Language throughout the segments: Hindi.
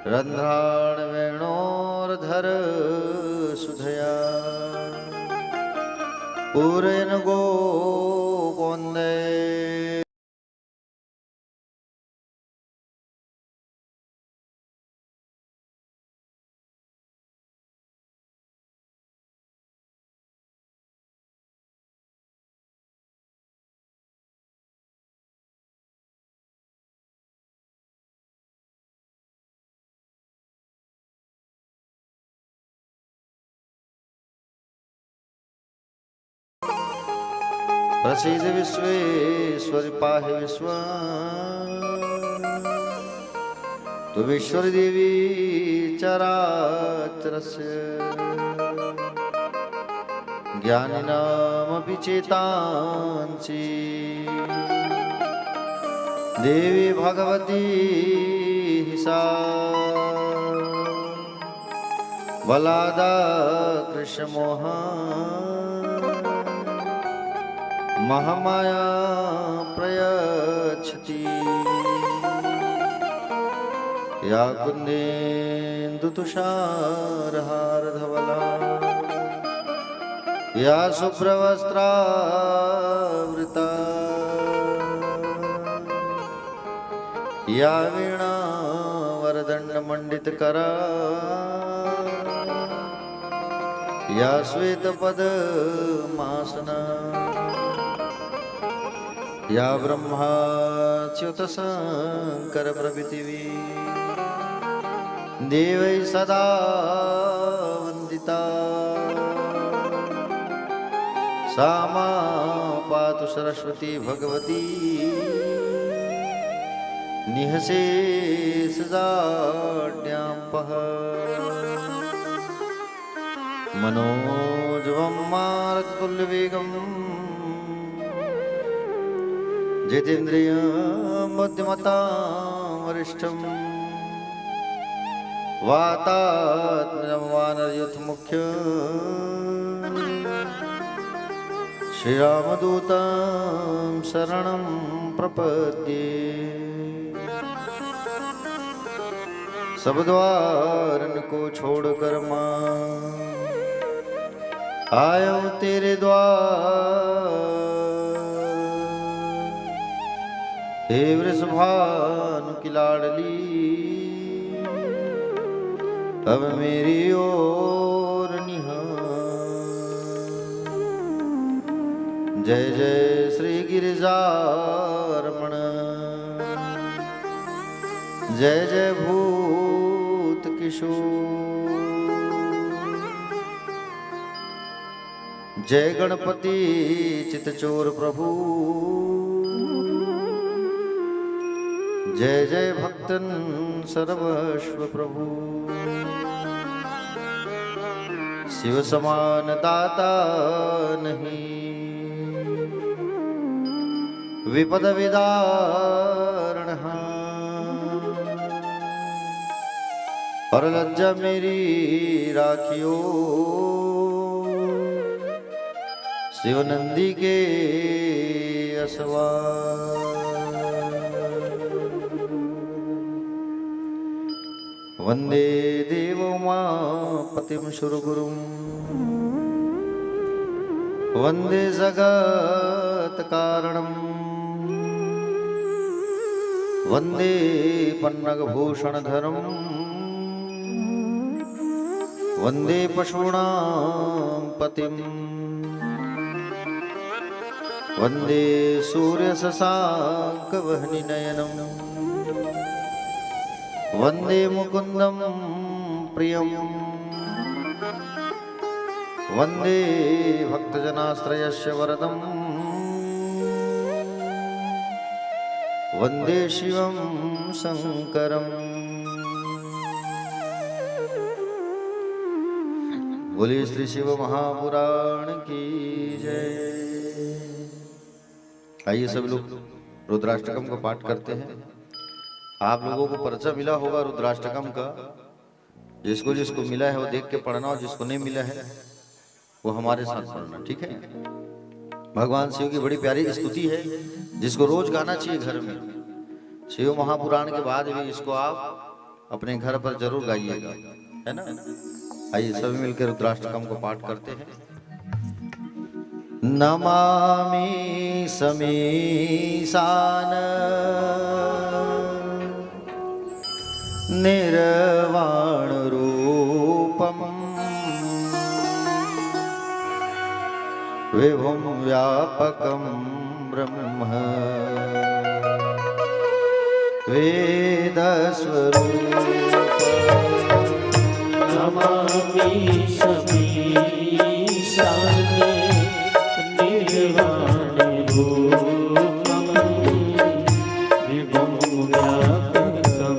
रन्ध्राण वेणोर्धर सुधया पूरयन् गोपोन्दे प्रसीद विश्वेश्वरि पाहि विश्वम् त्वमीश्वरी देवी चराचरस्य ज्ञानिनामपि चेतांसि देवी भगवती सा बलादा कृष्णमोहा महामाया प्रयच्छति या कुन्देन्दुतुषारहारधवला या शुभ्रवस्त्रावृता या वीणा वरदण्डमण्डितकरा या श्वेतपद्मासना या ब्रह्माच्युतशङ्कर प्रभृतिवी देवै सदा वन्दिता सा मा पातु सरस्वती भगवती निःशेषजाड्याम्पः मनोजवं मारुततुल्यवेगम् जितेन्द्रियं बुद्धिमतां वरिष्ठं वातात्मजं वानरयूथमुख्यं श्रीरामदूतं शरणं प्रपद्ये। सब द्वारन को छोड़कर मां आयो तेरे द्वार, हे वृषभानु की लाडली अब मेरी ओर निहार। जय जय श्री गिरिजारमण, जय जय भूत किशोर, जय गणपति चितचोर प्रभु, जय जय भक्तन सर्वस्व प्रभु। शिव समान दाता नहीं, विपद विदारण और लज्जा मेरी राखियो, शिव नंदी के असवार। वंदे देवो मापतिं सुरगुरुं, वंदे जगत कारणं, वंदे पन्नगभूषणधरं, वंदे पशूनां पतिं, वंदे सूर्यशशाङ्कवह्निनयनं, वंदे मुकुंदं प्रियं, वंदे भक्तजनाश्रयस्य वरदं, वंदे शिवं शंकरं। बोलिए श्री शिव महापुराण की जय। आइए सब लोग रुद्राष्टकम का पाठ करते हैं। आप लोगों को पर्चा मिला होगा रुद्राष्टकम का, जिसको जिसको मिला है वो देख के पढ़ना, और जिसको नहीं मिला है वो हमारे साथ पढ़ना, ठीक है। भगवान शिव की बड़ी प्यारी स्तुति है जिसको रोज गाना चाहिए घर में। शिव महापुराण के बाद भी इसको आप अपने घर पर जरूर गाइएगा, है ना। आइए सभी मिलकर रुद्राष्टकम को पाठ करते हैं। नमामि समीसान निर्वाण रूपम विभुं व्यापकं ब्रह्म वेदस्वरूपम् नमामि समीसान निर्वाण रूपम विभुं व्यापकं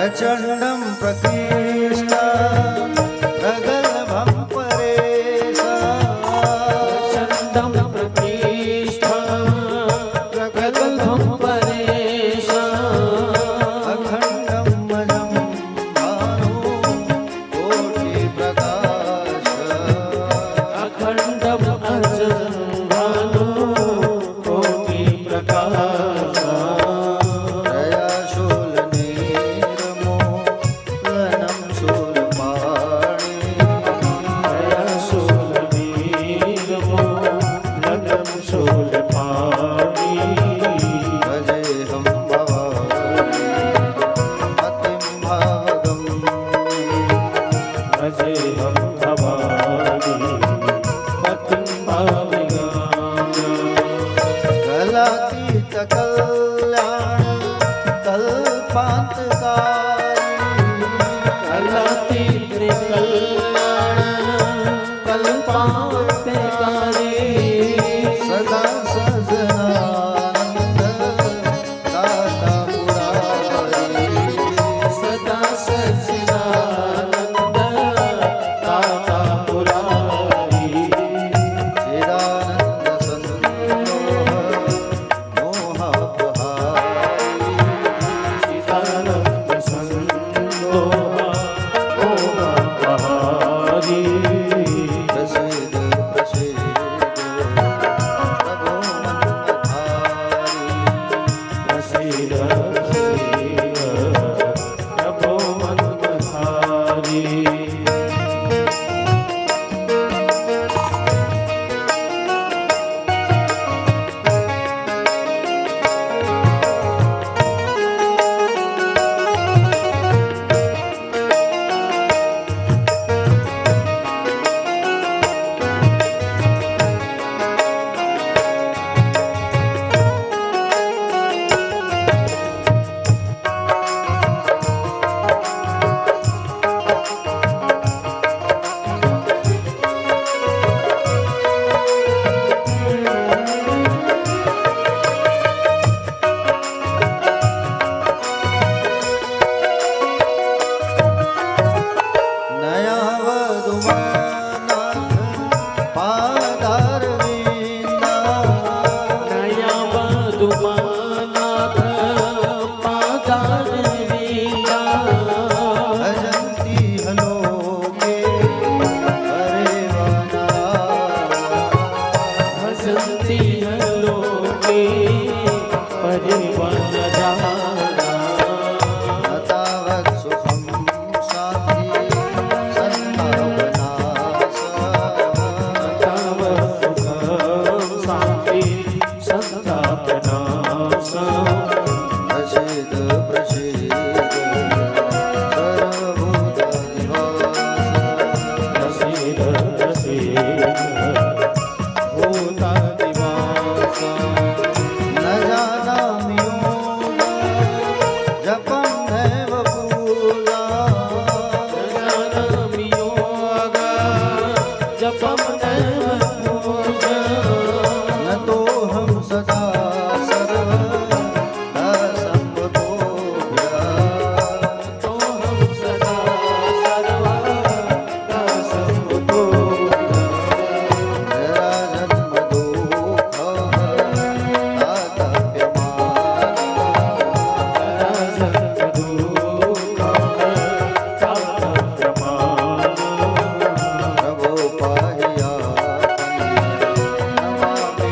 प्रचंडं प्रकृष्ट प्रगल्भं परेशा चंदम प्रतिष्ठा प्रगल्भं परेशा अखंडं मजं भानु कोटि प्रकाश अखंडम अजं भानु कोटि प्रकाश दयाशूलनीरमोलनं शूलपाणि शूलपाणि भजेऽहं भवानि मतिं भागम् भजेऽहं भवानि मतिं भाविगाम् कलातीत कल्याण कल्पान्तकारी कलातीत कल्याण कल्पान्तकारी सदा सजनानंद दाता पुरारी सदा सच्चिदानंद दाता पुरारी चिदानंद संतोष मोहापहारी चिदानंद संतोष मोहपहारी प्रसिद्ध प्रसिद्ध प्रभो मनमधारी प्रसीद प्रसीद प्रभो मनमधारी नया वधुमानाथ पादारविंदा नया वधुमानाथ पादारविंदा भजन्ति हलोके परिवना भजन्ति लोके परिवनजाना तावत् सुखं शान्ति सन्भावनासा तावत्सुखं शान्ति सन्तापनाशा प्रसीद प्रसीद सर्वभूताधिवास प्रसीद प्रसीद भूतादिवासा न जानामि योग जपं नैव पूजा जानामि योगा जपं नैव पूजा न तोऽहं सदा सर्वदा सम्भतोऽभ्याम् तोऽहं सदा सर्वदा सम्भूतोऽभ्याम् जरा जन्म दुःखः प्रभो पाहि नमामि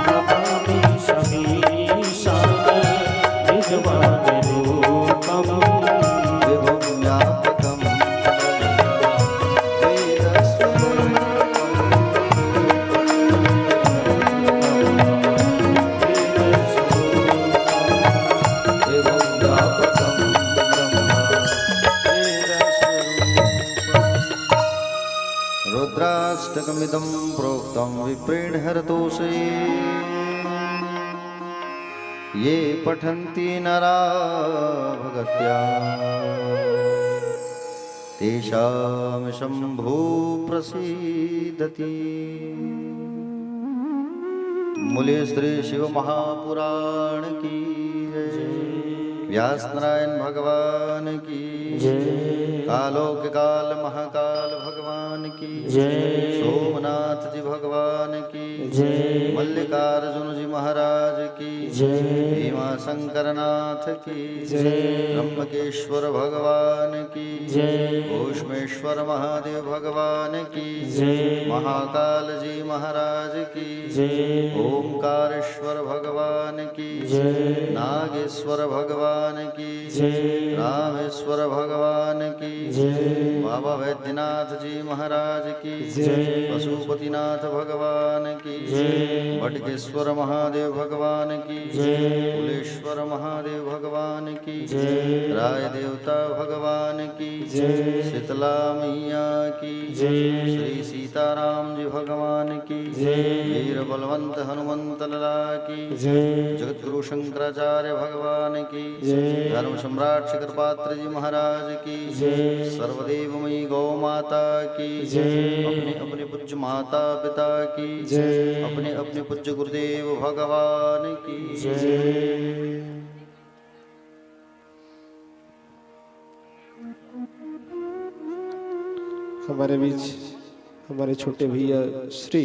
नमामि शमीशान निर्वाणरूपम् विभुं व्यापकं विभुं व्यापकं रुद्राष्टकमिदं प्रोक्तं विप्रेण हरतोषे ये पठन्ति नरा भगत्या तेषां शंभु प्रसीदति। मूले श्री शिव महापुराण की जय। व्यास नारायण भगवान की जय। कालो के काल महाकाल भगवान की जय। सोमनाथ जी भगवान की जय। मल्लिकार्जुन जी महाराज की जय। भीमा शंकरनाथ की जय। त्र्यंबकेश्वर भगवान की जय। घोषमेश्वर महादेव भगवान की जय। महाकाल जी महाराज की जय। ओंकारेश्वर भगवान की जय। नागेश्वर भगवान की जय। रामेश्वर भगवान की जय। बाबा वैद्यनाथ जी महाराज की जय। पशुपतिनाथ भगवान की जय। बटकेश्वर महादेव भगवान की जय। कुलेश्वर महादेव भगवान की जय। राय देवता भगवान की जय। शीतला मैया की जय। श्री सीताराम जी भगवान की जय। वीर बलवंत हनुमंत लला की जय। जगतगुरु शंकराचार्य भगवान की जय। धर्म सम्राट शिखर पात्र जी महाराज की जय। सर्वदेवमयी गौ माता की जय। अपने अपने पूज्य माता पिता की जय। अपने अपने पूज्य गुरुदेव भगवान की जय। हमारे बीच हमारे छोटे भैया श्री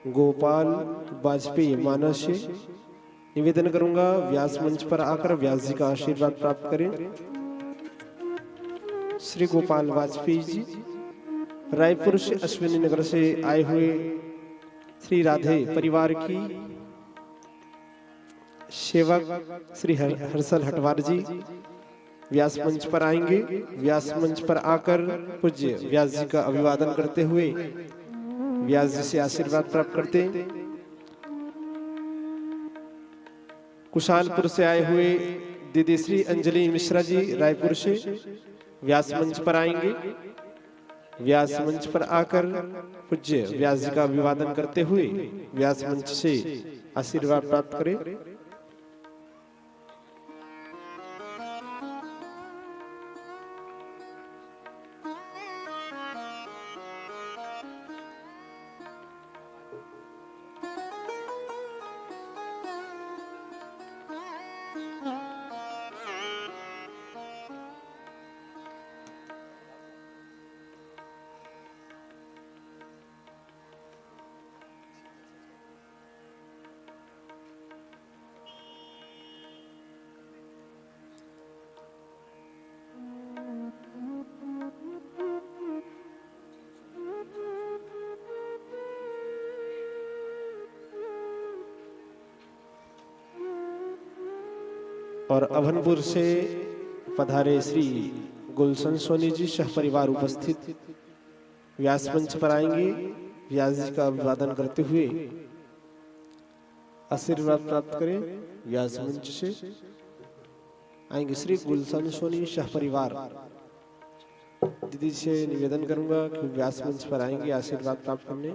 गोपाल वाजपेयी मानव से निवेदन करूंगा व्यास मंच पर आकर व्यास जी का आशीर्वाद प्राप्त करें। श्री गोपाल वाजपेयी जी रायपुर से अश्विनी नगर से आए हुए श्री राधे परिवार की सेवक श्री हर्षल हटवार जी व्यास मंच पर आएंगे। व्यास मंच पर आकर पूज्य व्यास जी का अभिवादन करते हुए व्यास जी से आशीर्वाद प्राप्त करते हैं। कुशालपुर से आए हुए दीदी श्री अंजलि मिश्रा जी रायपुर से व्यास मंच पर आएंगे। व्यास मंच पर आकर पूज्य व्यास जी का अभिवादन करते हुए व्यास मंच से आशीर्वाद प्राप्त करें। और अभनपुर से पधारे श्री गुलशन सोनी जी सह परिवार उपस्थित व्यास मंच पर आएंगे। व्यास जी का अभिवादन करते हुए आशीर्वाद प्राप्त करें। व्यास मंच से आएंगे श्री गुलशन सोनी सह परिवार। दीदी से निवेदन करूंगा कि व्यास मंच पर आएंगे आशीर्वाद प्राप्त करने।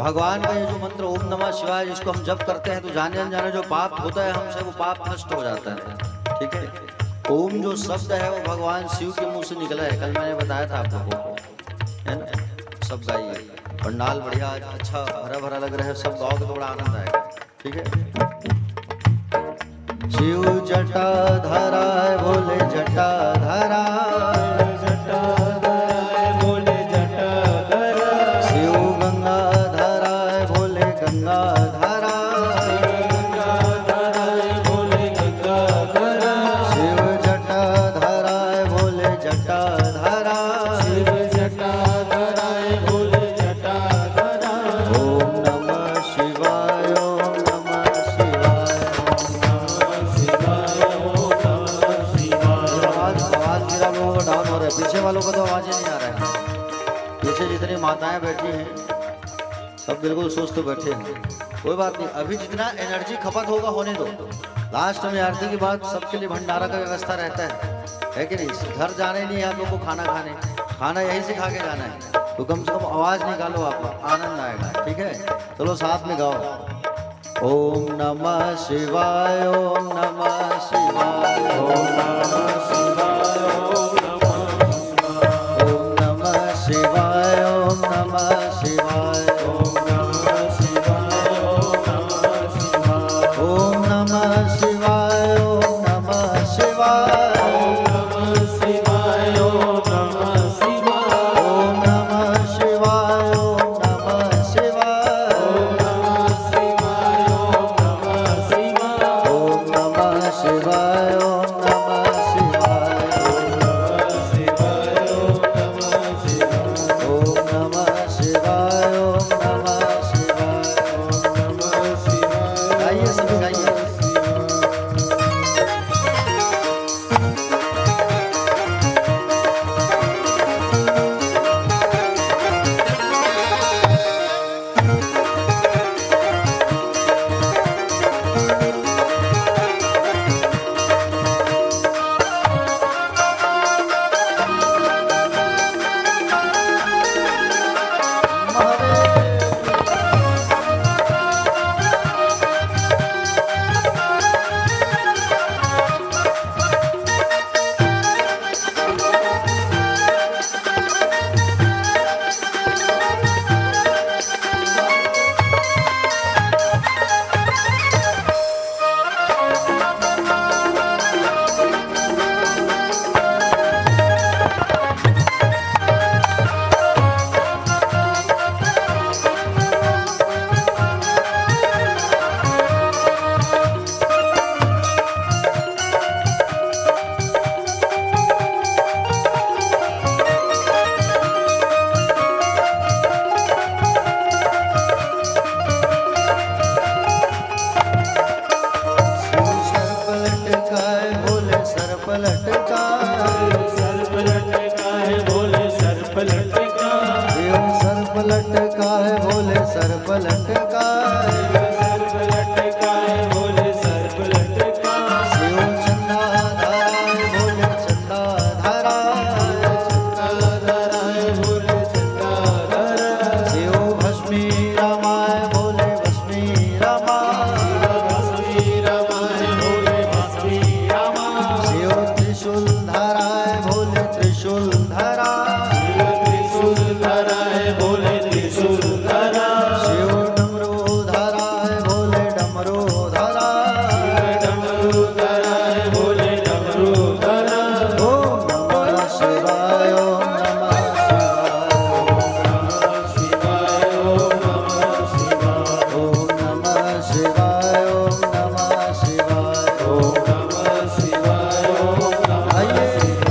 भगवान का ये जो मंत्र ओम नमः शिवाय जिसको हम जप करते हैं तो जाने अनजाने जो पाप होता है हमसे वो पाप नष्ट हो जाता है। ठीक है, ओम जो शब्द है वो भगवान शिव के मुंह से निकला है, कल मैंने बताया था आप लोगों को, है ना। सब गाइए, पंडाल बढ़िया अच्छा हरा भरा लग रहा है, सब गाओगे तो बड़ा आनंद आएगा। ठीक है, शिव जटाधारा है भोले जटाधारा, भोले जटाधरा, शिव गंगाधारा है भोले गंगाधारा, गंगाधरा भोले गंगाधरा, शिव जटाधारा है भोले जटाधारा, शिव जटाधरा भोले जटाधरा। ओम नमः शिवाय ओम नमः शिवाय। आवाज मेरा लोगों का डाउन हो रहा है, पीछे वालों को तो आवाज ही नहीं आ रहा है। पीछे जितनी माताएं बैठी हैं सब बिल्कुल सुस्त बैठे हैं, कोई बात नहीं, अभी जितना एनर्जी खपत होगा होने दो। लास्ट में आरती के बाद सबके लिए भंडारा का व्यवस्था रहता है कि नहीं। घर जाने नहीं है आप लोग को खाना खाने, खाना यहीं से खा के जाना है, तो कम से कम आवाज निकालो, आप आनंद आएगा। ठीक है, चलो साथ में गाओ। ओम नमः शिवाय ओम नमः शिवाय ओम नमः शिवाय ओम नमः शिवाय ओम नमः शिवाय ओम नमः शिवाय ओम नमः शिवाय ओम नमः शिवाय ओम नमः शिवाय ओम नमः शिवाय ओम नमः शिवाय ओम नमः शिवाय ओम नमः शिवाय ओम नमः शिवाय ओम नमः शिवाय ओम नमः शिवाय ओम नमः शिवाय ओम नमः शिवाय। गाइए सभी गाइए। शिवाय ओम नमः शिवाय ओम नमः शिवाय।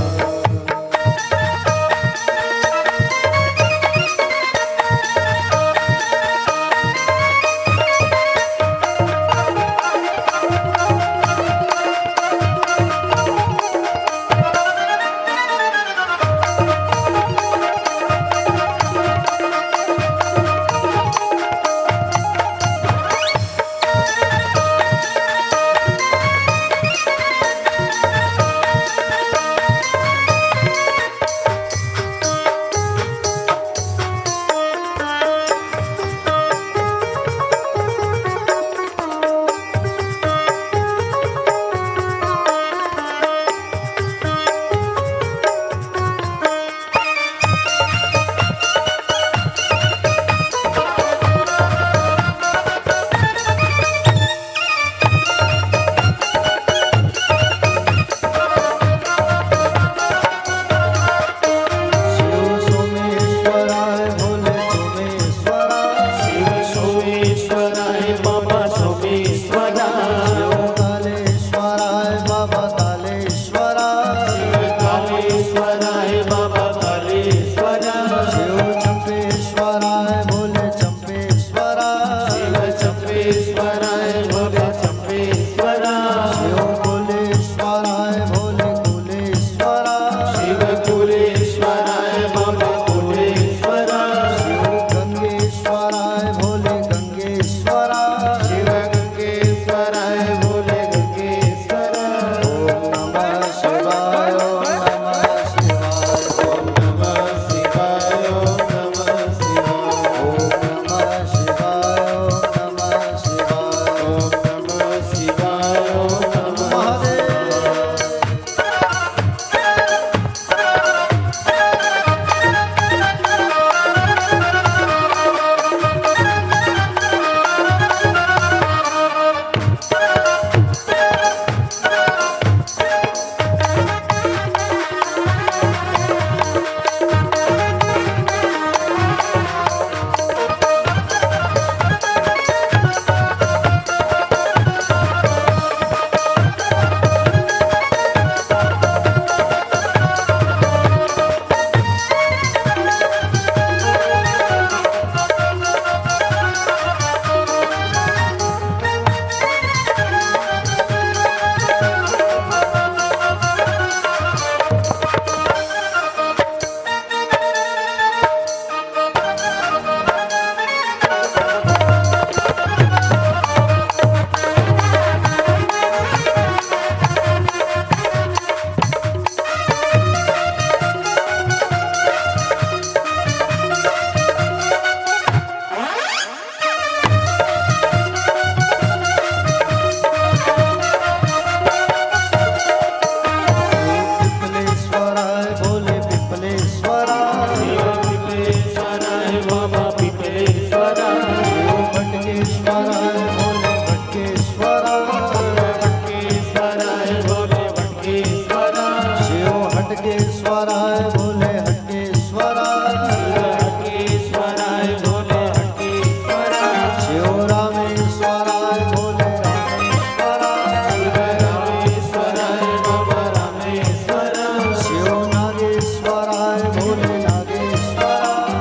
हटकेश्वराय भोले हटकेश्वराय हटकेश्वराय भोले हटकेश्वराय शिव रामेश्वराय भोले रामेश्वराय रामेश्वराय बाबा रामेश्वराय शिव नागेश्वराय भोले नागेश्वराय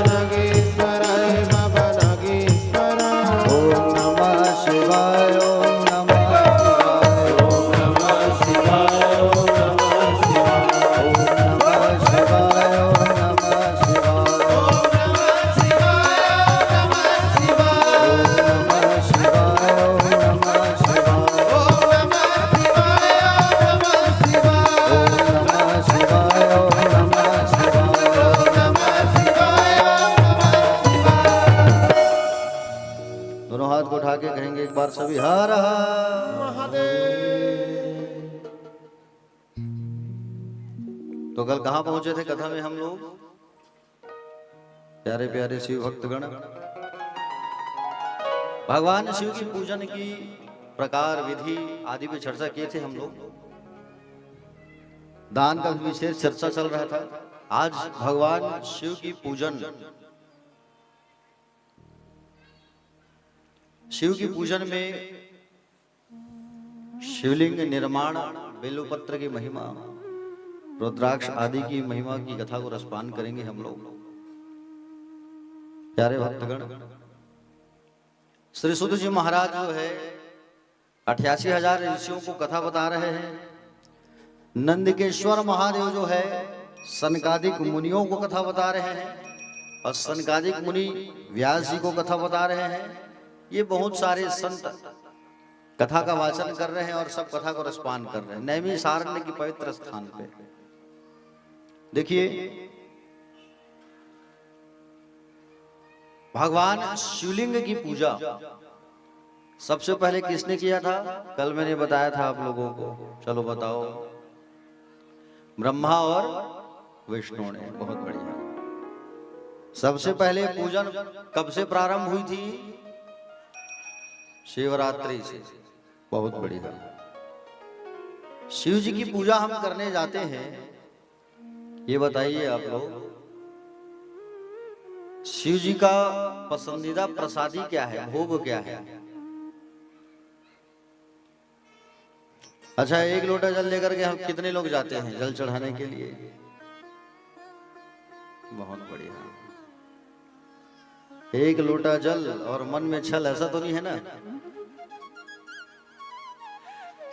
नागेश्वराय बाबा नागेश्वराय ओम नमः शिवाय ओम नमः शिवाय ओम नमः शिवाय ओम नमः शिवाय ओम नमः शिवाय ओम नमः शिवाय ओम नमः शिवाय ओम नमः शिवाय ओम नमः शिवाय ओम नमः शिवाय दोनों हाथ को उठा के कहेंगे एक बार सभी हर हर महादेव। तो कल कहाँ पहुंचे थे कथा में हम लोग? प्यारे प्यारे शिव भक्तगण, भगवान शिव की पूजन की प्रकार विधि आदि पे चर्चा किए थे हम लोग। दान का भी विशेष चर्चा चल रहा था। आज भगवान शिव की पूजन, शिव की पूजन में शिवलिंग निर्माण, बेलपत्र की महिमा, रुद्राक्ष आदि की महिमा की कथा को रसपान करेंगे हम लोग। प्यारे भक्तगण, श्री सुध जी महाराज जो है 88,000 ऋषियों को कथा बता रहे हैं। नंदकेश्वर महादेव जो है सनकादिक मुनियों को कथा बता रहे हैं, और सनकादिक मुनि व्यास जी को कथा बता रहे हैं। ये बहुत सारे संत कथा का वाचन कर रहे हैं और सब कथा को रसपान कर रहे हैं नैमिषारण्य की पवित्र स्थान पे। देखिए, भगवान शिवलिंग की पूजा सबसे पहले किसने किया था? कल मैंने बताया था आप लोगों को। चलो बताओ। ब्रह्मा और विष्णु ने। बहुत बढ़िया। सबसे पहले पूजन कब से प्रारंभ हुई थी? शिवरात्रि से। बहुत बढ़िया। शिव जी की पूजा हम करने जाते हैं, ये बताइए आप लोग, शिव जी का पसंदीदा प्रसादी क्या है, भोग क्या है? अच्छा, एक लोटा जल लेकर के हम कितने लोग जाते हैं जल चढ़ाने के लिए? बहुत बढ़िया। एक लोटा जल और मन में छल, ऐसा तो नहीं है ना?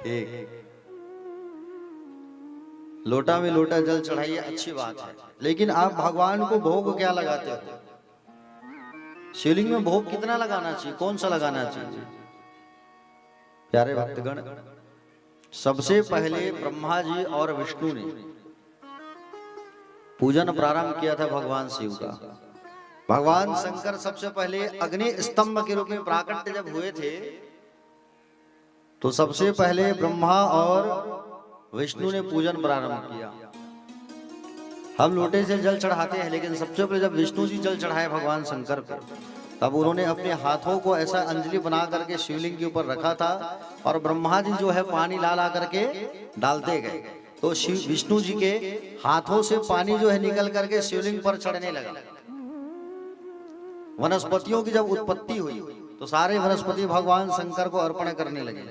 ठीक, लोटा में लोटा जल चढ़ाइए, अच्छी बात है। लेकिन आप भगवान को भोग क्या लगाते हो? शिवलिंग में भोग कितना लगाना चाहिए, कौन सा लगाना चाहिए? प्यारे भक्तगण, सबसे पहले ब्रह्मा जी और विष्णु ने पूजन प्रारंभ किया था भगवान शिव का। भगवान शंकर सबसे पहले अग्नि स्तंभ के रूप में प्राकट्य जब हुए थे, तो सबसे पहले ब्रह्मा और विष्णु ने पूजन प्रारंभ किया। हम लोटे से जल चढ़ाते हैं, लेकिन सबसे पहले जब विष्णु जी जल चढ़ाए भगवान शंकर पर, तब उन्होंने अपने हाथों को ऐसा अंजलि बना करके शिवलिंग के ऊपर रखा था, और ब्रह्मा जी जो है पानी ला करके डालते गए। तो शिव विष्णु जी के हाथों से पानी जो है निकल करके शिवलिंग पर चढ़ने लगा। वनस्पतियों की जब उत्पत्ति हुई, तो सारे वनस्पति भगवान शंकर को अर्पण करने लगे।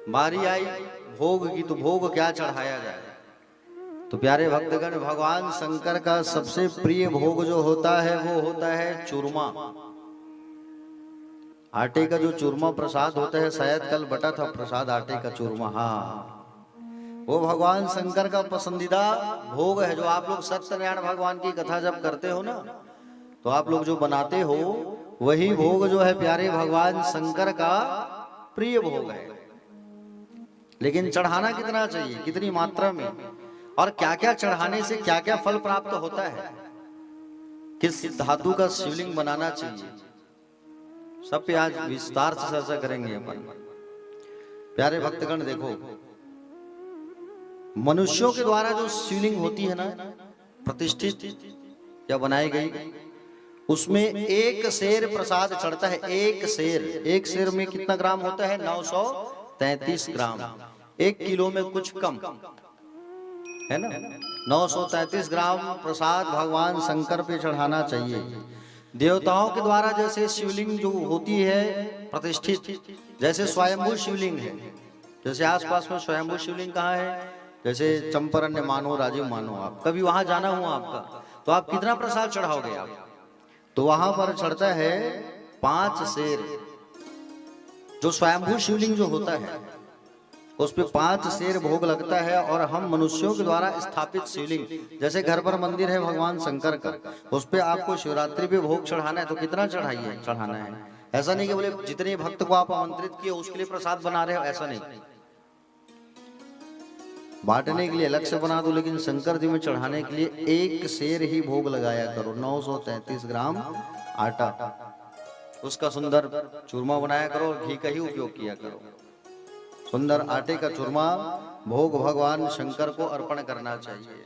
बारी आई भोग की, तो भोग क्या चढ़ाया जाए? तो प्यारे भक्तगण, भगवान शंकर का सबसे प्रिय भोग जो होता है वो होता है चूरमा। आटे का जो चूरमा प्रसाद होता है, शायद कल बटा था प्रसाद आटे का चूरमा। हाँ, वो भगवान शंकर का पसंदीदा भोग है। जो आप लोग सत्यनारायण भगवान की कथा जब करते हो ना, तो आप लोग जो बनाते हो वही भोग जो है प्यारे भगवान शंकर का प्रिय भोग है। लेकिन चढ़ाना कितना चाहिए, कितनी मात्रा में, और क्या क्या चढ़ाने से क्या क्या फल प्राप्त होता है, किस धातु का शिवलिंग बनाना चाहिए, सब पे आज विस्तार से चर्चा करेंगे अपन। प्यारे भक्तगण, देखो, मनुष्यों के द्वारा जो शिवलिंग होती है ना, प्रतिष्ठित या बनाई गई, उसमें एक शेर प्रसाद चढ़ता है। एक शेर में कितना ग्राम होता है? 933 ग्राम। 1 किलो में कुछ कम। है ना। 933 ग्राम प्रसाद भगवान शंकर पे चढ़ाना चाहिए। देवताओं के द्वारा जैसे शिवलिंग जो होती है प्रतिष्ठित, जैसे स्वयंभू शिवलिंग है, जैसे आसपास में स्वयंभू शिवलिंग कहाँ है, जैसे चंपारण्य मानो, राजीव मानो, आप कभी वहां जाना हुआ आपका, तो आप कितना प्रसाद चढ़ाओगे आप, तो वहां पर चढ़ता है 5 शेर। जो स्वयंभू शिवलिंग जो होता है उस पे 5 शेर भोग लगता है। और हम मनुष्यों के द्वारा स्थापित शिवलिंग, जैसे घर पर मंदिर है भगवान शंकर का, उस पे आपको शिवरात्रि पे भोग चढ़ाना है तो कितना चढ़ाइए, चढ़ाना है। ऐसा नहीं कि बोले जितने भक्त को आप आमंत्रित किए उसके लिए प्रसाद बना रहे हो, ऐसा नहीं। बांटने के लिए अलग से बना दो, लेकिन शंकर जी में चढ़ाने के लिए 1 शेर ही भोग लगाया करो। 933 ग्राम आटा, उसका सुंदर चूरमा बनाया करो और घी का ही उपयोग किया करो। सुंदर आटे का चूरमा भोग भगवान शंकर को अर्पण करना चाहिए।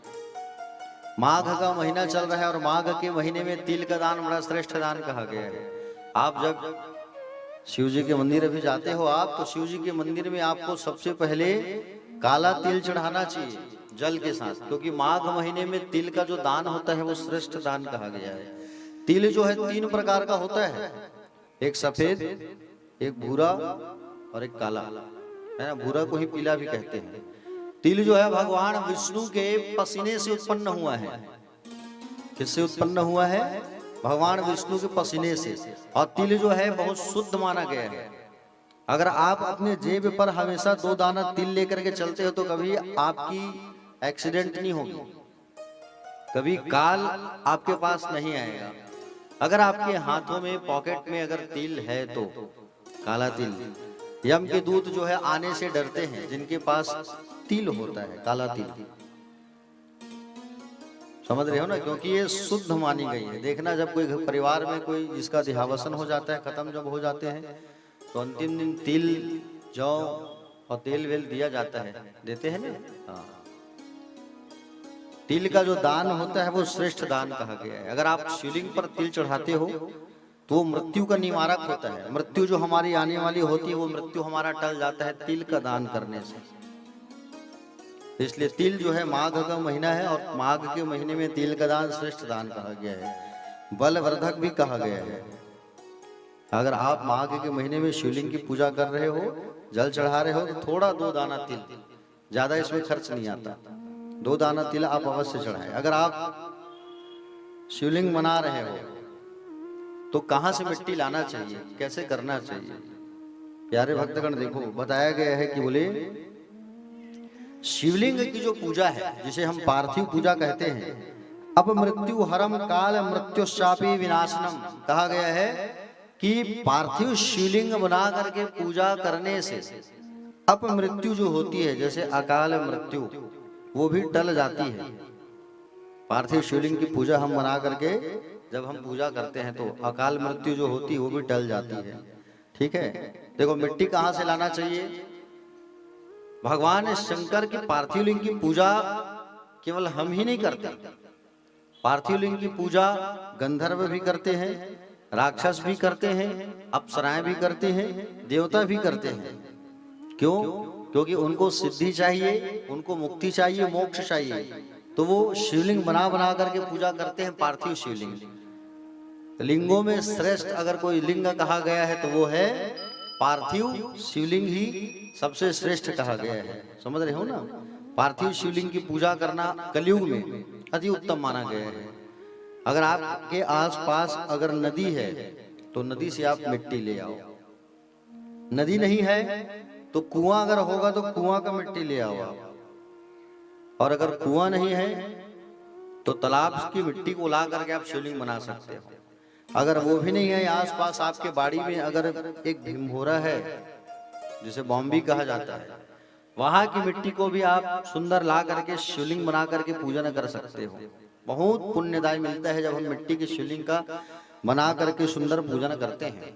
माघ का महीना चल रहा है और माघ के महीने में तिल का दान बड़ा श्रेष्ठ दान कहा गया है। आप जब शिव जी के मंदिर अभी जाते हो आप, तो शिव जी के मंदिर में आपको सबसे पहले काला तिल चढ़ाना चाहिए जल के साथ, क्योंकि माघ महीने में तिल का जो दान होता है वो श्रेष्ठ दान कहा गया है। तिल जो है 3 प्रकार का होता है, एक सफेद, एक भूरा और एक काला, है ना। भूरा को ही पीला भी कहते हैं। तिल जो है भगवान विष्णु के पसीने से उत्पन्न हुआ है। किससे उत्पन्न हुआ है? भगवान विष्णु के पसीने से। और तिल जो है बहुत शुद्ध माना गया है। अगर आप अपने जेब पर हमेशा 2 दाना तिल लेकर के चलते हो तो कभी आपकी एक्सीडेंट नहीं होगी, कभी काल आपके पास नहीं आएगा। अगर आपके हाथों में पॉकेट में अगर तिल है तो काला तिल, यम के दूत जो है आने से डरते हैं जिनके पास तिल होता है, काला तिल। समझ रहे हो ना, क्योंकि ये शुद्ध मानी गई है। देखना जब कोई परिवार में कोई जिसका देहावसन हो जाता है, खत्म जब हो जाते हैं, तो अंतिम दिन तिल, जौ और तेल वेल दिया जाता है, देते हैं ना। हाँ, तिल का जो दान होता है वो श्रेष्ठ दान कहा गया है। अगर आप शिवलिंग पर तिल चढ़ाते हो तो वो मृत्यु का निवारक होता है। मृत्यु जो हमारी आने वाली होती है वो मृत्यु हमारा टल जाता है तिल का दान करने से। इसलिए तिल जो है माघ का महीना है और माघ के महीने में तिल का दान श्रेष्ठ दान कहा गया है, बलवर्धक भी कहा गया है। अगर आप माघ के महीने में शिवलिंग की पूजा कर रहे हो, जल चढ़ा रहे हो, तो थोड़ा 2 दाना तिल, ज्यादा इसमें खर्च नहीं आता, 2 दाना तिल आप अवश्य चढ़ाएं। अगर आप शिवलिंग बना रहे हो तो कहां से मिट्टी लाना चाहिए, कैसे करना चाहिए? प्यारे भक्तगण देखो, बताया गया है कि बोले शिवलिंग की जो पूजा है, जिसे हम पार्थिव पूजा कहते हैं, अब मृत्यु हरम काल मृत्युशापी विनाशनम, कहा गया है कि पार्थिव शिवलिंग बना करके पूजा करने से अप मृत्यु जो होती है, जैसे अकाल मृत्यु, वो भी टल जाती है। पार्थिव शिवलिंग की पूजा हम बना करके जब हम पूजा करते हैं तो अकाल मृत्यु जो होती है वो भी टल जाती है। ठीक है, देखो मिट्टी कहां से लाना चाहिए? भगवान शंकर की पार्थिव लिंग की पूजा केवल हम ही नहीं करते, पार्थिव लिंग की पूजा गंधर्व भी करते हैं, राक्षस भी करते हैं, अप्सराएं भी करते हैं, देवता भी करते हैं। क्यों? क्योंकि उनको सिद्धि चाहिए, उनको मुक्ति चाहिए, मोक्ष चाहिए, तो वो शिवलिंग बना बना करके पूजा करते हैं, पार्थिव शिवलिंग। लिंगों में श्रेष्ठ अगर कोई लिंग कहा गया है तो वो है पार्थिव शिवलिंग ही सबसे श्रेष्ठ कहा गया है। समझ रहे हो ना? पार्थिव शिवलिंग की पूजा करना कलयुग में अति उत्तम माना गया है। अगर आपके आसपास अगर नदी है तो नदी से आप मिट्टी ले आओ, नदी नहीं है तो कुआं अगर होगा तो कुआं का मिट्टी ले आओ आप, और अगर कुआं नहीं है तो तालाब की मिट्टी को ला करके आप शिवलिंग बना सकते हो। अगर वो भी नहीं है, आसपास आपके बाड़ी में अगर एक भीमभोरा है जिसे बॉम्बी कहा जाता है, वहां की मिट्टी को भी आप सुंदर ला करके शिवलिंग बना करके पूजन कर सकते हो। बहुत पुण्यदायी मिलता है जब हम मिट्टी के शिवलिंग का बना करके सुंदर पूजन करते हैं।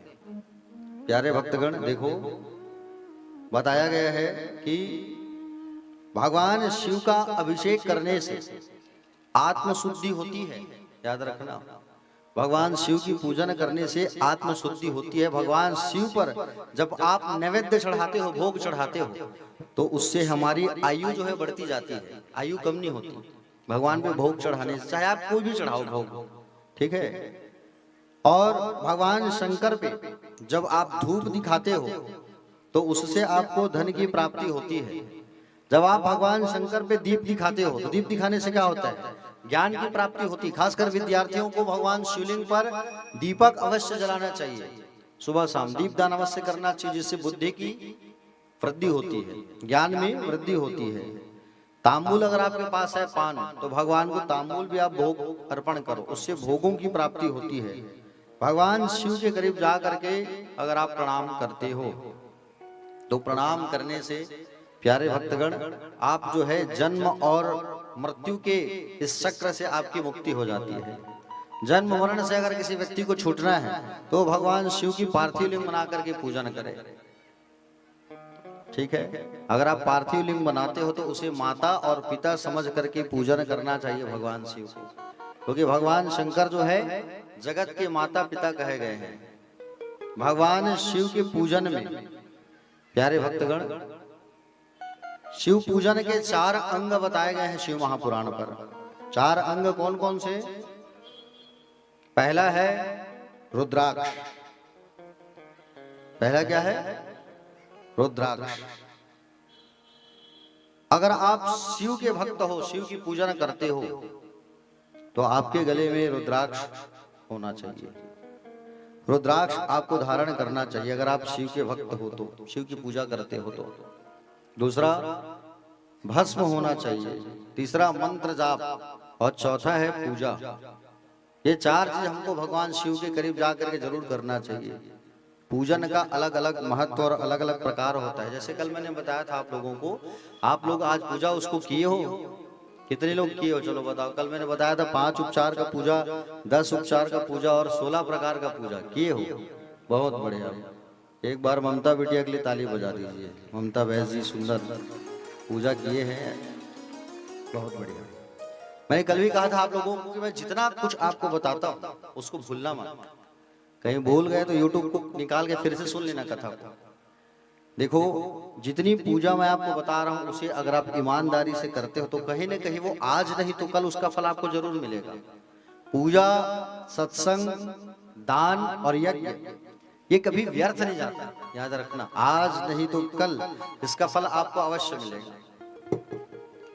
प्यारे भक्तगण देखो, बताया गया है कि भगवान शिव का अभिषेक करने से आत्मशुद्धि होती है, याद रखना। भगवान शिव की पूजन करने से आत्म शुद्धि होती है। भगवान शिव पर जब आप नैवेद्य चढ़ाते हो, भोग चढ़ाते हो, तो उससे हमारी आयु जो है बढ़ती जाती है, आयु कम नहीं होती भगवान पे भोग चढ़ाने से, चाहे आप कोई भी चढ़ाओ भोग, ठीक है। और भगवान शंकर पे जब आप धूप दिखाते हो तो उससे आपको धन की प्राप्ति होती है। जब आप भगवान शंकर पे दीप दिखाते हो तो दीप दिखाने से क्या होता है, ज्ञान की प्राप्ति होती है। खासकर विद्यार्थियों को भगवान शिवलिंग पर दीपक अवश्य जलाना चाहिए, सुबह शाम दीपदान अवश्य करना चाहिए, जिससे बुद्धि की वृद्धि होती है, ज्ञान में वृद्धि होती है। तांबूल अगर आपके पास है पान, तो भगवान को तांबूल भी आप भोग अर्पण करो, उससे भोगों की प्राप्ति होती है। भगवान शिव के करीब जा करके अगर आप प्रणाम करते हो तो प्रणाम करने से प्यारे भक्तगण आप जो है जन्म और मृत्यु के इस चक्र से आपकी मुक्ति हो जाती है। जन्म मरण से अगर किसी व्यक्ति को छूटना है तो भगवान शिव की पार्थिव लिंग बना करके पूजन करें, ठीक है। अगर आप पार्थिव लिंग बनाते हो तो उसे माता और पिता समझ करके पूजन करना चाहिए भगवान शिव को, क्योंकि भगवान शंकर जो है जगत के माता पिता कहे गए हैं। भगवान शिव के पूजन में प्यारे भक्तगण शिव पूजन के 4 अंग बताए गए हैं शिव महापुराण पर। 4 अंग कौन कौन से? पहला है रुद्राक्ष। पहला क्या है? रुद्राक्ष। अगर आप शिव के भक्त हो, शिव की पूजन करते हो, तो आपके गले में रुद्राक्ष होना चाहिए। रुद्राक्ष आपको धारण करना चाहिए अगर आप शिव के भक्त हो तो, शिव की पूजा करते हो तो। दूसरा भस्म होना चाहिए, तीसरा मंत्र जाप, और चौथा है पूजा। ये 4 चीज हमको भगवान शिव के करीब जाकर के जरूर करना चाहिए। पूजन का अलग अलग महत्व और अलग अलग प्रकार होता है। जैसे कल मैंने बताया था आप लोगों को, आप लोग आज पूजा उसको किए हो, कितने लोग किए हो? चलो बताओ। कल मैंने बताया था 5 उपचार का पूजा, 10 उपचार का पूजा और 16 प्रकार का पूजा किए हो। बहुत बढ़िया। एक बार ममता बिटिया के लिए ताली बजा दीजिए। ममता बहन जी सुंदर पूजा किए हैं, बहुत बढ़िया। मैंने कल भी कहा था आप लोगों को कि मैं जितना कुछ आपको बताता हूँ उसको भूलना मत। कहीं भूल गए तो यूट्यूब को निकाल के फिर से सुन लेना कथा को। देखो, जितनी पूजा मैं आपको बता रहा हूं उसे अगर आप ईमानदारी से करते हो तो कहीं ना कहीं वो आज नहीं तो कल उसका फल आपको जरूर मिलेगा। पूजा, सत्संग, दान और यज्ञ ये कभी व्यर्थ नहीं जाता, याद रखना। आज नहीं तो कल इसका फल आपको अवश्य मिलेगा।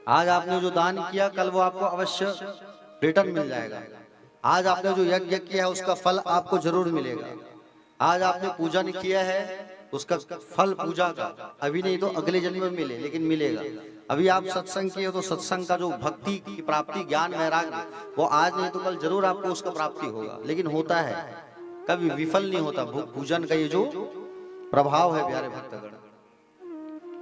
आज आपने जो दान किया कल वो आपको अवश्य रिटर्न मिल जाएगा। आज आपने जो यज्ञ किया है उसका फल आपको जरूर मिलेगा। आज आपने पूजन किया है उसका फल पूजा का अभी नहीं तो अगले जन्म में मिले, लेकिन मिलेगा। अभी आप सत्संग किए हो तो सत्संग का जो भक्ति की प्राप्ति, ज्ञान, वैराग्य, वो आज नहीं तो कल जरूर आपको उसका प्राप्ति होगा। लेकिन होता है, कभी विफल नहीं होता पूजन का ये जो प्रभाव है प्यारे भक्तगण।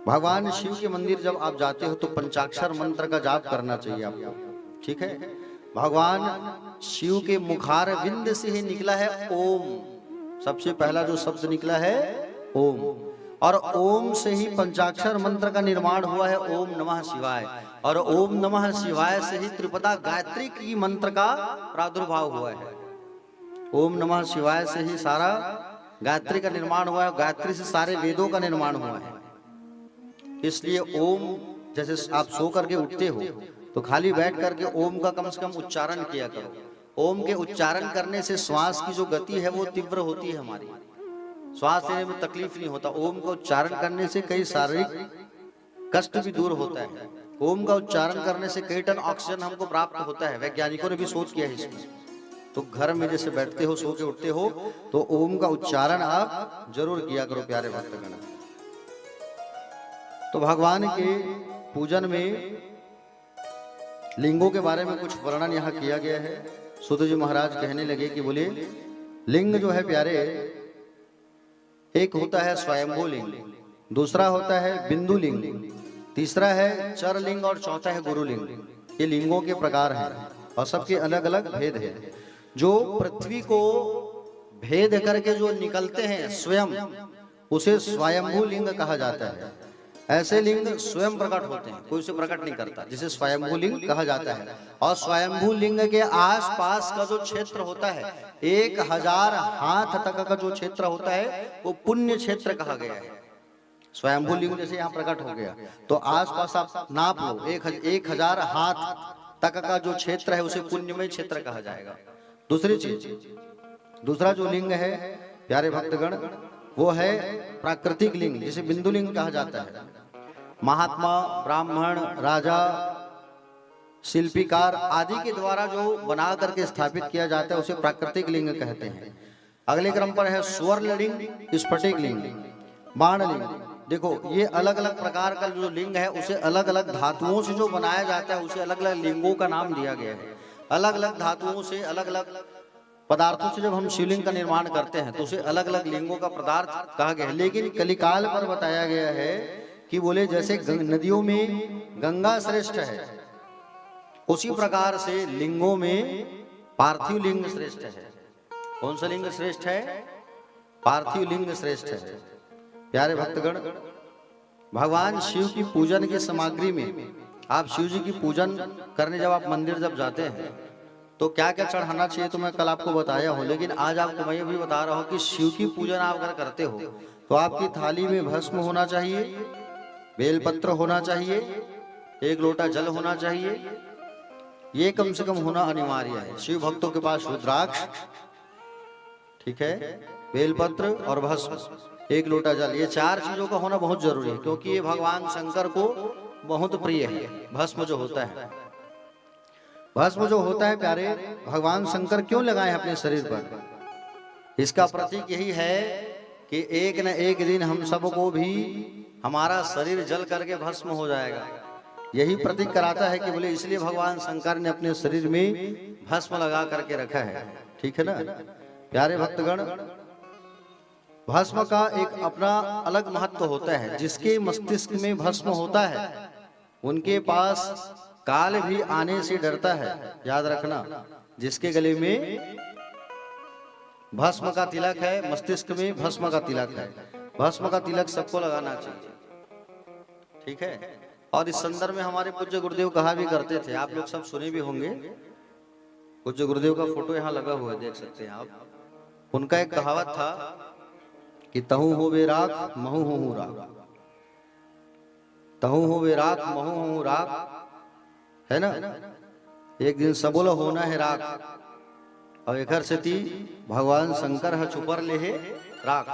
भगवान शिव के मंदिर जब आप जाते हो तो पंचाक्षर मंत्र का जाप करना चाहिए आपको, ठीक है। भगवान शिव के मुखार विंद से ही निकला है ओम। सबसे पहला जो शब्द निकला है ओम, और ओम से ही पंचाक्षर मंत्र का निर्माण हुआ है, ओम नमः शिवाय। और ओम नमः शिवाय से ही त्रिपदा गायत्री की मंत्र का प्रादुर्भाव हुआ है। ओम नमः शिवाय से ही सारा गायत्री का निर्माण हुआ है, गायत्री से सारे वेदों का निर्माण हुआ है। इसलिए ओम, जैसे आप सो करके उठते हो तो खाली बैठ करके ओम का कम से कम उच्चारण किया करो। ओम के उच्चारण करने से श्वास की जो गति है वो तीव्र होती है, हमारी श्वास लेने में तकलीफ नहीं होता। ओम का उच्चारण करने से कई शारीरिक कष्ट भी दूर होता है। ओम का उच्चारण करने से कई टन ऑक्सीजन हमको प्राप्त होता है। वैज्ञानिकों ने भी शोध किया है इसमें। तो घर में जैसे बैठते हो, सो के उठते हो, तो ओम का उच्चारण आप जरूर किया करो प्यारे भक्तगण। तो भगवान के पूजन में लिंगों के बारे में कुछ वर्णन यहाँ किया गया है। सुध जी महाराज कहने लगे कि बोले लिंग जो है प्यारे, एक होता है स्वयंभू लिंग, दूसरा होता है बिंदु लिंग, तीसरा है चर लिंग और चौथा है गुरु लिंग। ये लिंगों के प्रकार हैं और सबके अलग अलग भेद हैं। जो पृथ्वी को भेद करके जो निकलते हैं स्वयं, उसे स्वयंभू लिंग कहा जाता है। ऐसे लिंग स्वयं प्रकट होते हैं, कोई उसे प्रकट नहीं करता, जिसे स्वयंभू लिंग कहा जाता है। और स्वयंभू लिंग के आसपास का जो क्षेत्र होता है, 1000 हाथ तक का जो क्षेत्र होता है, वो पुण्य क्षेत्र कहा गया है। स्वयंभू लिंग जैसे यहाँ प्रकट हो गया, तो आसपास आप नाप लो, 1000 हाथ तक का जो क्षेत्र है उसे पुण्यमय क्षेत्र कहा जाएगा। दूसरी चीज, दूसरा जो लिंग है प्यारे भक्तगण, वो है प्राकृतिक लिंग, जिसे बिंदु लिंग कहा जाता है। महात्मा, ब्राह्मण, राजा, शिल्पीकार आदि के द्वारा जो बना करके स्थापित किया जाता है उसे प्राकृतिक लिंग कहते हैं। अगले क्रम पर है स्वर्ण लिंग, स्फटिक लिंग, बाण लिंग। देखो ये अलग अलग प्रकार का जो लिंग है उसे अलग अलग धातुओं से जो बनाया जाता है उसे अलग अलग लिंगों का नाम दिया गया है। अलग अलग धातुओं से, अलग अलग पदार्थों से जब हम शिवलिंग का निर्माण करते हैं तो उसे अलग अलग लिंगों का पदार्थ कहा गया है। लेकिन कलिकाल पर बताया गया है कि बोले जैसे नदियों में गंगा श्रेष्ठ है, उसी प्रकार से लिंगों में पार्थिव लिंग श्रेष्ठ है। कौन सा लिंग श्रेष्ठ है? पार्थिव लिंग श्रेष्ठ है। प्यारे भक्तगण, भगवान शिव की पूजन की सामग्री में आप शिव जी की पूजन करने जब आप मंदिर जब जाते हैं तो क्या क्या चढ़ाना चाहिए तो मैं कल आपको बताया हूँ, लेकिन आज आपको मैं ये भी बता रहा हूँ कि शिव की पूजन आप अगर करते हो तो आपकी थाली में भस्म होना चाहिए, बेलपत्र होना चाहिए, 1 लोटा जल होना चाहिए, ये कम से कम होना अनिवार्य है। शिव भक्तों के पास रुद्राक्ष, ठीक है, बेलपत्र और भस्म, 1 लोटा जल, ये 4 चीजों का होना बहुत जरूरी है, क्योंकि ये भगवान शंकर को बहुत प्रिय है। भस्म जो होता है, भस्म जो होता है प्यारे, भगवान शंकर क्यों लगाए हैं अपने शरीर पर? इसका प्रतीक यही है कि एक न एक दिन हम सबको भी हमारा शरीर जल करके भस्म हो जाएगा। यही प्रतीक कराता है कि बोले इसलिए भगवान शंकर ने अपने शरीर में भस्म लगा करके रखा है। ठीक है ना प्यारे भक्तगण, भस्म का एक अपना अलग महत्व होता है। जिसके मस्तिष्क में भस्म होता है उनके पास काल भी आने से डरता है। याद रखना, जिसके गले में भस्म का तिलक है, मस्तिष्क में भस्म का तिलक है, भस्म का तिलक सबको लगाना चाहिए। ठीक है। और इस संदर्भ में हमारे पूज्य गुरुदेव कहा भी करते थे, आप लोग सब सुने भी होंगे। पूज्य गुरुदेव का फोटो यहाँ लगा हुआ है, देख सकते हैं आप। उनका एक कहावत था कि तहु होवे राख महु होहु राख, तहु होवे राख महु होहु राख, है ना। एक दिन सबोला होना है राख, और एक से ती भगवान शंकर है छुपर ले है राख।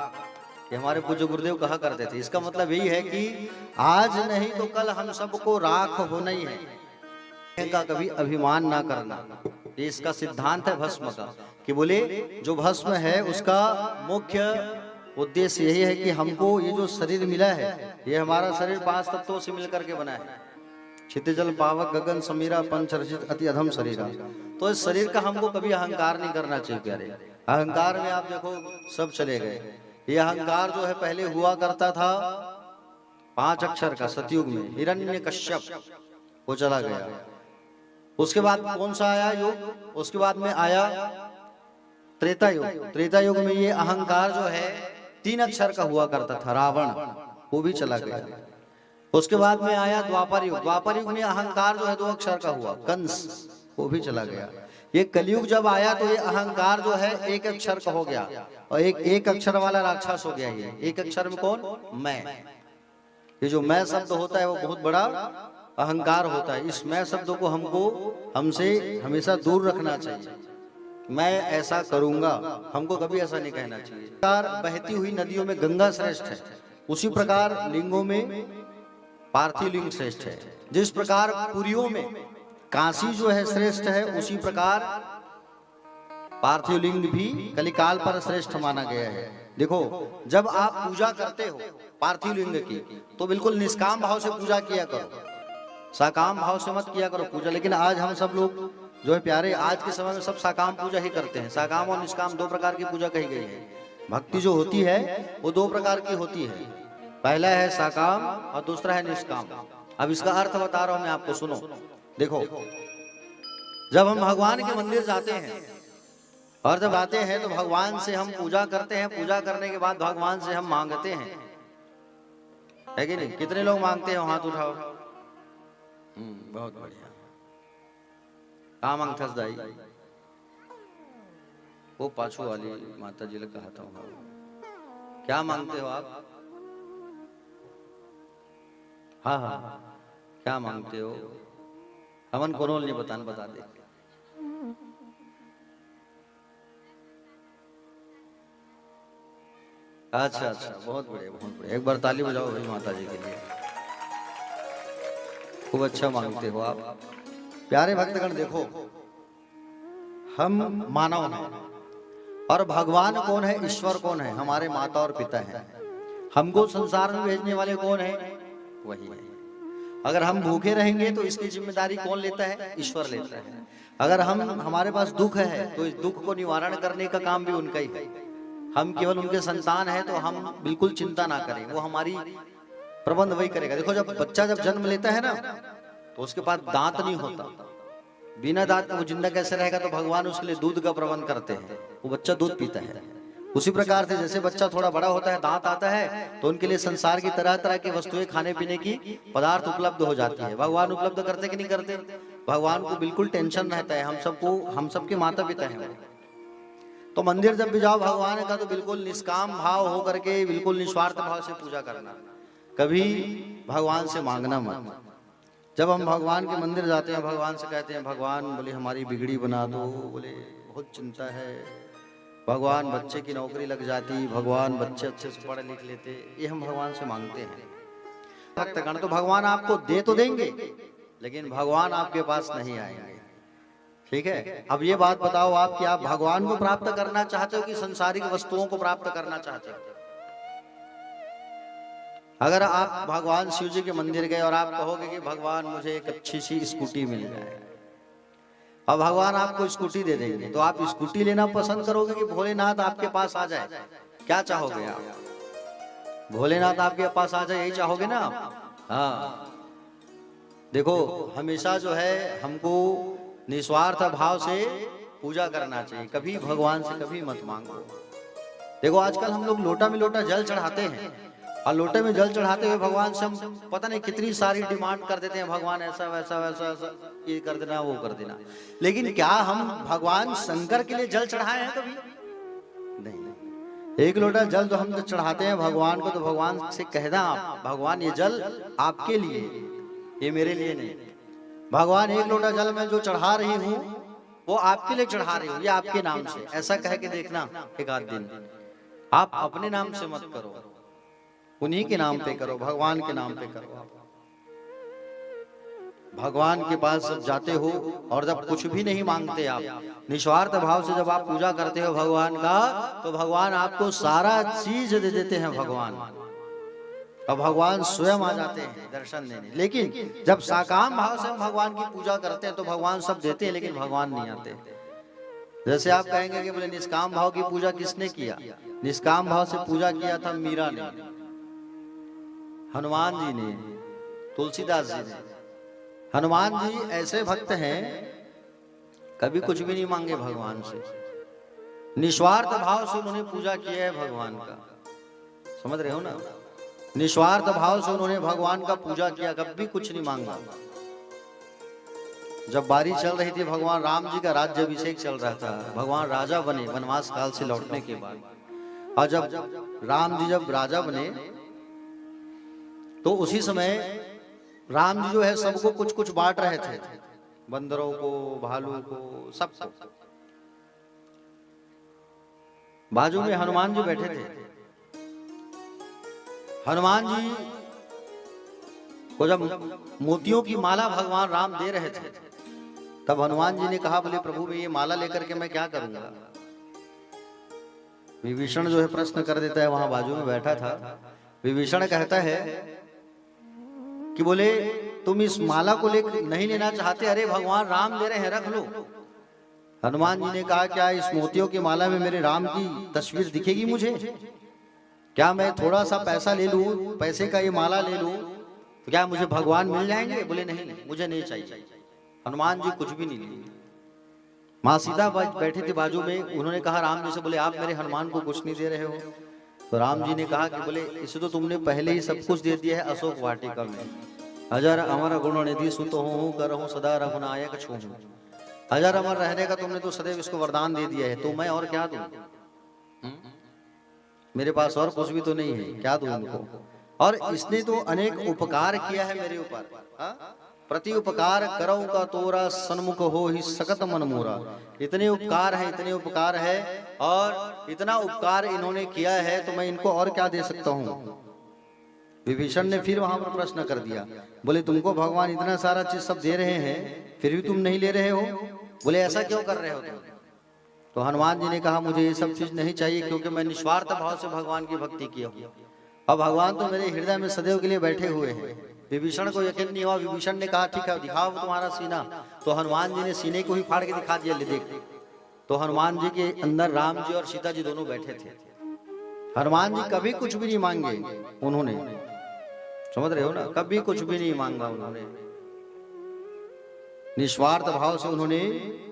ये हमारे पूज्य गुरुदेव कहा करते थे। इसका मतलब यही है कि आज नहीं तो कल हम सबको राख होना ही है, का कभी अभिमान ना करना। ये इसका सिद्धांत है भस्म का, कि बोले जो भस्म है उसका मुख्य उद्देश्य यही है कि हमको ये जो शरीर मिला है, ये हमारा शरीर 5 तत्वों से मिलकर के बना है। क्षितिजल पावक गगन समीरा पंचरचित अति अधम शरीरा। तो इस शरीर का हमको कभी अहंकार नहीं करना चाहिए प्यारे। अहंकार में आप देखो सब चले गए। ये अहंकार जो है पहले हुआ करता था 5 अक्षर का सतयुग में, हिरण्यकश्यप, वो चला गया। उसके बाद कौन सा आया युग? उसके बाद में आया त्रेता युग। त्रेता युग में ये अहंकार जो है 3 अक्षर का हुआ करता था, रावण, वो भी चला गया। उसके बाद में आया द्वापर युग। द्वापर युग में अहंकार जो है 2 अक्षर का हुआ, कंस, वो भी चला गया। ये कलयुग जब आया तो ये अहंकार जो है 1 अक्षर का हो गया, और एक अक्षर वाला राक्षस हो गया। ये 1 अक्षर में कौन? मैं। ये जो मैं शब्द होता है वो बहुत बड़ा अहंकार होता है। इस मैं शब्द को हमसे हमेशा दूर रखना चाहिए। मैं ऐसा करूंगा, हमको कभी ऐसा नहीं कहना चाहिए। बहती हुई नदियों में गंगा श्रेष्ठ है, उसी प्रकार लिंगों में पार्थिव लिंग श्रेष्ठ है। जिस प्रकार पुरियों में काशी जो है श्रेष्ठ है, उसी प्रकार पार्थिव लिंग भी कलिकाल पर श्रेष्ठ माना गया है। देखो जब आप पूजा करते हो पार्थिव लिंग की तो बिल्कुल निष्काम भाव से पूजा किया करो, साकाम भाव से मत किया करो पूजा। लेकिन आज हम सब लोग जो है प्यारे, आज के समय में सब साकाम पूजा ही करते हैं। साकाम और निष्काम 2 प्रकार की पूजा कही गई है। भक्ति जो होती है वो 2 प्रकार की होती है, पहला है साकाम और दूसरा है निष्काम। अब इसका अर्थ बता रहा हूं मैं आपको, सुनो। देखो जब हम भगवान के मंदिर जाते हैं और जब आते हैं तो भगवान से हम पूजा करते हैं। पूजा करने के बाद भगवान से हम मांगते हैं है कि नहीं? कितने लोग मांगते हैं? हाथ उठाओ। बहुत बढ़िया। कहाँ मांगथस दाई? वो पाछू वाली माता जी ने कहा था। क्या मांगते हो आप? हाँ हाँ, क्या मांगते हो? हमन कोनो नहीं बता दे। अच्छा अच्छा, बहुत बढ़िया बहुत बढ़िया। एक बार ताली बजाओ भाई माता जी के लिए। खूब अच्छा मांगते हो आप। प्यारे भक्तगण, देखो हम मानव हैं और भगवान कौन है, ईश्वर कौन है? हमारे माता और पिता हैं। हमको संसार में भेजने वाले कौन है? वही है। अगर हम भूखे रहेंगे तो इसकी जिम्मेदारी कौन लेता है? ईश्वर लेता है। अगर हमारे पास दुख है तो इस दुख को निवारण करने का काम भी उनका ही है। हम केवल उनके संतान हैं तो हम बिल्कुल चिंता ना करें, वो हमारी प्रबंध वही करेगा। देखो, जब बच्चा जन्म लेता है ना तो उसके पास दांत नहीं होता। बिना दांत वो जिंदा कैसे रहेगा? तो भगवान उसके लिए दूध का प्रबंध करते हैं, वो बच्चा दूध पीता है। उसी प्रकार से जैसे बच्चा थोड़ा बड़ा होता है, दांत आता है, तो उनके लिए संसार की तरह तरह की वस्तुएं, खाने पीने की पदार्थ उपलब्ध हो जाती है। भगवान उपलब्ध करते कि नहीं करते? भगवान को बिल्कुल टेंशन रहता है। हम सबके माता पिता हैं। तो मंदिर जब भी जाओ भगवान का, तो बिल्कुल निष्काम भाव हो करके, बिल्कुल निस्वार्थ भाव से पूजा करना। कभी भगवान से मांगना मत। जब हम भगवान के मंदिर जाते हैं, भगवान से कहते हैं, भगवान बोले हमारी बिगड़ी बना दो, बोले बहुत चिंता है, भगवान बच्चे की नौकरी लग जाती, भगवान बच्चे अच्छे से पढ़ लिख लेते, ये हम भगवान से मांगते हैं। भक्तगण, तो भगवान आपको दे तो देंगे, लेकिन भगवान आपके पास नहीं आएंगे। ठीक है? अब ये बात बताओ आप कि आप भगवान को प्राप्त करना चाहते हो कि संसारिक वस्तुओं को प्राप्त करना चाहते हो? अगर आप भगवान शिव जी के मंदिर गए और आप कहोगे कि भगवान मुझे एक अच्छी सी स्कूटी मिल जाए, अब भगवान आपको स्कूटी दे देंगे, तो आप स्कूटी लेना पसंद करोगे कि भोलेनाथ आपके पास आ जाए? क्या चाहोगे आप? भोलेनाथ आपके पास आ जाए, यही चाहोगे ना? हाँ। देखो, हमेशा जो है हमको निस्वार्थ भाव से पूजा करना चाहिए। कभी भगवान से कभी मत मांगो। देखो, आजकल हम लोग लोटा में लोटा जल चढ़ाते हैं, और लोटे में जल चढ़ाते हुए भगवान से हम पता नहीं कितनी सारी डिमांड कर देते हैं। भगवान ऐसा वैसा वैसा वैसा, ये कर देना वो कर देना। लेकिन क्या हम भगवान शंकर के लिए जल चढ़ाए हैं कभी? नहीं। एक लोटा जल जो हम चढ़ाते हैं भगवान को, तो भगवान से कहना आप, भगवान ये जल आपके लिए, ये मेरे लिए नहीं। भगवान एक लोटा जल मैं जो चढ़ा रही हूँ वो आपके लिए चढ़ा रही हूँ, ये आपके नाम से, ऐसा कह के देखना एक आध दिन। आप अपने नाम से मत करो, उन्हीं के नाम पे करो, भगवान के नाम पे करो। भगवान के पास जब जाते हो और जब कुछ भी नहीं मांगते, आप निस्वार्थ भाव से जब आप पूजा करते हो भगवान का, तो भगवान आपको सारा चीज दे देते हैं भगवान। और भगवान स्वयं आ जाते हैं दर्शन देने। लेकिन जब साकाम भाव से हम भगवान की पूजा करते हैं तो भगवान सब देते हैं, लेकिन भगवान नहीं आते। जैसे आप कहेंगे कि बोले निष्काम भाव की पूजा किसने किया? निष्काम भाव से पूजा किया था मीरा ने, हनुमान जी ने, तुलसीदास जी ने। हनुमान जी ऐसे भक्त हैं, कभी कुछ भी नहीं मांगे भगवान से, निस्वार्थ भाव से उन्होंने पूजा किया है भगवान का। समझ रहे हो ना? निस्वार्थ भाव से उन्होंने भगवान का पूजा किया, कभी कुछ नहीं मांगा। जब बारी चल रही थी, भगवान राम जी का राज्याभिषेक चल रहा था, भगवान राजा बने वनवास काल से लौटने के बाद। और जब राम जी जब राजा बने, तो उसी समय राम जी जो है सबको कुछ कुछ बांट रहे थे, बंदरों को, भालू को, सबको। बाजू में हनुमान जी बैठे थे। हनुमान जी को जब मोतियों की माला भगवान राम दे रहे थे, तब हनुमान जी ने कहा, बोले प्रभु मैं ये माला लेकर के मैं क्या करूंगा? विभीषण जो है प्रश्न कर देता है, वहां बाजू में बैठा था। विभीषण कहता है कि बोले तुम इस माला को नहीं लेना चाहते? अरे भगवान राम दे रहे हैं, रख लो। हनुमान जी ने कहा, क्या इस मोतियों की माला में मेरे राम की तस्वीर दिखेगी मुझे? क्या मैं थोड़ा सा पैसा ले लूं, पैसे का ये माला ले लूं, तो क्या मुझे भगवान मिल जाएंगे? बोले नहीं, मुझे नहीं चाहिए। हनुमान जी कुछ भी नहीं लिए। माँ सीता बैठे थे बाजू में, उन्होंने कहा राम जी से, बोले आप मेरे हनुमान को कुछ नहीं दे रहे हो? तो राम जी ने कहा कि बोले इसे तो तुमने पहले ही सब कुछ दे दिया है अशोक वाटिका में। हजार अमर गुण निधि सुत हूँ करहूँ सदा रघुनायक छू। हजार अमर रहने का तुमने तो सदैव इसको वरदान दे दिया है, तो मैं और क्या दूं? मेरे पास और कुछ भी तो नहीं है, क्या दूं इनको? और इसने तो अनेक उपकार किया है मेरे ऊपर, प्रति उपकार करौ का तोरा सन्मुख हो ही सकत मन मोरा। इतने उपकार है, इतने उपकार है, और इतना उपकार इन्होंने किया है तो मैं इनको और क्या दे सकता हूँ? विभीषण ने फिर वहां पर प्रश्न कर दिया, बोले तुमको भगवान इतना सारा चीज सब दे रहे हैं फिर भी तुम नहीं ले रहे हो, बोले ऐसा क्यों कर रहे हो तुम? तो हनुमान जी ने कहा मुझे ये सब चीज नहीं चाहिए, क्योंकि मैं निस्वार्थ भाव से भगवान की भक्ति किया हूँ, और भगवान तो मेरे हृदय में सदैव के लिए बैठे हुए हैं। विभीषण को यकीन नहीं हुआ। विभीषण ने कहा ठीक है दिखाओ तुम्हारा सीना। तो हनुमान जी ने सीने को ही फाड़ के दिखा दिया, ले देख। तो हनुमान जी के अंदर राम जी और सीता जी दोनों बैठे थे। हनुमान जी कभी कुछ भी नहीं मांगे उन्होंने, समझ रहे हो ना, कभी कुछ भी नहीं मांगा उन्होंने, निस्वार्थ भाव से उन्होंने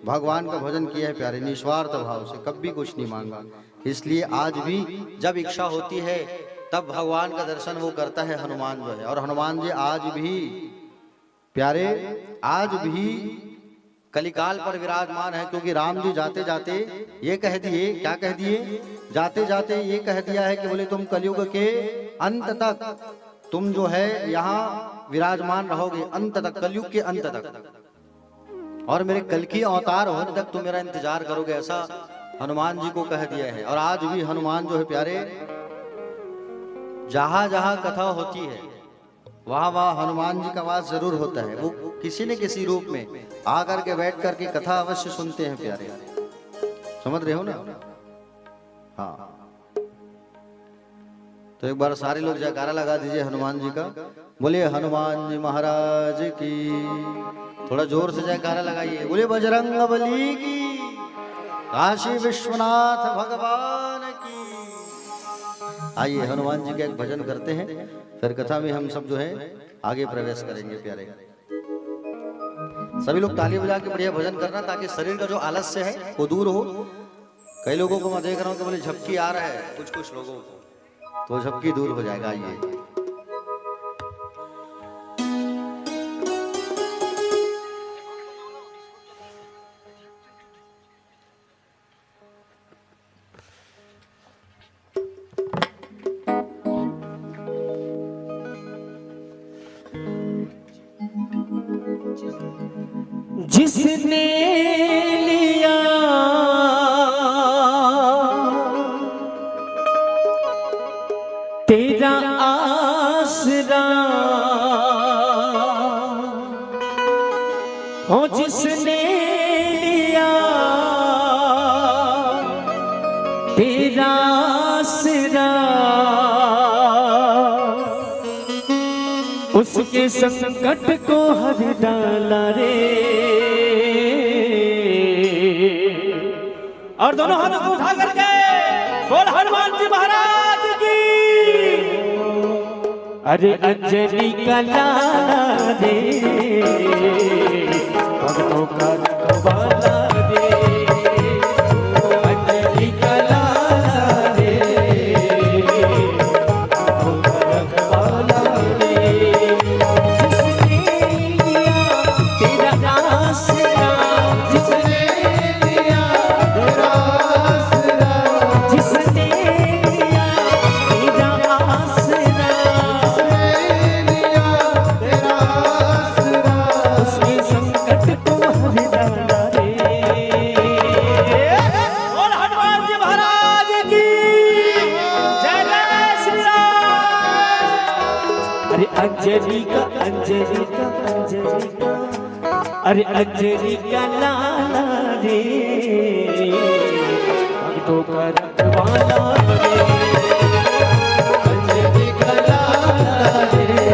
भगवान का भजन किया है प्यारे, निस्वार्थ भाव से, कभी कुछ नहीं मांगा। इसलिए आज भी जब इच्छा होती है तब भगवान का दर्शन वो करता है हनुमान जो है। और हनुमान जी आज भी प्यारे, आज भी कलिकाल पर विराजमान है, क्योंकि राम जी जाते जाते ये कह दिए, क्या कह दिए? जाते जाते ये कह दिया है कि बोले तुम कलयुग के अंत तक तुम जो है यहाँ विराजमान रहोगे, अंत तक, कलयुग के अंत तक, और मेरे कल की अवतार होने तक तुम मेरा इंतजार करोगे, ऐसा हनुमान जी को कह दिया है। और आज भी हनुमान जो है प्यारे, जहां जहां कथा होती है वहां वहां हनुमान जी का वास जरूर होता है। वो किसी न किसी रूप में आकर के बैठ करके कथा अवश्य सुनते हैं प्यारे, समझ रहे हो ना? हाँ, तो एक बार सारे लोग जयकारा लगा दीजिए हनुमान जी का। बोले हनुमान जी महाराज की, थोड़ा जोर से जयकारा लगाइए। बोले बजरंग बली की, काशी विश्वनाथ भगवान की। आइए हनुमान जी का एक भजन करते हैं, फिर कथा में हम सब जो है आगे प्रवेश करेंगे प्यारे। सभी लोग ताली बजा के बढ़िया भजन करना, ताकि शरीर का जो आलस्य है वो दूर हो। कई लोगों को मैं देख रहा हूँ कि बोले झपकी आ रहा है, कुछ कुछ लोगों को, तो झपकी दूर हो जाएगा। आइए जिसने लिया तेरा आसरा, हो जिसने लिया तेरा आसरा, उसके संकट को हर डाला रे। और दोनों हाथों को उठा करके बोल हनुमान जी महाराज की। अरे अंजलि का लाला रे, भक्तों का रखवाला रे, अंजलि का लाला रे, भक्तों का रखवाला रे। जिसने लिया तेरा आसरा, जिसने लिया तेरा आसरा, जिसने लिया तेरा आसरा, जिसने लिया तेरा आसरा, उसके संकट को हर डाला रे। और हनुमान जी महाराज की जय जय श्री राम। अरे अंजलि का, अंजलि का, अंजलि का, अरे अंजलि का लाला रे, भक्तों का रखवाला रे, अंजलि का लाला रे,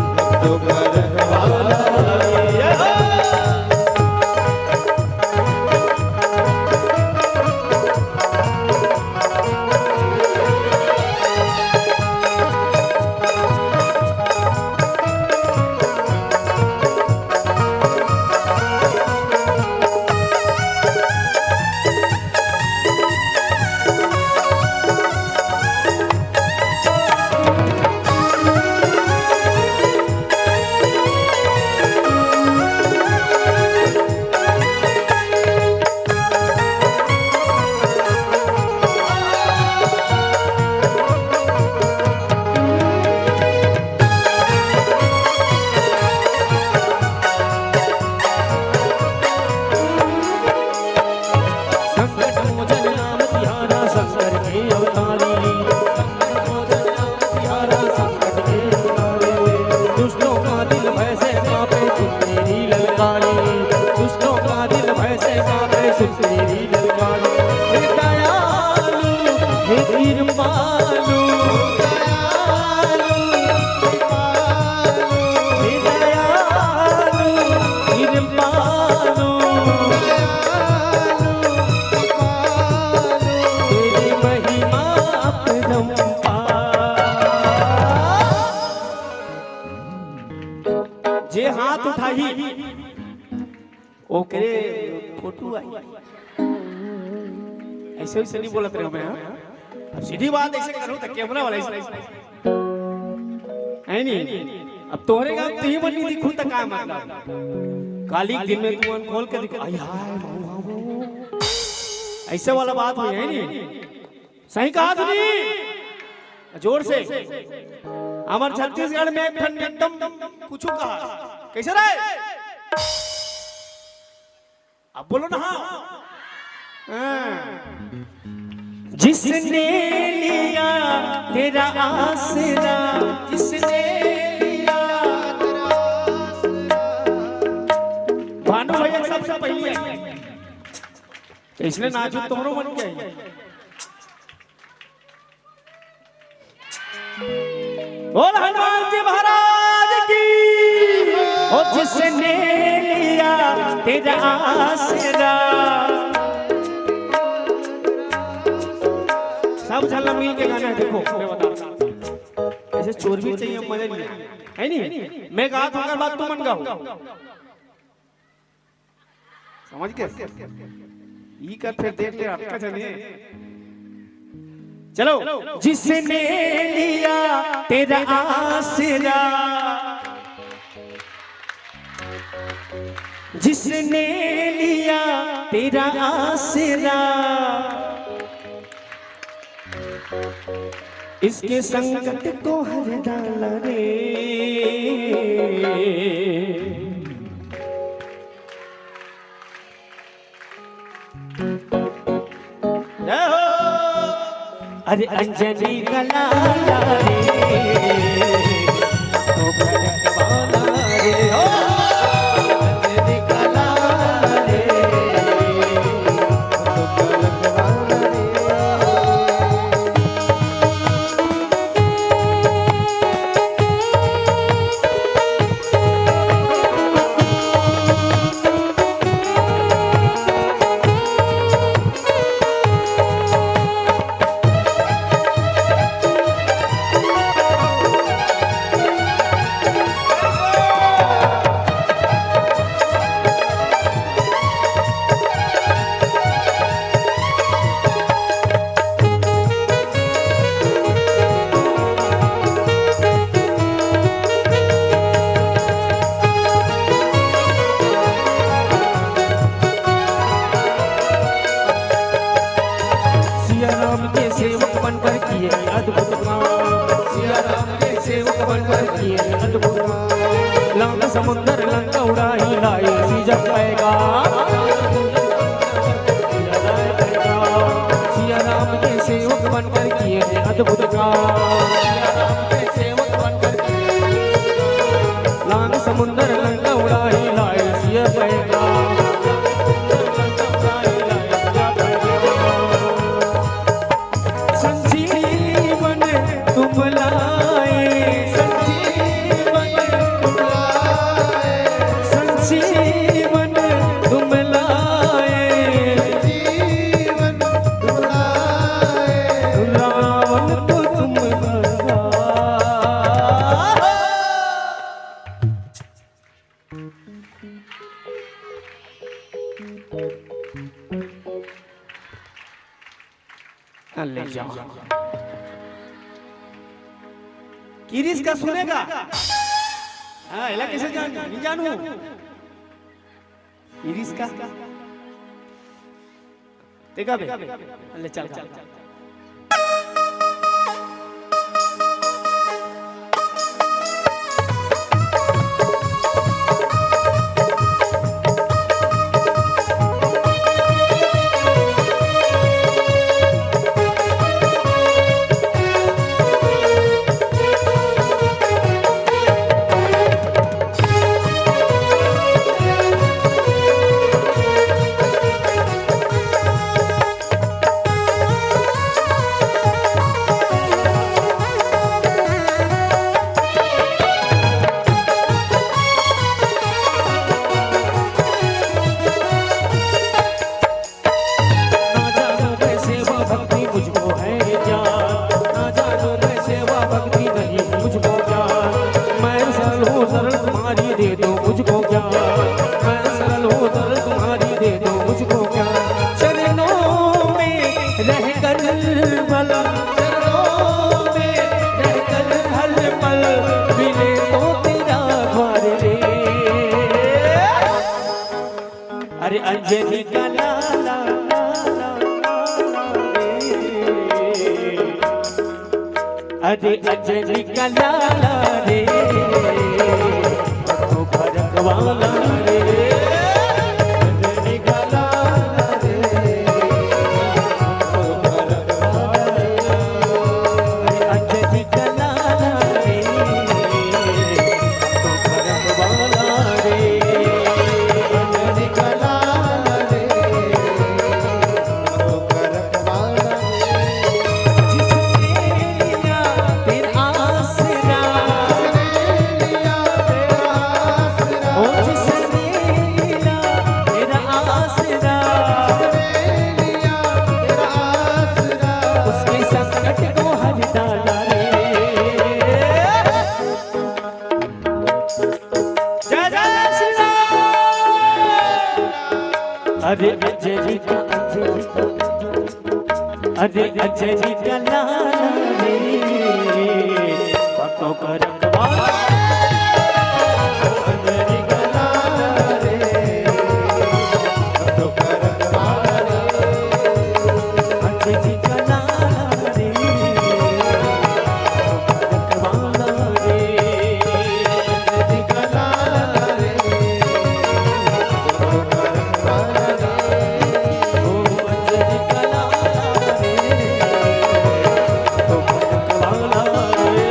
भक्तों का रखवाला रे। हाथ उठाई ओकरे फोटो आई। ऐसे वैसे नहीं बोलत रहे मैं, अब सीधी बात ऐसे करो तो कैमरा वाला ऐसे है नहीं। अब तोहरे का तू ही बनी दिखू तो का मतलब काली दिन में तू खोल के दिखा आई हाय ऐसे वाला बात हुई है नहीं। सही कहा तूने, जोर से। हमारे छत्तीसगढ़ में एकदम कुछ कहा कैसे रहे, अब बोलो ना। हाँ जिसने लिया तेरा आसरा, जिसने लिया तेरा आसरा। भानु भैया सबसे पहले तो इसलिए नाचो तुम्हारो मन क्या है। बोल हनुमान जी महाराज की। ओ जिसने लिया तेरा आसरा, सब झल्ला मिल के गाना है। देखो मैं बता ऐसे चोर भी चाहिए मजा नहीं है नहीं। मैं गा दूंगा बात तू मन गाओ, समझ के ई कर फिर देख ले आपका चलिए। चलो जिसने लिया तेरा आसरा, जिसने लिया तेरा आसरा, इसके संकट को हर डाला रे। अरे अंजनी का लाला रे तो भरत वाला रे, हो अंजनी का लाला रे तो भरत वाला रे। लंका समुंदर लंका उड़ाई लाई सीजा पाएगा। सिया राम के सेवक बनकर किए अद्भुत काम, लंका समुंदर लंका उड़ाई लाई सिया पाएगा। संजीवन तुम लाए, संजीवन तुम लाए, रावण को तुम ले जाओ। किरिस का सुनेगा? हाँ इला कैसे जान नहीं जानू किरिस का देखा बे ले चल चल मुझको क्या, मैं सरल हूँ दर तुम्हारी दे दो मुझको क्या, चरणों में रहकर भला, चरणों में रहकर हर पल मिले तो तेरा द्वार रे। अरे अंजलि का लाला अरे अंजलि का लाला रे, तो फरक वाला रे, अंजलि का लाला रे, तो फरक वाला रे, अरे अंजलि का लाला रे, तो फरक वाला रे, अंजलि का लाला रे, तो फरक वाला रे। जिसने लिया तेरा आसरा, ओ जिसने लिया तेरा आसरा, उसके संकट को हर डाला रे। जय जय श्री राम। अरे अंजलि का अरे अंजलि का लाला रे, भक्तों का रखवाला, अंजलि का लाला रे, भक्तों का रखवाला रे, अंजलि का लाला रे, भक्तों का रखवाला रे, अंजलि का लाला रे, भक्तों का रखवाला रे, ओ अंजलि का लाला रे, तो फरक वाला रे,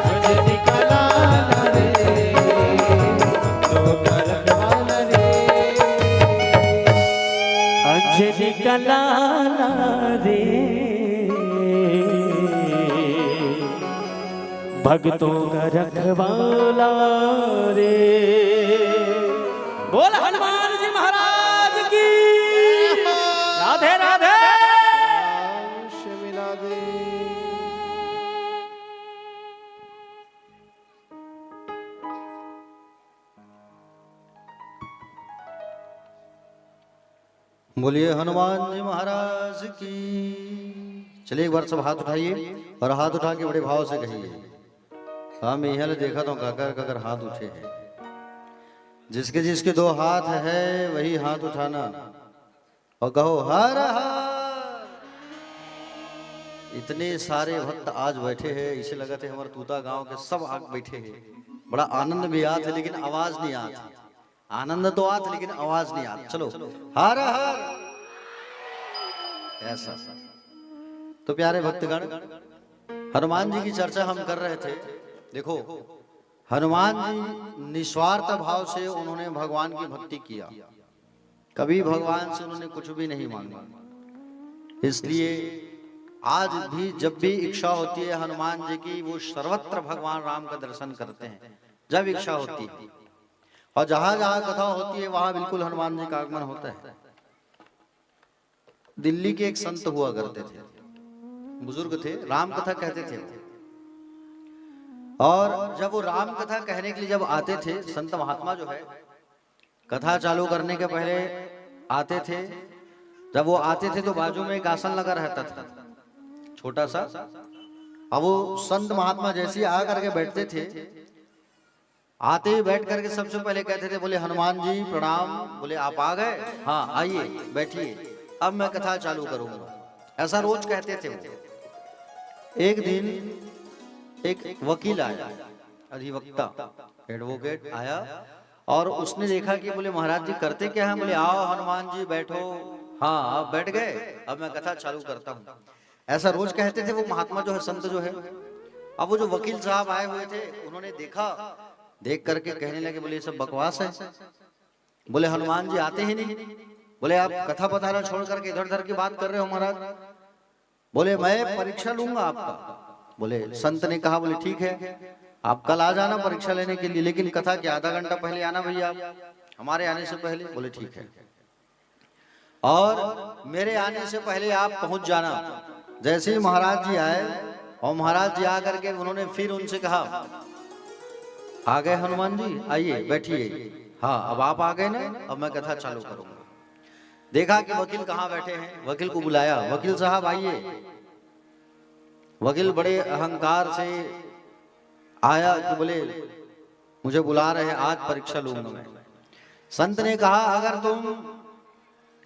अंजलि का लाला रे, तो फरक वाला रे, अंजलि का लाला रे, भक्तों का रखवाला रे। बोल हनुमान जी महाराज की राधे राधे। अवश्य मिला दे। बोलिए हनुमान जी महाराज की। चलिए एक बार सब हाथ उठाइए और हाथ उठा के बड़े भाव से कहिए, हम यह देखा तो काकर हाथ उठे हैं। जिसके जिसके दो हाथ है वही हाथ उठाना और कहो हर हर। इतने सारे भक्त आज बैठे हैं, इसे लगा थे हमारे तूता गांव के सब आग बैठे हैं। बड़ा आनंद भी आते लेकिन आवाज नहीं आती। आनंद तो आते लेकिन आवाज नहीं आती। चलो हर हर ऐसा। तो प्यारे भक्तगण, हनुमान जी की चर्चा हम कर रहे थे। देखो हनुमान जी निस्वार्थ भाव से उन्होंने भगवान की भक्ति किया, कभी भगवान से उन्होंने कुछ भी नहीं मांगा। इसलिए आज भी जब भी इच्छा होती है हनुमान जी की, वो सर्वत्र भगवान राम का दर्शन करते हैं जब इच्छा होती है। और जहां जहां कथा होती है वहां बिल्कुल हनुमान जी का आगमन होता है। दिल्ली के एक संत हुआ करते थे, बुजुर्ग थे, राम कथा कहते थे। और जब वो राम कथा कहने के लिए जब आते थे, संत महात्मा जो है कथा चालू करने के पहले आते थे। जब वो आते थे तो बाजू में एक आसन लगा रहता था छोटा सा। अब वो संत महात्मा जैसे ही आ करके बैठते थे, आते ही बैठ करके सबसे पहले कहते थे, बोले हनुमान जी प्रणाम। बोले आप आ गए? हाँ आइए बैठिए, अब मैं कथा चालू करूंगा। ऐसा रोज कहते थे वो। एक दिन एक वकील आया, अधिवक्ता एडवोकेट आया और उसने देखा कि बोले महाराज जी करते क्या है? बोले आओ हनुमान जी बैठो। हाँ आप बैठ गए, अब मैं कथा चालू करता हूँ। ऐसा रोज कहते थे वो महात्मा जो है, संत जो है। अब वो जो वकील साहब आए हुए थे उन्होंने देखा, देख करके कहने लगे बोले ये सब बकवास है। बोले हनुमान जी आते ही नहीं। बोले आप कथा पतारा छोड़ करके इधर उधर की बात कर रहे हो महाराज। बोले मैं परीक्षा लूंगा आपका। बोले संत ने कहा बोले ठीक है आप कल आ जाना परीक्षा लेने के लिए, लेकिन कथा के आधा घंटा पहले आना भैया आप, हमारे आने से पहले। बोले ठीक है, और मेरे आने से पहले आप पहुंच जाना। जैसे ही महाराज जी आए और महाराज जी आकर के उन्होंने फिर उनसे कहा आ गए हनुमान जी, आइए बैठिए। हाँ अब आप आ गए ना, अब मैं कथा चालू करूंगा। देखा कि वकील कहाँ बैठे हैं, वकील को बुलाया, वकील साहब आइए। वकील बड़े अहंकार से आया कि बोले मुझे बुला रहे हैं, आज परीक्षा लूंगा मैं। संत ने कहा अगर तुम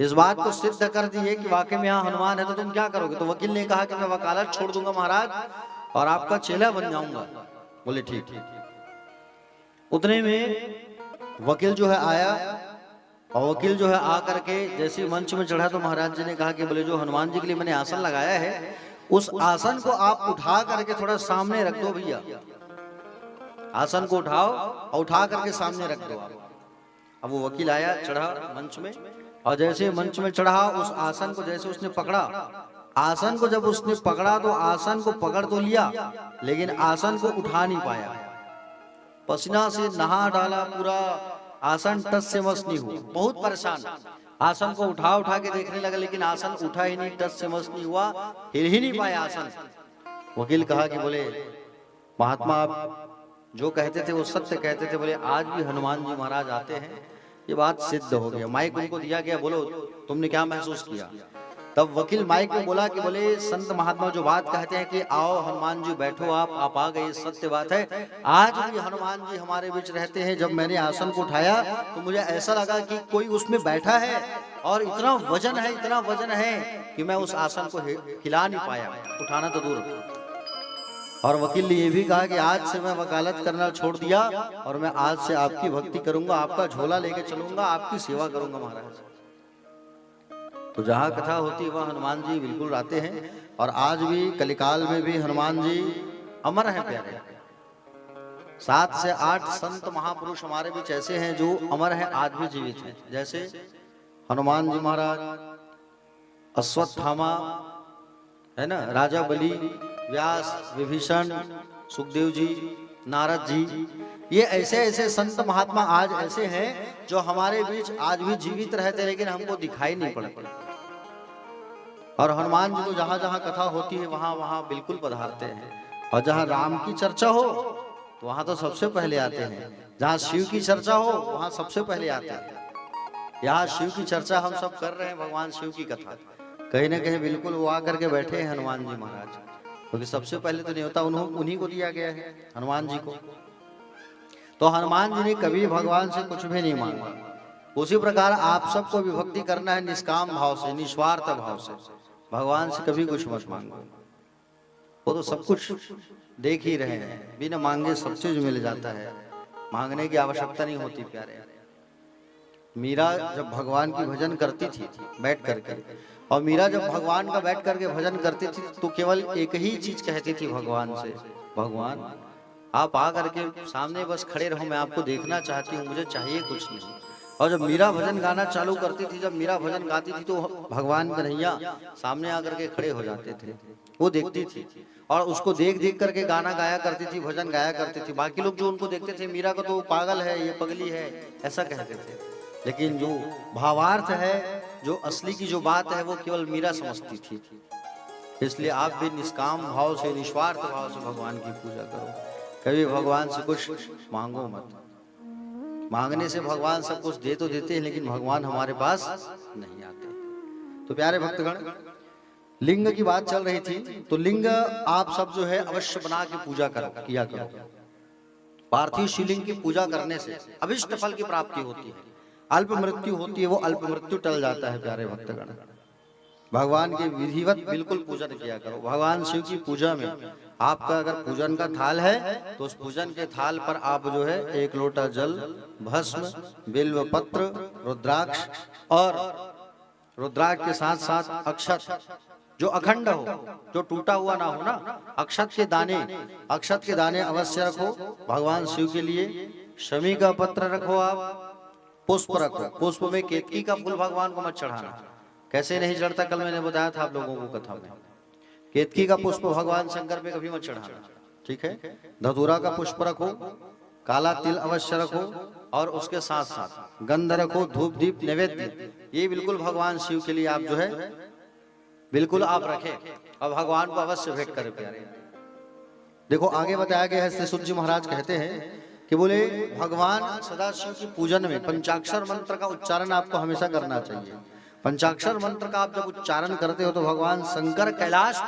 इस बात को सिद्ध कर दिए कि वाकई में यहाँ हनुमान है तो तुम क्या करोगे? तो वकील ने कहा कि मैं वकालत छोड़ दूंगा महाराज और आपका चेला बन जाऊंगा। बोले ठीक। उतने में वकील जो है आया, और वकील जो है आकर के जैसे मंच में चढ़ा तो महाराज जी ने कहा कि बोले जो हनुमान जी के लिए मैंने आसन लगाया है उस आसन को आप उठा करके थोड़ा सामने रख दो भैया। आसन को उठाओ और उठा करके सामने रख दो आप। अब वो वकील आया, चढ़ा मंच में, और जैसे मंच में चढ़ा उस आसन को जैसे उसने पकड़ा, आसन को जब उसने पकड़ा तो आसन को पकड़ तो लिया लेकिन आसन को उठा नहीं पाया। पसीना से नहा डाला, पूरा आसन टस से मस नहीं हुआ, बहुत परेशान। आसन को उठा के देखने लगा लेकिन आसन उठा ही नहीं, टस से मस नहीं हुआ, हिल ही नहीं पाया आसन। वकील कहा कि बोले महात्मा आप जो कहते थे वो सत्य कहते थे। बोले आज भी हनुमान जी महाराज आते हैं, ये बात सिद्ध हो गया। माइक उनको दिया गया, बोलो तुमने क्या महसूस किया? तब वकील माइक में बोला कि बोले संत महात्मा जो बात कहते हैं कि आओ हनुमान जी बैठो, आप आ गए, सत्य बात है। आज भी हनुमान जी हमारे बीच रहते हैं। जब मैंने आसन को उठाया तो मुझे ऐसा लगा कि कोई उसमें बैठा है और इतना वजन है कि मैं उस आसन को हिला नहीं पाया, उठाना तो दूर। और वकील ने ये भी कहा कि आज से मैं वकालत करना छोड़ दिया और मैं आज से आपकी भक्ति करूंगा, आपका झोला लेके चलूंगा, आपकी सेवा करूंगा महाराज। तो जहां कथा होती है वह हनुमान जी बिल्कुल आते हैं। और आज भी कलिकाल में भी हनुमान जी अमर हैं प्यारे। 7 से 8 संत महापुरुष हमारे बीच ऐसे हैं जो अमर हैं, आज भी जीवित हैं। जैसे हनुमान जी महाराज, अश्वत्थामा है ना, राजा बलि, व्यास, विभीषण, सुखदेव जी, नारद जी, ये ऐसे संत महात्मा आज ऐसे हैं जो हमारे बीच आज भी जीवित रहते लेकिन हमको दिखाई नहीं पड़ते। और हनुमान जी तो जहां जहां कथा होती है वहां वहां बिल्कुल पधारते हैं। और जहां राम की चर्चा हो तो वहां तो सबसे पहले आते हैं, जहां शिव की चर्चा हो वहां सबसे पहले आते हैं। यहाँ शिव की चर्चा हम सब कर रहे हैं, भगवान शिव की कथा, कहीं ना कहीं बिल्कुल वो आकर के बैठे हैं हनुमान जी महाराज, क्योंकि सबसे पहले तो न्योता उन्हीं को दिया गया है, हनुमान जी को। तो हनुमान जी ने कभी भगवान से कुछ भी नहीं मांगा। उसी प्रकार आप सबको भी भक्ति करना है निष्काम भाव से, निस्वार्थ भाव से। भगवान से कभी कुछ मत मांगो, वो तो सब कुछ देख ही रहे हैं, बिना मांगे सब चीज मिल जाता है, मांगने की आवश्यकता नहीं होती प्यारे। मीरा जब भगवान की भजन करती थी बैठ करके, और मीरा जब भगवान का बैठ करके भजन करती थी तो केवल एक ही चीज कहती थी भगवान से, भगवान आप आ करके सामने बस खड़े रहो, मैं आपको देखना चाहती हूँ, मुझे चाहिए कुछ नहीं। और जब मीरा भजन गाना चालू करती थी, जब मीरा भजन गाती थी तो भगवान कन्हैया सामने आकर के खड़े हो जाते थे, वो देखती थी और उसको देख देख करके गाना गाया करती थी, भजन गाया करती थी। बाकी लोग जो उनको देखते थे, मीरा को तो पागल है, ये पगली है, ऐसा कहते थे। लेकिन जो भावार्थ है, जो असली की जो बात है, वो केवल मीरा समझती थी। इसलिए आप भी निष्काम भाव से, निस्वार्थ भाव से भगवान की पूजा करो, कभी भगवान से कुछ मांगो मत। मांगने से भगवान सब कुछ दे तो देते हैं, लेकिन भगवान हमारे पास नहीं आते। तो प्यारे भक्तगण, लिंग की बात चल रही थी, तो लिंग आप सब जो है अवश्य बना के पूजा किया करो। पार्थिव शिवलिंग की पूजा करने से अभिष्ट फल की प्राप्ति होती है, अल्प मृत्यु होती है, वो अल्प मृत्यु टल जाता है। प्यारे भक्तगण, भगवान के विधिवत बिल्कुल पूजन किया करो। भगवान शिव की पूजा में आपका अगर पूजन का थाल है तो उस पूजन के थाल पर आप जो है 1 लोटा जल, भस्म, बिल्व पत्र, रुद्राक्ष, और रुद्राक्ष के साथ साथ अक्षत जो अखंड हो, जो टूटा हुआ ना हो ना, अक्षत के दाने अवश्य रखो भगवान शिव के लिए। शमी का पत्र रखो, आप पुष्प रखो। पुष्प में केतकी का फूल भगवान को मत चढ़ाना, कैसे नहीं चढ़ता, कल मैंने बताया था आप लोगों को कथा में। केतकी का पुष्प भगवान शंकर पे कभी मत चढ़ाना, ठीक है। धतूरा का पुष्प रखो, काला तिल अवश्य रखो, और उसके साथ साथ गंध रखो, धूप दीप नैवेद्य, ये बिल्कुल भगवान शिव के लिए आप जो है बिल्कुल आप रखें और भगवान को अवश्य भेंट करें प्यारे। देखो आगे बताया गया है, श्री सूत जी महाराज कहते हैं कि बोले भगवान सदाशिव की पूजन में पंचाक्षर मंत्र का उच्चारण आपको हमेशा करना चाहिए। पंचाक्षर मंत्र का आप जब उच्चारण करते हो तो भगवान शंकर कैलाश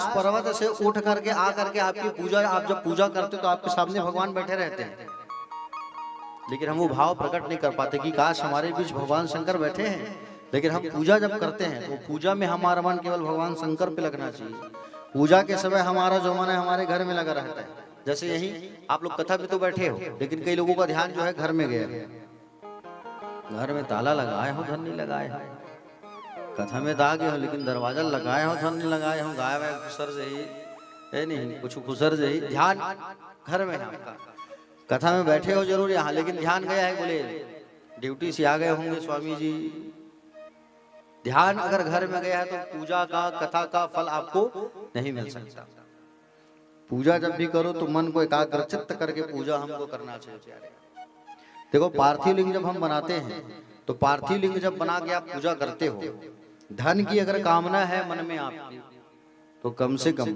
पर्वत से उठ करके आ करके आपकी पूजा, आप जब पूजा करते हो तो आपके सामने भगवान बैठे रहते हैं, लेकिन हम वो भाव प्रकट नहीं कर पाते कि काश हमारे बीच भगवान शंकर बैठे हैं। लेकिन हम पूजा जब करते हैं तो पूजा में हमारा मन केवल भगवान शंकर पे लगना चाहिए। पूजा के समय हमारा जो मन है हमारे घर में लगा रहता है। जैसे यही आप लोग कथा पे तो बैठे हो, लेकिन कई लोगों का ध्यान जो है घर में गया है, घर में ताला लगाए हो, धन नहीं लगाए हो, कथा में तो आ गए हो लेकिन दरवाजा लगाए हो, धन नहीं लगाए हो, गाय वाय खुसर जाइए है नहीं, कुछ खुसर जाइए, ध्यान घर में है आपका। कथा में बैठे हो जरूर यहाँ, लेकिन ध्यान गया है, बोले ड्यूटी से आ गए होंगे स्वामी जी। ध्यान अगर घर में गया है तो पूजा का, कथा का फल आपको नहीं मिल सकता। पूजा जब भी करो तो मन को एकाग्रचित्त करके पूजा हमको करना चाहिए। देखो पार्थिव लिंग जब हम बनाते हैं तो पार्थिव लिंग जब बना के आप पूजा करते हो, धन की अगर कामना है मन में आपकी तो कम से कम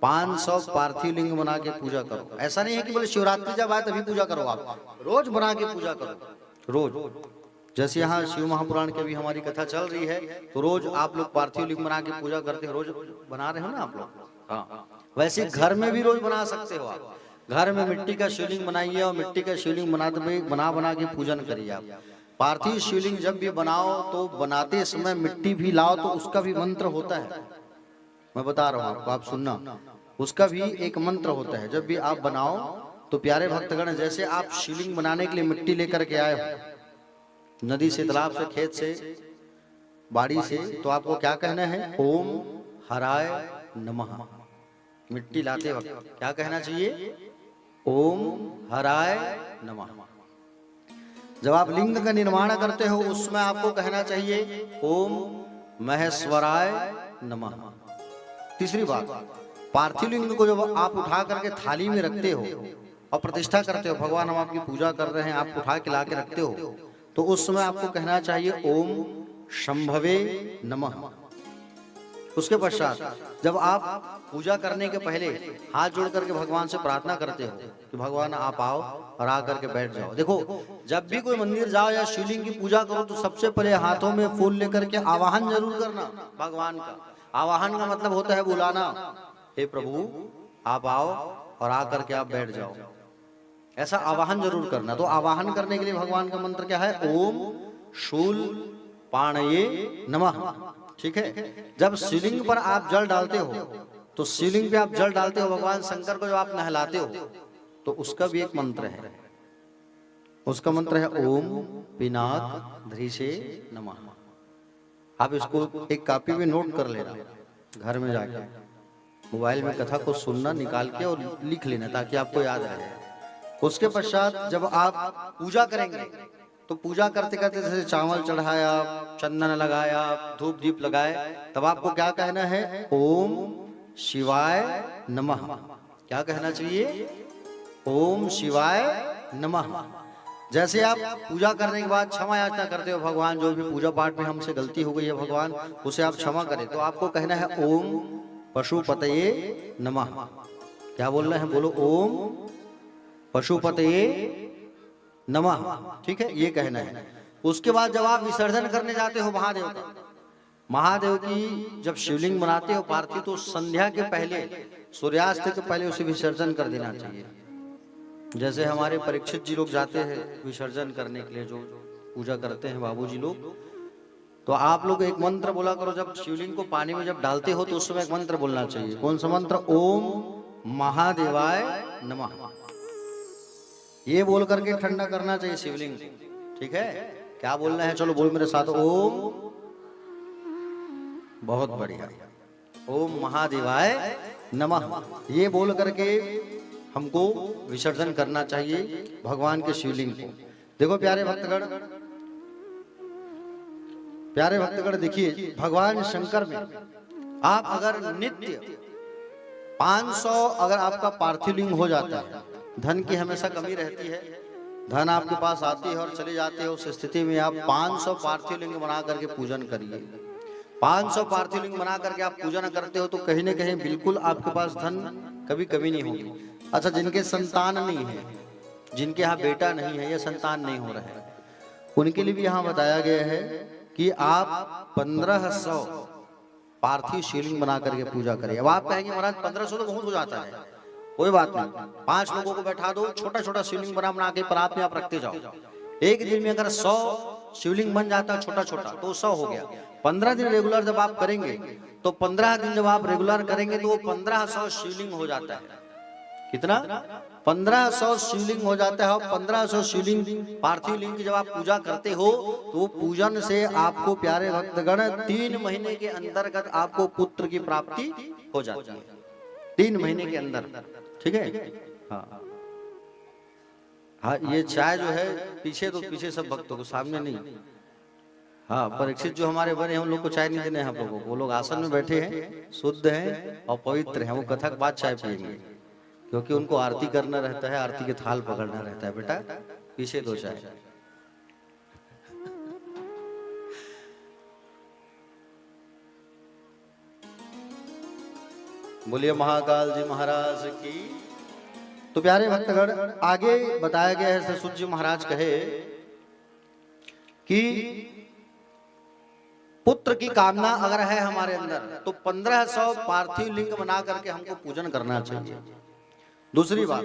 500 पार्थिव लिंग बना के पूजा करो। ऐसा नहीं है कि बोले शिवरात्रि जब आए तभी पूजा करो, आप रोज बना के पूजा करो, रोज। जैसे यहाँ शिव महापुराण की भी हमारी कथा चल रही है तो रोज आप लोग पार्थिव लिंग बना के पूजा करते हो, रोज बना रहे हो ना आप लोग। हाँ, वैसे घर में भी रोज बना सकते हो आप। घर में मिट्टी का शिवलिंग बनाइए और मिट्टी का शिवलिंग बना के पूजन करिए आप। पार्थिव शिवलिंग जब भी बनाओ तो बनाते समय मिट्टी भी लाओ तो उसका भी मंत्र होता है, मैं बता रहा हूँ आपको, आप सुनना। उसका भी एक मंत्र होता है। जब भी आप बनाओ तो प्यारे भक्तगण, जैसे आप शिवलिंग बनाने के लिए मिट्टी लेकर के आए हो नदी से, तालाब से, खेत से, बाड़ी से, तो आपको क्या कहना है? ओम हराय नमः। मिट्टी लाते वक्त क्या कहना चाहिए? ओम हराय नमः। जब आप लिंग का निर्माण करते हो उसमें आपको कहना चाहिए ओम महेश्वराय नमः। तीसरी बात, पार्थिव लिंग को जब आप उठा करके थाली में रखते हो और प्रतिष्ठा करते हो, भगवान हम आपकी पूजा कर रहे हैं, आप उठा के ला के रखते हो, तो उस समय आपको कहना चाहिए ओम शंभवे नमः। उसके पश्चात जब आप पूजा करने के पहले हाथ जोड़ करके भगवान से प्रार्थना करते हो कि भगवान आप आओ और आ करके बैठ जाओ। देखो जब भी कोई मंदिर जाओ या शिवलिंग की पूजा करो तो सबसे पहले हाथों में फूल लेकर के आवाहन जरूर करना भगवान का। आवाहन का मतलब होता है बुलाना, हे प्रभु आप आओ और आ करके आप बैठ जाओ, ऐसा आवाहन जरूर करना। तो आवाहन करने के लिए भगवान का मंत्र क्या है? ओम शूल पाणये नमः। ठीक है, जब शिवलिंग पर आप जल डालते हो तो शिवलिंग पे आप जल डालते हो, भगवान शंकर को जब आप नहलाते हो तो उसका भी एक मंत्र है। उसका मंत्र है ओम पिनाक धृषे नमः। आप इसको एक कॉपी में नोट कर लेना, घर में जाके मोबाइल में कथा को सुनना, निकाल के और लिख लेना ताकि आपको याद रहे। उसके पश्चात जब आप पूजा करेंगे तो पूजा करते करते जैसे चावल चढ़ाया, चंदन लगाया, धूप दीप लगाए, तब आपको क्या कहना है? ओम शिवाय नमः। क्या कहना चाहिए? ओम शिवाय नमः। जैसे आप पूजा करने के बाद क्षमा याचना करते हो, भगवान जो भी पूजा पाठ में हमसे गलती हो गई है भगवान उसे आप क्षमा करें, तो आपको कहना है ओम पशुपतये नमः। क्या बोलना है? बोलो ओम पशुपतये नमः। ठीक है, ये कहना है। उसके बाद जब आप विसर्जन करने जाते हो महादेव का, महादेव की जब शिवलिंग बनाते हो पार्थिव, तो संध्या के पहले, सूर्यास्त के पहले उसे विसर्जन कर देना चाहिए। जैसे हमारे परीक्षित जी लोग जाते हैं विसर्जन करने के लिए, जो पूजा करते हैं बाबूजी लोग, तो आप लोग एक मंत्र बोला करो। जब शिवलिंग को पानी में जब डालते हो तो उस समय एक मंत्र बोलना चाहिए। कौन सा मंत्र? ओम महादेवाय नमः। ये बोल करके ठंडा करना चाहिए शिवलिंग। ठीक है, क्या बोलना है? चलो बोल मेरे साथ, ओम, बहुत बढ़िया, ओम महादेवाय नमः। ये बोल करके हमको विसर्जन करना चाहिए भगवान के शिवलिंग को। देखो प्यारे भक्तगण, प्यारे भक्तगण, देखिए भगवान शंकर में आप अगर नित्य 500 अगर आपका पार्थिव लिंग हो जाता है, धन की हमेशा कमी रहती है, धन आपके पास आती है और चले जाते हैं, उस स्थिति में आप 500 पार्थिव लिंग बना करके पूजन करिए। 500 पार्थिव लिंग बना करके आप पूजन करते हो तो कहीं न कहीं बिल्कुल आपके पास धन कभी कमी नहीं होगी। अच्छा, जिनके संतान नहीं है, जिनके यहाँ बेटा नहीं है या संतान नहीं हो रहा है, उनके लिए भी यहाँ बताया गया है कि आप 1500 पार्थिव शिवलिंग बना करके पूजा करिए। अब आप कहेंगे महाराज 1500 तो बहुत हो जाता है। कोई बात नहीं, 5 लोगों को बैठा दो, छोटा छोटा शिवलिंग बना के परात में आप रखते जाओ। एक दिन में अगर 100 शिवलिंग बन जाता है छोटा छोटा तो 100 हो गया। 15 दिन रेगुलर जब आप करेंगे तो 15 दिन जब आप रेगुलर करेंगे तो वो 1500 शिवलिंग हो जाता है। कितना? 1500 शिवलिंग हो जाता है। और 1500 शिवलिंग पार्थिव लिंग की जब आप पूजा करते हो तो पूजन से आपको प्यारे भक्तगण 3 महीने के अंतर्गत आपको पुत्र की प्राप्ति हो जाती है। 3 महीने के अंदर, ठीक है। हाँ हाँ, ये चाय जो है पीछे तो पीछे सब भक्तों को, सामने नहीं। हाँ, परीक्षित जो हमारे बने हैं उन लोग को चाय नहीं देने हैं आप लोगों को। वो लोग आसन में बैठे हैं, शुद्ध हैं और पवित्र हैं। वो कथा के बाद चाय पिएंगे, क्योंकि उनको आरती करना रहता है, आरती के थाल पकड़ना रहता है। बेटा पीछे दो चाय। बोलिए महाकाल जी महाराज की। तो प्यारे भक्तगण, आगे बताया गया है, ससुर जी महाराज कहे कि पुत्र की कामना अगर है हमारे अंदर तो 1500 पार्थिव लिंग बना करके हमको पूजन करना चाहिए। दूसरी बात,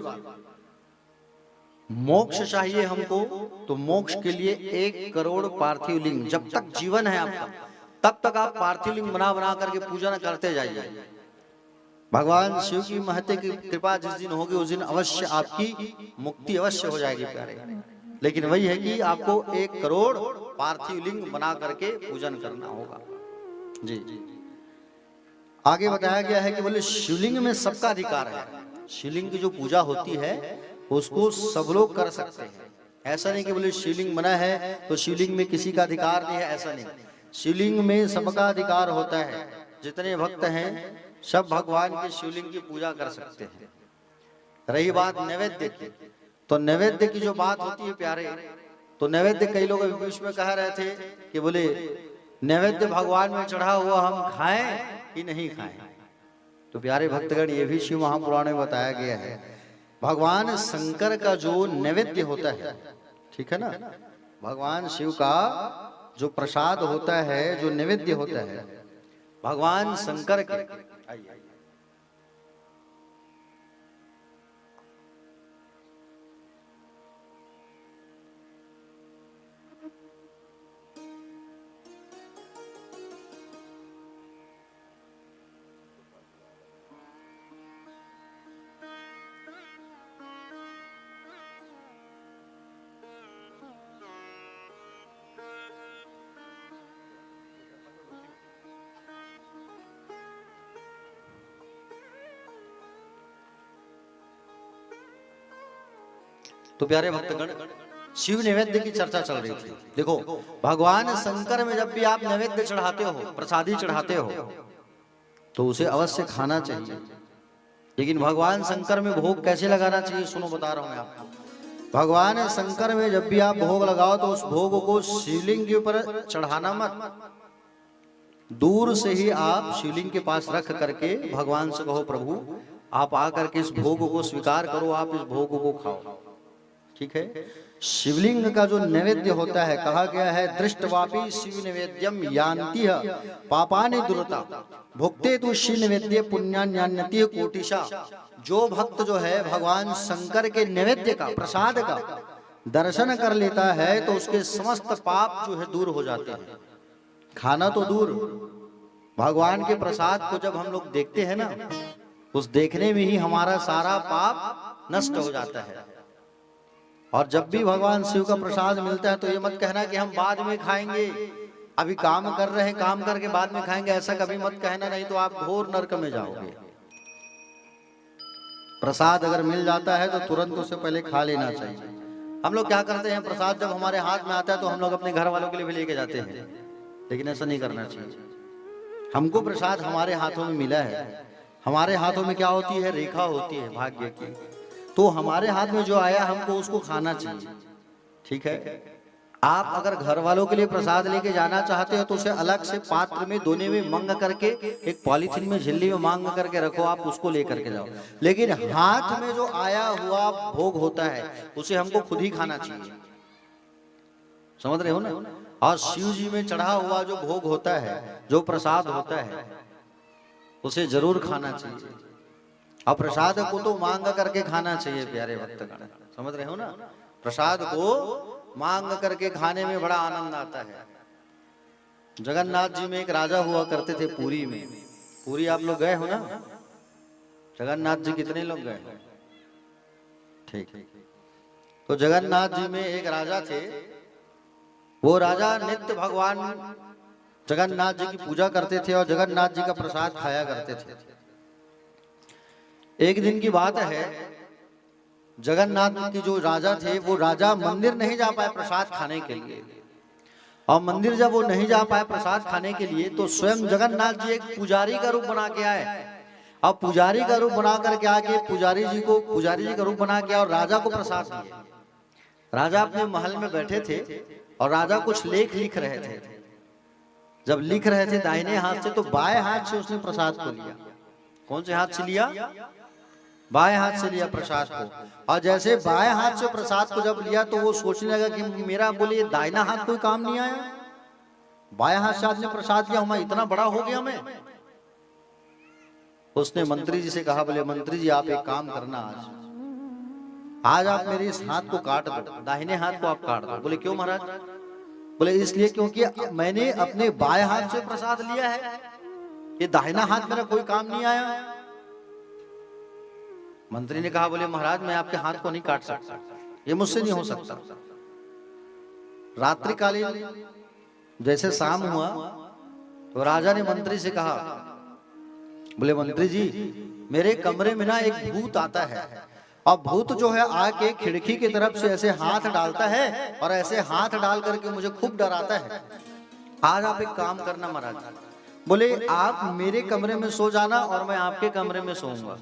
मोक्ष चाहिए हमको तो मोक्ष के लिए 1 करोड़ पार्थिव लिंग, जब तक जीवन है आपका तब तक आप पार्थिव लिंग बना बना करके पूजन करते जाइए। भगवान शिव की महत्व की कृपा जिस दिन होगी उस दिन अवश्य आपकी मुक्ति अवश्य हो जाएगी प्यारे। लेकिन वही है कि आपको 1 करोड़ पार्थिव लिंग बना करके पूजन करना होगा जी। आगे बताया गया है कि बोले शिवलिंग में सबका अधिकार है। शिवलिंग की जो पूजा होती है उसको सब लोग कर सकते हैं। ऐसा नहीं कि बोले शिवलिंग बना है तो शिवलिंग में किसी का अधिकार नहीं है, ऐसा नहीं। शिवलिंग में सबका अधिकार होता है। जितने भक्त हैं सब भगवान के शिवलिंग की पूजा कर सकते हैं। रही बात नैवेद्य की, तो नैवेद्य की जो बात होती है प्यारे, तो नैवेद्य कई लोग बीच में कह रहे थे कि बोले नैवेद्य भगवान में चढ़ा हुआ हम खाएं कि नहीं खाएं। तो प्यारे भक्तगण, ये भी शिव महापुराण में बताया गया है। भगवान शंकर का जो नैवेद्य होता है, ठीक है ना, भगवान शिव का जो प्रसाद होता है, जो नैवेद्य होता है भगवान शंकर के, तो प्यारे भक्तगण, शिव नैवेद्य की चर्चा चल रही थी। देखो, भगवान शंकर में जब भी आप नैवेद्य चढ़ाते हो, प्रसादी चढ़ाते हो, तो उसे अवश्य खाना चाहिए। लेकिन भगवान शंकर में भोग कैसे लगाना चाहिए सुनो, बता रहा हूं मैं आपको। भगवान शंकर में जब भी आप भोग लगाओ तो उस भोग को शिवलिंग के ऊपर चढ़ाना मत, दूर से ही आप शिवलिंग के पास रख करके भगवान से कहो प्रभु आप आकर के इस भोग को स्वीकार करो, आप इस भोग को खाओ, ठीक है। शिवलिंग का जो नैवेद्य होता है, कहा गया है दृष्टवापी शिव नैवेद्यम यान्ति पापानि दुरता भुक्ते तु शिव नैवेद्य पुण्यान्यान्यति कोटिशा। जो भक्त जो है भगवान शंकर के नैवेद्य का, प्रसाद का दर्शन कर लेता है तो उसके समस्त पाप जो है दूर हो जाते हैं। खाना तो दूर, भगवान के प्रसाद को जब हम लोग देखते हैं ना, उस देखने में ही हमारा सारा पाप नष्ट हो जाता है। और जब भी भगवान शिव का प्रसाद मिलता है तो ये मत कहना कि हम बाद में खाएंगे, अभी काम कर रहे हैं, काम करके बाद में खाएंगे, ऐसा कभी मत कहना, नहीं तो आप घोर नरक में जाओगे। प्रसाद अगर मिल जाता है तो तुरंत उससे पहले खा लेना चाहिए। हम लोग क्या करते हैं, प्रसाद जब हमारे हाथ में आता है तो हम लोग अपने घर वालों के लिए भी लेके जाते हैं, लेकिन ऐसा नहीं करना चाहिए। हमको प्रसाद हमारे हाथों में मिला है, हमारे हाथों में क्या होती है, रेखा होती है भाग्य की, तो हमारे हाथ में जो आया हमको उसको खाना चाहिए, ठीक है। आप अगर घर वालों के लिए प्रसाद लेके जाना चाहते हो तो उसे अलग से पात्र में दोने में मंग करके एक पॉलीथीन में झिल्ली में मांग करके रखो, आप उसको लेकर के जाओ। लेकिन हाथ में जो आया हुआ भोग होता है उसे हमको खुद ही खाना चाहिए, समझ रहे हो ना। और शिव जी में चढ़ा हुआ जो भोग होता है, जो प्रसाद होता है, उसे जरूर खाना चाहिए। और प्रसाद को तो मांग करके खाना चाहिए प्यारे भक्तगण, समझ रहे हो ना। प्रसाद को मांग करके खाने में बड़ा आनंद आता है। जगन्नाथ जी में एक राजा हुआ करते थे पुरी में। पुरी आप लोग गए हो ना? जगन्नाथ जी कितने लोग गए? ठीक। तो जगन्नाथ जी में एक राजा थे। वो राजा नित्य भगवान जगन्नाथ जी की पूजा करते थे और जगन्नाथ जी का प्रसाद खाया करते थे। एक दिन की बात है, जगन्नाथ के जो राजा थे वो राजा मंदिर नहीं जा पाए प्रसाद खाने के लिए। और मंदिर जब वो नहीं जा पाए प्रसाद खाने के लिए तो स्वयं जगन्नाथ जी एक पुजारी का रूप बना के आए। अब पुजारी का रूप बना करके आके पुजारी जी का रूप बना के और राजा को प्रसाद दिए। राजा अपने महल में बैठे थे और राजा कुछ लेख लिख रहे थे। जब लिख रहे थे दाहिने हाथ से, तो बाएं हाथ से उसने प्रसाद को लिया। कौन से हाथ से लिया? बाएं हाथ से लिया प्रसाद को। और जैसे बाएं हाथ से प्रसाद को जब लिया तो वो सोचने लगा कि मेरा बोले ये दाहिना हाथ कोई काम नहीं आया, बाएं हाथ से आपने प्रसाद लिया, मैं इतना बड़ा हो गया मैं। उसने मंत्री जी से कहा, बोले मंत्री जी आप एक काम करना, आज आप मेरे इस हाथ को काट दो, दाहिने हाथ को आप काट दो। बोले क्यों महाराज? बोले इसलिए क्योंकि मैंने अपने बाएं हाथ से प्रसाद लिया है, ये दाहिना हाथ मेरा कोई काम नहीं आया। मंत्री ने कहा, बोले महाराज मैं आपके हाथ को नहीं काट सकता, ये मुझसे नहीं हो सकता। रात्रिकालीन जैसे शाम हुआ तो राजा ने मंत्री से कहा, बोले मंत्री जी मेरे कमरे में ना एक भूत आता है, और भूत जो है आके खिड़की की तरफ से ऐसे हाथ डालता है और ऐसे हाथ डाल करके मुझे खूब डराता है। आज आप एक काम करना महाराज, बोले आप मेरे कमरे में सो जाना और मैं आपके कमरे में सोऊंगा।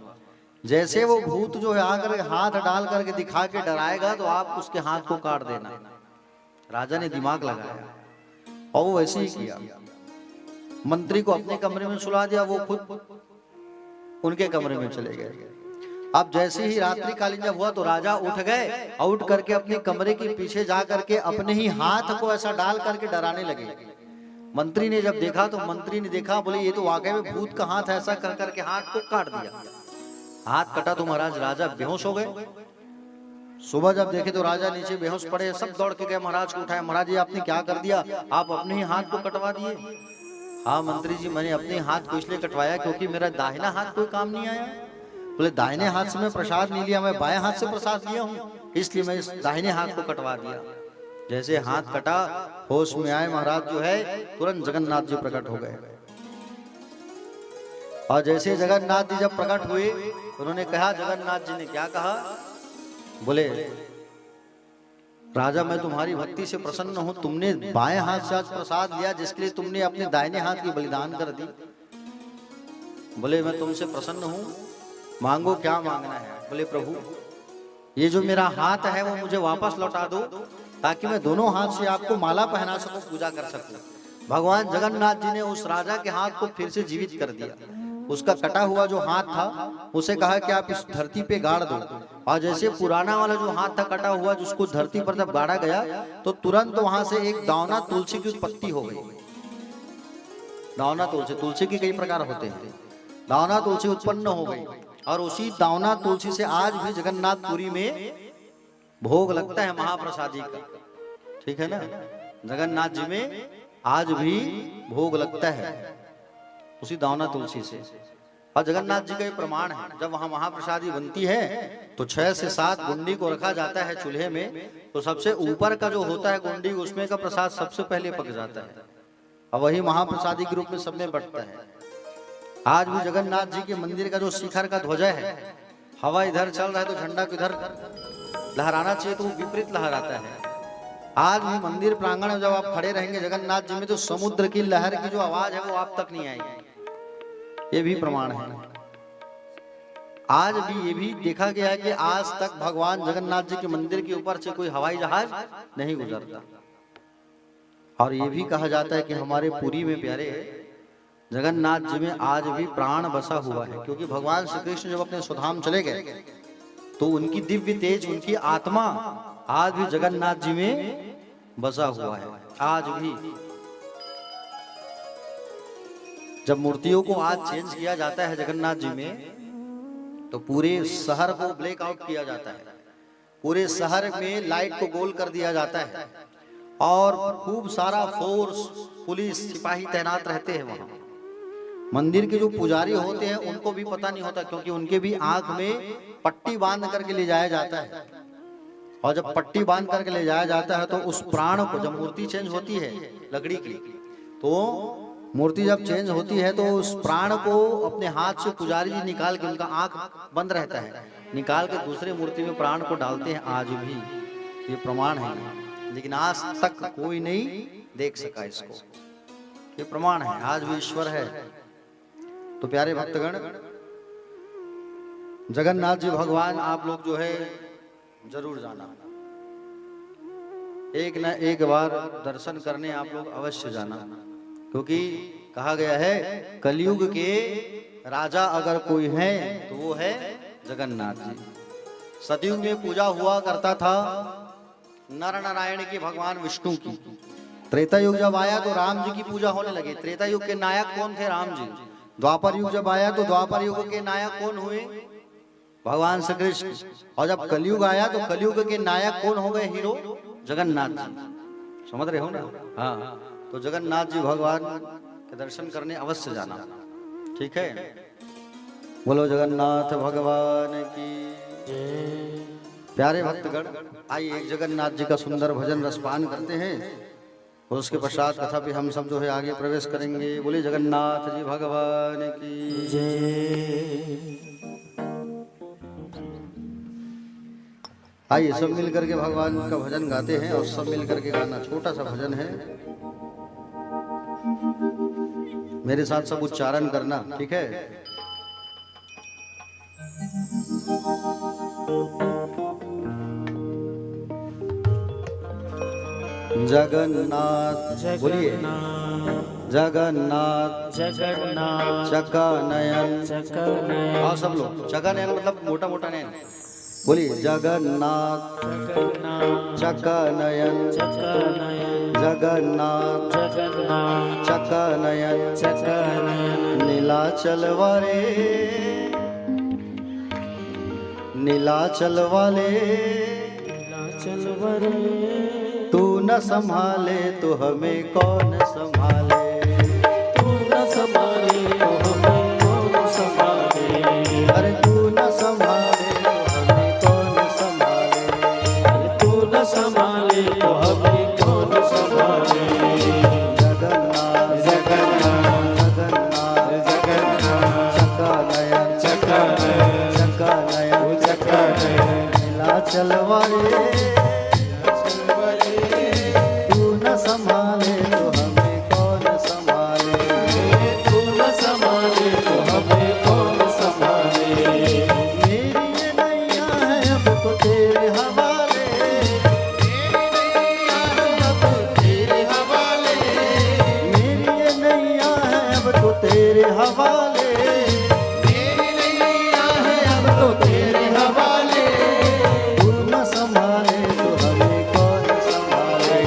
जैसे वो भूत जो है आकर हाथ डाल करके दिखा के डराएगा तो आप उसके हाथ को काट देना। राजा ने दिमाग लगाया और वो वैसे ही किया। मंत्री को अपने कमरे में सुला दिया, वो खुद उनके कमरे में चले गए। अब जैसे ही रात्रिकालीन जब हुआ तो राजा उठ गए और उठ करके अपने कमरे के पीछे जा करके अपने ही हाथ को ऐसा डाल करके डराने लगे। मंत्री ने जब देखा तो मंत्री ने देखा, बोले ये तो वाकई में भूत का हाथ, ऐसा कर करके हाथ को काट दिया। हाथ कटा तो महाराज राजा बेहोश हो गए। सुबह जब देखे तो राजा नीचे बेहोश पड़े, सब दौड़ के गए महाराज को उठाए। महाराज जी आपने क्या कर दिया, आप अपने ही हाथ को कटवा दिए। हाँ मंत्री जी मैंने अपने हाथ को इसलिए कटवाया क्योंकि मेरा दाहिना हाथ कोई काम नहीं आया। बोले दाहिने हाथ से मैं प्रसाद नहीं लिया, मैं बाएं हाथ से प्रसाद लिया हूँ, इसलिए मैं इस दाहिने हाथ को कटवा दिया। जैसे हाथ कटा, होश में आए महाराज जो है तुरंत जगन्नाथ जी प्रकट हो गए। और जैसे जगन्नाथ जी जब प्रकट हुए उन्होंने कहा, जगन्नाथ जी ने क्या कहा, बोले राजा मैं तुम्हारी भक्ति से प्रसन्न हूं, तुमने बाएं हाथ से आज प्रसाद लिया जिसके लिए तुमने अपने दाहिने हाथ की बलिदान कर दी। बोले मैं तुमसे प्रसन्न हूं, मांगो क्या मांगना है। बोले प्रभु ये जो मेरा हाथ है वो मुझे वापस लौटा दो ताकि मैं दोनों हाथ से आपको माला पहना सकूं, पूजा कर सकूं। भगवान जगन्नाथ जी ने उस राजा के हाथ को फिर से जीवित कर दिया। उसका कटा हुआ जो हाथ था उसे कहा कि आप इस धरती पे गाड़ दो। और जैसे पुराना वाला जो हाथ था कटा हुआ जिसको धरती पर जब गाड़ा गया तो तुरंत वहां से एक दावना तुलसी की उत्पत्ति हो गई। दावना तुलसी, तुलसी के कई प्रकार होते हैं, दावना तुलसी उत्पन्न हो गई। और उसी दावना तुलसी से आज भी जगन्नाथपुरी में भोग लगता है महाप्रसादी का, ठीक है ना। जगन्नाथ जी में आज भी भोग लगता है उसी दावना तुलसी से। और जगन्नाथ जी का ये प्रमाण है, जब वहां महाप्रसादी बनती है तो 6 से 7 गुंडी को रखा जाता है चूल्हे में, तो सबसे ऊपर का जो होता है गुंडी उसमें का प्रसाद सबसे पहले पक जाता है और वही महाप्रसादी के रूप में सब में बंटता है। आज भी जगन्नाथ जी के मंदिर का जो शिखर का ध्वजा है, हवा इधर चल रहा है तो झंडा किधर लहराना चाहिए तो वो विपरीत लहराता है। आज भी मंदिर प्रांगण में जब आप खड़े रहेंगे जगन्नाथ जी में तो समुद्र की लहर की जो आवाज है वो आप तक नहीं आएगी। ये भी प्रमाण है। आज भी ये भी देखा गया है कि आज तक भगवान जगन्नाथ जी के मंदिर के ऊपर से कोई हवाई जहाज नहीं गुजरता। और ये भी कहा जाता है कि हमारे पुरी में प्यारे जगन्नाथ जी में आज भी प्राण बसा हुआ है, क्योंकि भगवान श्री कृष्ण जब अपने स्वधाम चले गए तो उनकी दिव्य तेज, उनकी आत्मा आज भी जगन्नाथ जी में बसा हुआ है। आज भी जब मूर्तियों को आज चेंज किया जाता है जगन्नाथ जी में, तो पूरे शहर को ब्लैक आउट किया जाता है, पूरे शहर में लाइट को गोल कर दिया जाता है और खूब सारा फोर्स, पुलिस, सिपाही तैनात रहते हैं वहां। मंदिर के जो पुजारी होते हैं उनको भी पता नहीं होता, क्योंकि उनके भी आंख में पट्टी बांध करके ले जाया जाता है। और जब पट्टी बांध करके ले जाया जाता है तो उस प्राण को, जब मूर्ति चेंज होती है लकड़ी की, तो मूर्ति जब चेंज होती है तो उस प्राण को अपने हाथ से पुजारी जी निकाल के, उनका आंख बंद रहता है, निकाल के दूसरे मूर्ति में प्राण को डालते हैं। आज भी ये प्रमाण है, लेकिन आज तक कोई नहीं देख सका इसको। ये प्रमाण है, आज भी ईश्वर है। तो प्यारे भक्तगण, जगन्नाथ जी भगवान आप लोग जो है जरूर जाना, एक न एक बार दर्शन करने आप लोग अवश्य जाना, क्योंकि कहा गया है कलयुग के राजा अगर कोई है तो वो है जगन्नाथ जी। सतयुग में पूजा हुआ करता था नर नारायण की, भगवान विष्णु की। त्रेता युग जब आया तो राम जी की पूजा होने लगी। त्रेता युग के नायक कौन थे? राम जी। द्वापर युग जब आया तो द्वापर युग के नायक कौन हुए? भगवान श्री कृष्ण। और जब कलयुग आया तो कलयुग के नायक कौन हो गए? हीरो जगन्नाथ जी। समझ रहे हो ना? हाँ, तो जगन्नाथ जी भगवान के दर्शन करने अवश्य जाना, ठीक है? बोलो जगन्नाथ भगवान की। प्यारे भक्तगण, आइए एक जगन्नाथ जी का सुंदर भजन रसपान करते हैं और उसके पश्चात कथा भी हम सब जो है आगे प्रवेश करेंगे। बोले जगन्नाथ जी भगवान की जय। आइए सब मिल करके भगवान का भजन गाते हैं, और सब मिल करके गाना, छोटा सा भजन है, मेरे साथ सब उच्चारण करना, ठीक है? जगन्नाथ, बोलिए जगन्नाथ जगन्नाथ चकानयन। जगन्नाथ। और सब लोग चकानयन मतलब मोटा मोटा नयन। बोलिए जगन्नाथ चकानयन जगन्नाथ चकानयन नीलाचल वाले नीलाचल वाले तू न संभाले तो हमें कौन संभाले? तू न संभाले तो हमें कौन संभाले? अरे तू न संभाले तो हमें कौन संभाले? अरे तू न संभाले तो हमें कौन संभाले? जगन्नाथ जगन्नाथ जगन्नाथ जगन्नाथ चकानयन चकानयन चकानयन चकानयन नीलाचल वाले तू न संभाले तो हमें कौन संभाले? तू न संभाले तो हमें कौन संभाले? मेरी ये नैया है अब तो तेरे हवाले, मेरी नैया है अब तो तेरे हवाले, मेरी ये नैया है अब तो तेरे हवाले, मेरी नैया है अब तो तेरे हवाले। तू न संभाले तो हमें कौन संभाले?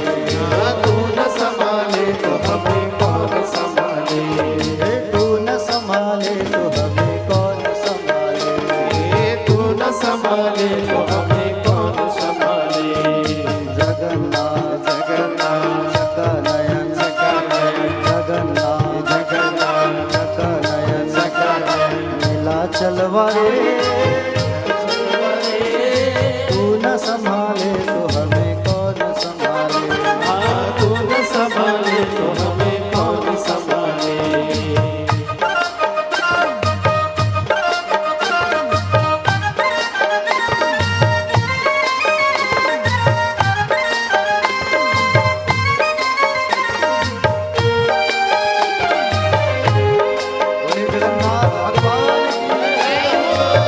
तू न संभाले तो हमें कौन संभाले? तू न संभाले तो हमें कौन संभाले? तू न संभाले तो हमें कौन संभाले? जगन्नाथ जगन्नाथ चकानयन चकानयन जगन्नाथ जगन्नाथ चकानयन चकानयन नीलाचल वाले तू न संभाले तो हमें कौन संभाले? तू न संभाले तो हमें कौन संभाले? बोले जगन्नाथ भगवान की जय हो।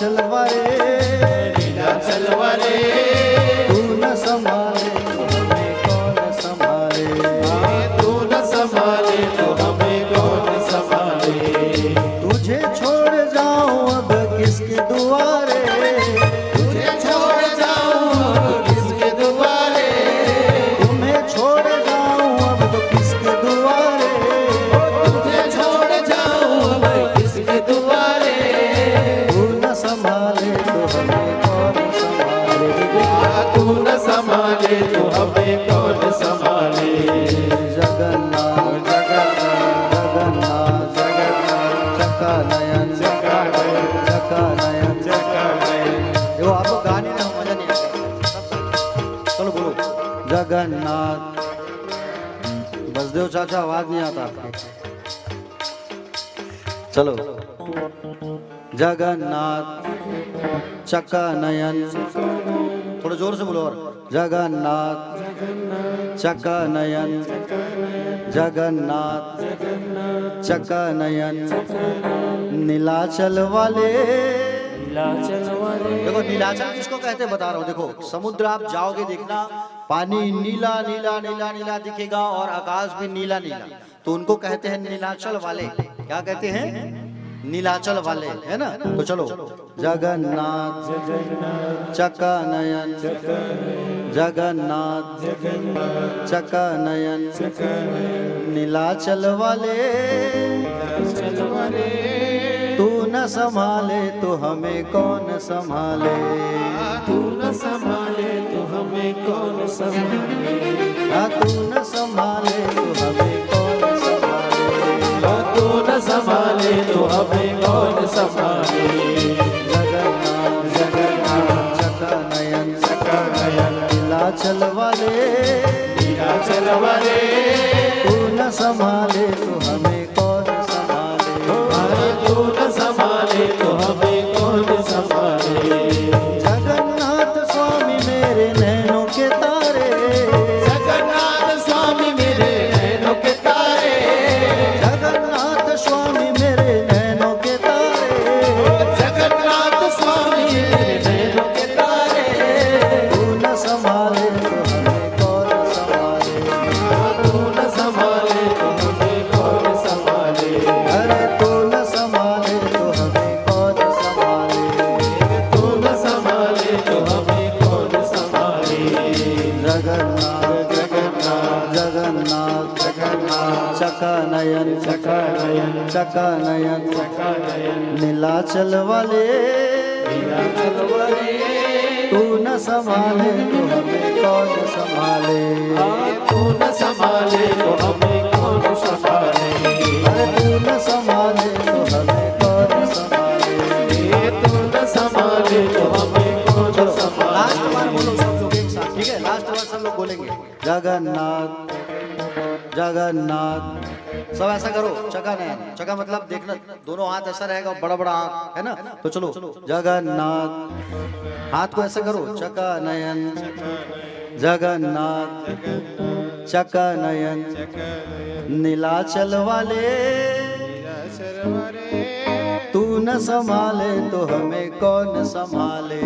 नीलाचलवा रे, नीलाचलवा रे, तू न संभाले तो हमें कौन संभाले, तू न संभाले तो हमें कौन संभाले। तुझे छोड़ जाऊं अब किसके दुआरे, तुझे छोड़ जाऊं अब किसके दुआरे, तुम्हें छोड़ जाऊं अब तो किसके दुआरे, तुझे छोड़ जाऊं अब किसके दुआरे। तू न संभाले तो हमें कौन संभाले, तू न संभाले तो हमें कौन संभाले। जगन्नाथ जगन्नाथ जगन्नाथ जगन्नाथ चका नयन चका नयन देखो आपको गाने में मजा नहीं आता, चलो बोलो जगन्नाथ। बसदेव चाचा आवाज नहीं आता आपके, चलो जगन्नाथ चका नयन, थोड़ा जोर से बोलो, और जगन्नाथ चका नयन, जगन्नाथ चका नयन, नीलाचल वाले। देखो नीलाचल किसको कहते हैं बता रहा हूँ। देखो समुद्र आप जाओगे देखना, पानी नीला नीला नीला नीला दिखेगा और आकाश भी नीला नीला, तो उनको कहते हैं नीलाचल वाले। क्या कहते हैं? नीलाचल वाले, है ना। तो चलो जगन्नाथ चका नयन, जगन्नाथ चका नयन, नीलाचल वाले। तू न संभाले तो हमें कौन संभाले, तू न संभाले तो हमें कौन संभाले। तू न संभाले तो हमें कौन संभाले, तू न संभाले तो हमें कौन संभाले। जगन्नाथ जगन्नाथ चका नयन, नीलाचल वाले। नीलाचल वाले, तू न संभाले तो हमें कौन संभाले, तू न संभाले तो हमें कौन संभाले। जगन्नाथ स्वामी मेरे नैनों के तारे, जगन्नाथ स्वामी मेरे नैनों के तारे, जगन्नाथ स्वामी मेरे नैनों के तारे, जगन्नाथ स्वामी मेरे नैनों के तारे। तू न संभाले तो हमें कौन संभाले, तू न संभाले तो हमें कौन संभाले। अरे तू न संभाले तो हमें कौन संभाले, तू न संभाले तो हमें कौन संभाले। जगन्नाथ जगन्नाथ जगन्नाथ जगन्नाथ चका नयन चका नयन, चका नयन, चका नयन, नीलाचल वाले। नीलाचल वाले। तू न संभाले तो हमें कौन संभाले, तू न संभाले तो हमें कौन संभाले। अरे तू न संभाले तो हमें कौन संभाले, तू न संभाले तो हमें कौन लास्ट बार संभाले। बोलो सब लोग एक साथ, ठीक है। लास्ट बार सब लोग बोलेंगे जगन्नाथ जगन्नाथ, सब ऐसा करो। चका नयन, चका मतलब देखना दोनों हाथ ऐसा रहेगा, बड़ा बड़ा आंख है ना। तो चलो जगन्नाथ, हाथ को ऐसा करो, चका नयन जगन्नाथ चका नयन, नीलाचल वाले। तू न संभाले तो हमें कौन संभाले,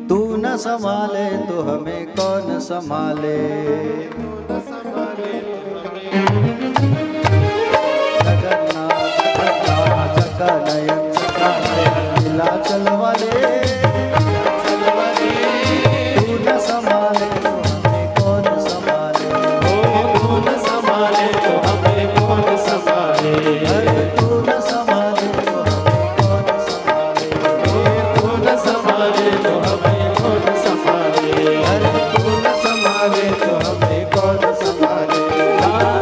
तू न संभाले तो हमें कौन संभाले। जगन्नाथ जगन्नाथ चका नयन, नीलाचल वाले। तू न संभाले तो हमें कौन संभाले, तू न संभाले तो हमें कौन संभाले। अरे तू न संभाले तो हमें कौन संभाले, तू न संभाले तो हमें कौन संभाले। अरे तू न संभाले तो हमें कौन संभाले,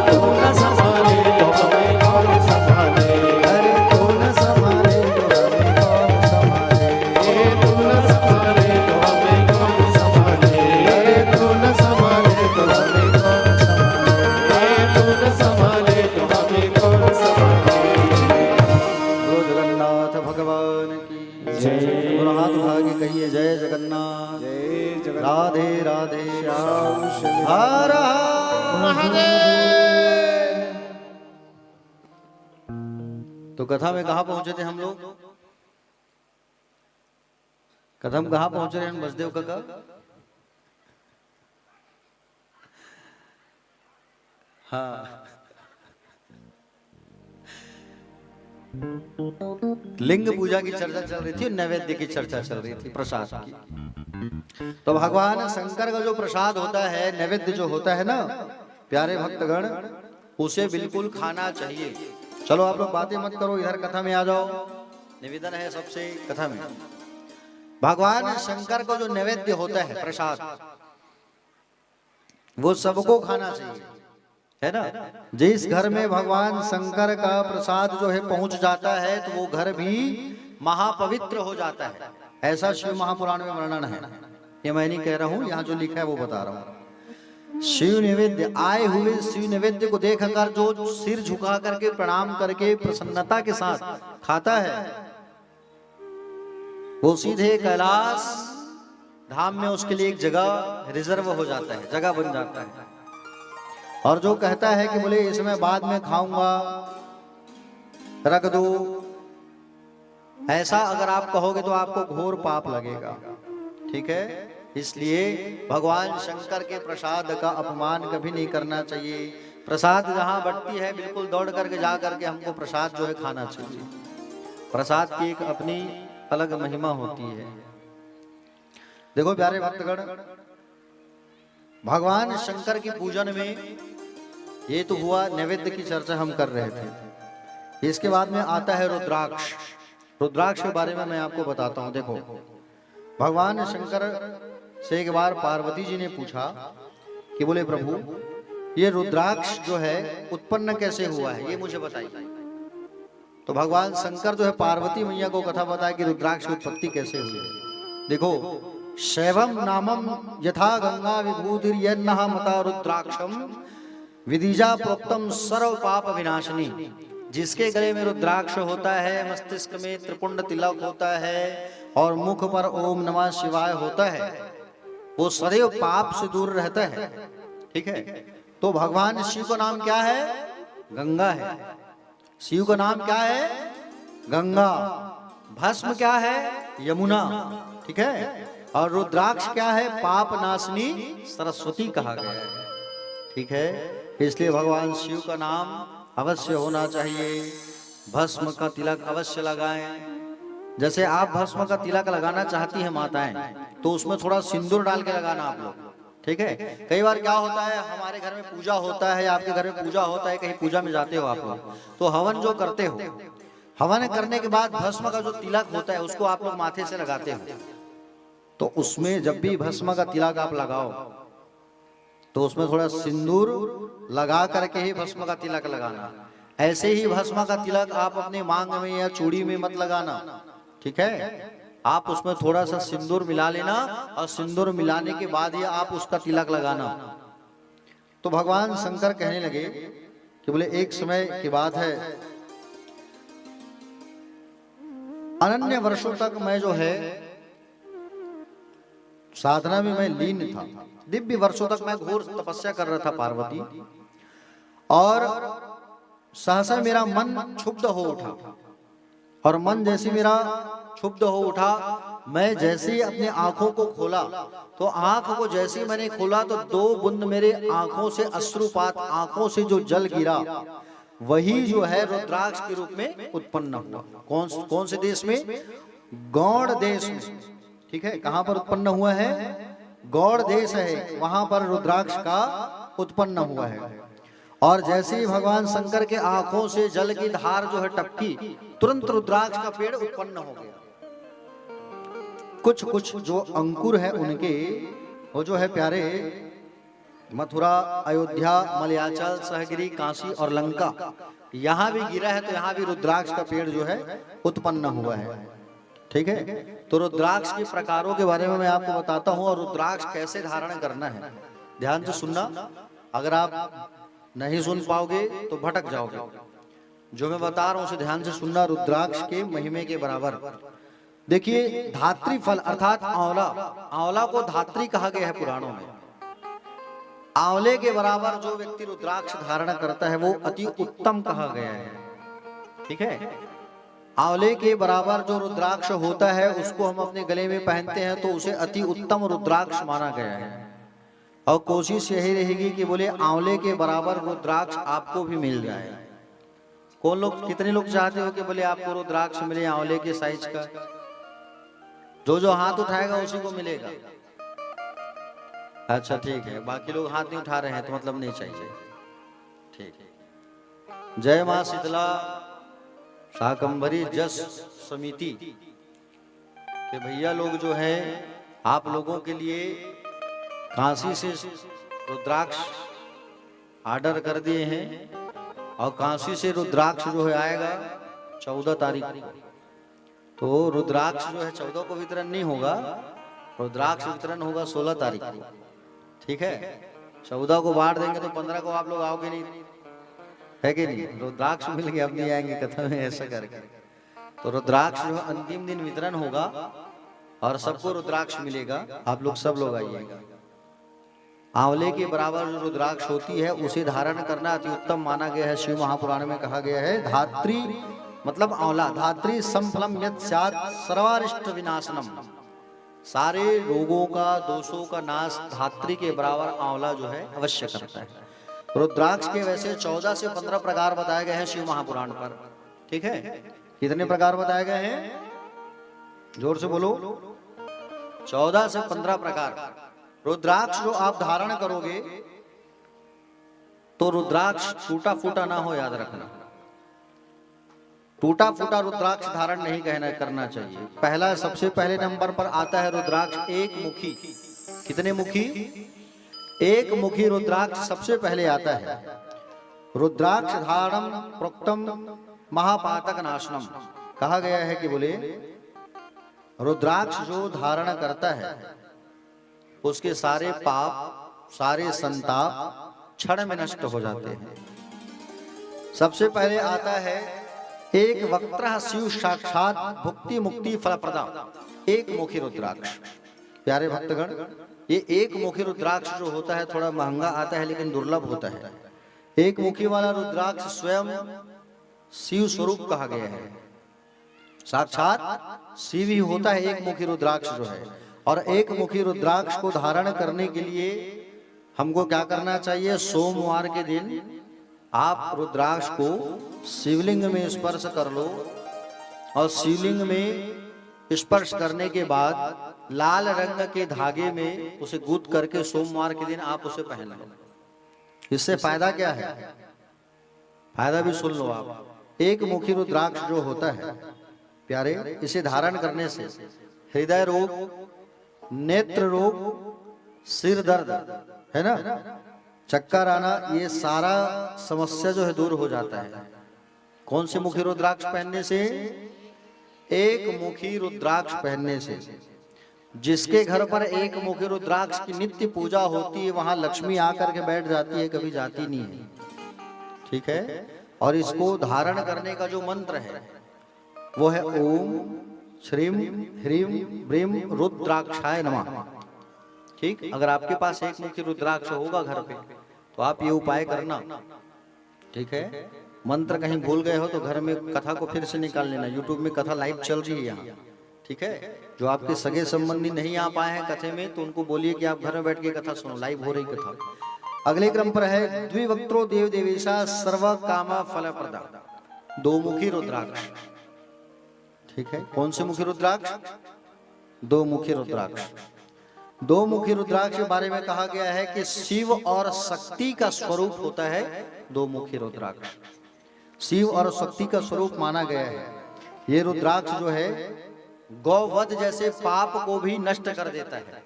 तू न संभाले तो हमें कौन संभाले। अरे तू न संभाले तो हमें कौन संभाले, तू न संभाले तो हमें कौन संभाले। अरे तू न संभाले तो हमें कौन संभाले। तू न संभाले तो हमें कौन संभाले। बोलो जगन्नाथ भगवान की जय। दोनों हाथ उठा के कहिए जय जगन्नाथ, जय जगन्नाथ। राधे राधे श्याम श्री हर हर महादेव। तो कथा में कहाँ पहुंचे थे हम लोग? कथा में कहाँ पहुंचे रहे हैं बसदेव काका? हाँ, लिंग पूजा की चर्चा चल रही थी और नैवेद्य की चर्चा चल रही थी, प्रसाद की। तो भगवान शंकर का जो प्रसाद होता है, नैवेद्य जो होता है ना प्यारे भक्तगण, उसे बिल्कुल खाना चाहिए। चलो आप लोग बातें मत करो, इधर कथा में आ जाओ। निवेदन है सबसे कथा में। भगवान शंकर को जो नैवेद्य होता है प्रसाद, वो सबको खाना चाहिए, है ना। जिस घर में भगवान शंकर का प्रसाद जो है पहुंच जाता है तो वो घर भी महापवित्र हो जाता है। ऐसा शिव महापुराण में वर्णन है। ये मैं नहीं कह रहा हूं, यहाँ जो लिखा है वो बता रहा हूं। शिव निवेद्य, आए हुए शिव निवेद्य को देखकर जो सिर झुका करके प्रणाम करके प्रसन्नता के साथ खाता है, वो सीधे कैलाश धाम में उसके लिए एक जगह रिजर्व हो जाता है, जगह बन जाता है। और जो कहता है कि बोले इसमें बाद में खाऊंगा, रख दो, ऐसा अगर आप कहोगे तो आपको घोर पाप लगेगा, ठीक है। इसलिए भगवान शंकर के प्रसाद का अपमान कभी नहीं करना चाहिए। प्रसाद जहां बंटती है बिल्कुल दौड़ करके जा करके हमको प्रसाद जो है खाना चाहिए। प्रसाद की एक अपनी अलग महिमा होती है। देखो प्यारे भक्तगण, भगवान शंकर की पूजन में ये तो हुआ, नैवेद्य की चर्चा हम कर रहे थे। इसके बाद में आता है रुद्राक्ष। रुद्राक्ष के बारे में मैं आपको बताता हूं। देखो, भगवान शंकर से एक बार पार्वती जी ने पूछा कि बोले प्रभु, ये रुद्राक्ष जो है उत्पन्न कैसे हुआ है, ये मुझे बताइए। तो भगवान शंकर जो है पार्वती मैया को कथा बताया कि रुद्राक्ष की उत्पत्ति कैसे हुई है। देखो, शैवम नामम यथा गंगा विभूतिर्यन्नः मता रुद्राक्षम विदिजा प्रोक्तम सर्व पाप विनाशिनी। जिसके गले में रुद्राक्ष होता है, मस्तिष्क में त्रिपुंड तिलक होता है और मुख पर ओम नमः शिवाय होता है, वो सदैव पाप से दूर रहता है, ठीक है। तो भगवान शिव का नाम क्या है? गंगा है। शिव का नाम क्या है? गंगा। भस्म क्या है? यमुना, ठीक है। और रुद्राक्ष क्या है? पाप नाशनी सरस्वती कहा गया है, ठीक है। इसलिए भगवान शिव का नाम अवश्य होना चाहिए। भस्म का तिलक अवश्य लगाएं। जैसे आप भस्म का तिलक लगाना चाहती हैं माताएं, तो उसमें थोड़ा सिंदूर डाल के लगाना आप लोग, ठीक है। कई बार क्या होता है, हमारे घर में पूजा होता है, आपके घर में पूजा होता है, कहीं पूजा में जाते हो आप लोग, तो हवन जो करते हो, हवन करने के बाद भस्म का जो तिलक होता है उसको आप लोग माथे से लगाते हो। तो उसमें जब भी भस्म का तिलक आप लगाओ तो उसमें थोड़ा सिंदूर लगा करके ही भस्म का तिलक लगाना। ऐसे ही भस्म का तिलक आप अपने मांग में या चूड़ी में मत लगाना, ठीक है। आप उसमें थोड़ा सा सिंदूर मिला लेना और सिंदूर मिलाने के बाद ही आप उसका तिलक लगाना। तो भगवान शंकर कहने लगे कि बोले एक समय की बात है, अनन्य वर्षों तक मैं जो है साधना में मैं लीन था। दिव्य वर्षों तक मैं घोर तपस्या कर रहा था पार्वती, और सहसा मेरा मन क्षुब्ध हो उठा। और मन जैसे मेरा क्षुब्ध हो उठा, मैं जैसे ही अपनी आंखों को खोला, तो आंख को जैसे मैंने खोला तो 2 बूंद मेरे आंखों से अश्रुपात, आंखों से जो जल गिरा, वही जो है रुद्राक्ष के रूप में उत्पन्न हुआ। कौन से देश में? गौड़ देश में, ठीक है। कहां पर उत्पन्न हुआ है? गौड़ देश है, वहां पर रुद्राक्ष का उत्पन्न हुआ है। और जैसे ही भगवान शंकर के आंखों से जल की धार जो है टपकी, तुरंत रुद्राक्ष का पेड़ उत्पन्न हो गया। कुछ कुछ जो अंकुर है उनके, वो जो है प्यारे मथुरा, अयोध्या, मलयाचल, सहगिरी, काशी और लंका, यहां भी गिरा है। तो यहां भी रुद्राक्ष का पेड़ जो है उत्पन्न हुआ है, ठीक है। तो रुद्राक्ष के प्रकारों के बारे में मैं आपको बताता हूं, और रुद्राक्ष कैसे धारण करना है। ध्यान से सुनना, अगर आप नहीं सुन पाओगे तो भटक जाओगे। जो मैं बता रहा हूं उसे ध्यान से सुनना। रुद्राक्ष के महिमे के बराबर देखिए, धात्री फल अर्थात आंवला, आंवला को धात्री कहा गया है पुराणों में। आंवले के बराबर जो व्यक्ति रुद्राक्ष धारण करता है वो अति उत्तम कहा गया है, ठीक है। आंवले के बराबर जो रुद्राक्ष होता है उसको हम अपने गले में पहनते हैं तो उसे अति उत्तम रुद्राक्ष माना गया है। और कोशिश यही रहेगी कि बोले आंवले के बराबर रुद्राक्ष आपको भी मिल जाए। कौन लोग, कितने लोग चाहते हो कि बोले आपको रुद्राक्ष मिले आंवले के साइज का? जो हाथ उठाएगा उसी को मिलेगा। अच्छा ठीक है, बाकी लोग हाथ नहीं उठा रहे हैं तो मतलब नहीं चाहिए। ठीक है। जय मां शीतला शाकंभरी जस समिति के भैया लोग जो है आप लोगों के लिए काशी से रुद्राक्ष ऑर्डर कर दिए हैं और काशी से रुद्राक्ष जो है आएगा 14 तारीख को। तो रुद्राक्ष जो है 14 को वितरण नहीं होगा, रुद्राक्ष वितरण होगा 16 तारीख को। ठीक है, 14 को बांट देंगे तो 15 को आप लोग आओगे नहीं, है कि नहीं? रुद्राक्ष मिल गया, अब नहीं आएंगे कथा में, ऐसा करके। तो रुद्राक्ष जो अंतिम दिन वितरण होगा और सबको रुद्राक्ष मिलेगा। आप लोग सब लोग आइएगा। आंवले के बराबर जो रुद्राक्ष होती है उसे धारण करना अति उत्तम माना गया है। शिव महापुराण में कहा गया है धात्री मतलब आंवला, धात्री समफलम यत् स्यात् सर्वारिष्ट विनाशनम। सारे रोगों का, दोषों का नाश धात्री के बराबर आंवला जो है अवश्य करता है। रुद्राक्ष के वैसे 14 से 15 प्रकार बताए गए हैं शिव महापुराण पर। ठीक है, कितने प्रकार बताए गए हैं? जोर से बोलो। 14 से 15 प्रकार। रुद्राक्ष जो आप धारण करोगे तो रुद्राक्ष टूटा फूटा ना हो, याद रखना। टूटा फूटा रुद्राक्ष धारण नहीं करना चाहिए। पहला, सबसे पहले नंबर पर आता है रुद्राक्ष एक मुखी। कितने मुखी? एक मुखी रुद्राक्ष सबसे पहले आता है। रुद्राक्ष धारणम प्रोक्तम महापातक नाशनम। कहा गया है कि बोले रुद्राक्ष जो धारण करता है उसके सारे पाप, सारे संताप क्षण में नष्ट हो जाते हैं। सबसे पहले आता है एक वक्त्र शिव साक्षात भुक्ति मुक्ति फलप्रदा एक मुखी रुद्राक्ष। प्यारे भक्तगण, ये एक मुखी रुद्राक्ष जो होता है थोड़ा महंगा आता है लेकिन दुर्लभ होता है। एक मुखी वाला रुद्राक्ष स्वयं शिव स्वरूप कहा गया है, साक्षात शिव ही होता है एक मुखी रुद्राक्ष जो है। और एक मुखी रुद्राक्ष को धारण करने के लिए हमको क्या करना चाहिए? सोमवार के दिन आप रुद्राक्ष को शिवलिंग में स्पर्श कर लो और शिवलिंग में स्पर्श करने के बाद लाल रंग के धागे में उसे गूंथ करके सोमवार के दिन आप उसे पहन लो। इससे फायदा क्या है? फायदा भी सुन लो आप। एक मुखी रुद्राक्ष जो होता है प्यारे, इसे धारण करने से हृदय रोग, नेत्र रोग, सिर दर्द है ना, चक्कर आना, ये सारा समस्या जो है दूर हो जाता है। कौन से मुखी रुद्राक्ष पहनने से? एक मुखी रुद्राक्ष पहनने से। जिसके घर पर एक मुखी रुद्राक्ष की नित्य पूजा होती है वहां लक्ष्मी आकर के बैठ जाती है, कभी जाती नहीं है। ठीक है, और इसको धारण करने का जो मंत्र है वो है ओम श्रीम ह्रीम ब्रीम रुद्राक्षाय नमः। ठीक, अगर आपके पास एक मुखी रुद्राक्ष होगा घर पे तो आप ये उपाय करना। ठीक है, मंत्र कहीं भूल गए हो तो घर में कथा को फिर से निकाल लेना। यूट्यूब में कथा लाइव चल रही है यहाँ। ठीक है, जो आपके सगे संबंधी नहीं आ पाए हैं कथे में तो उनको बोलिए कि आप घर में बैठ के कथा सुनो, लाइव हो रही कथा। अगले क्रम पर है द्विवक्त्रो देव देवेशा सर्व कामा फल प्रदा, दो मुखी रुद्राक्ष। ठीक है, कौन से मुखी रुद्राक्ष? दो मुखी रुद्राक्ष। दो मुखी रुद्राक्ष के बारे में कहा गया है कि शिव और शक्ति का स्वरूप होता है दो मुखी रुद्राक्ष। शिव और शक्ति का स्वरूप माना गया है। ये रुद्राक्ष जो है गौवध जैसे पाप को भी नष्ट कर देता है।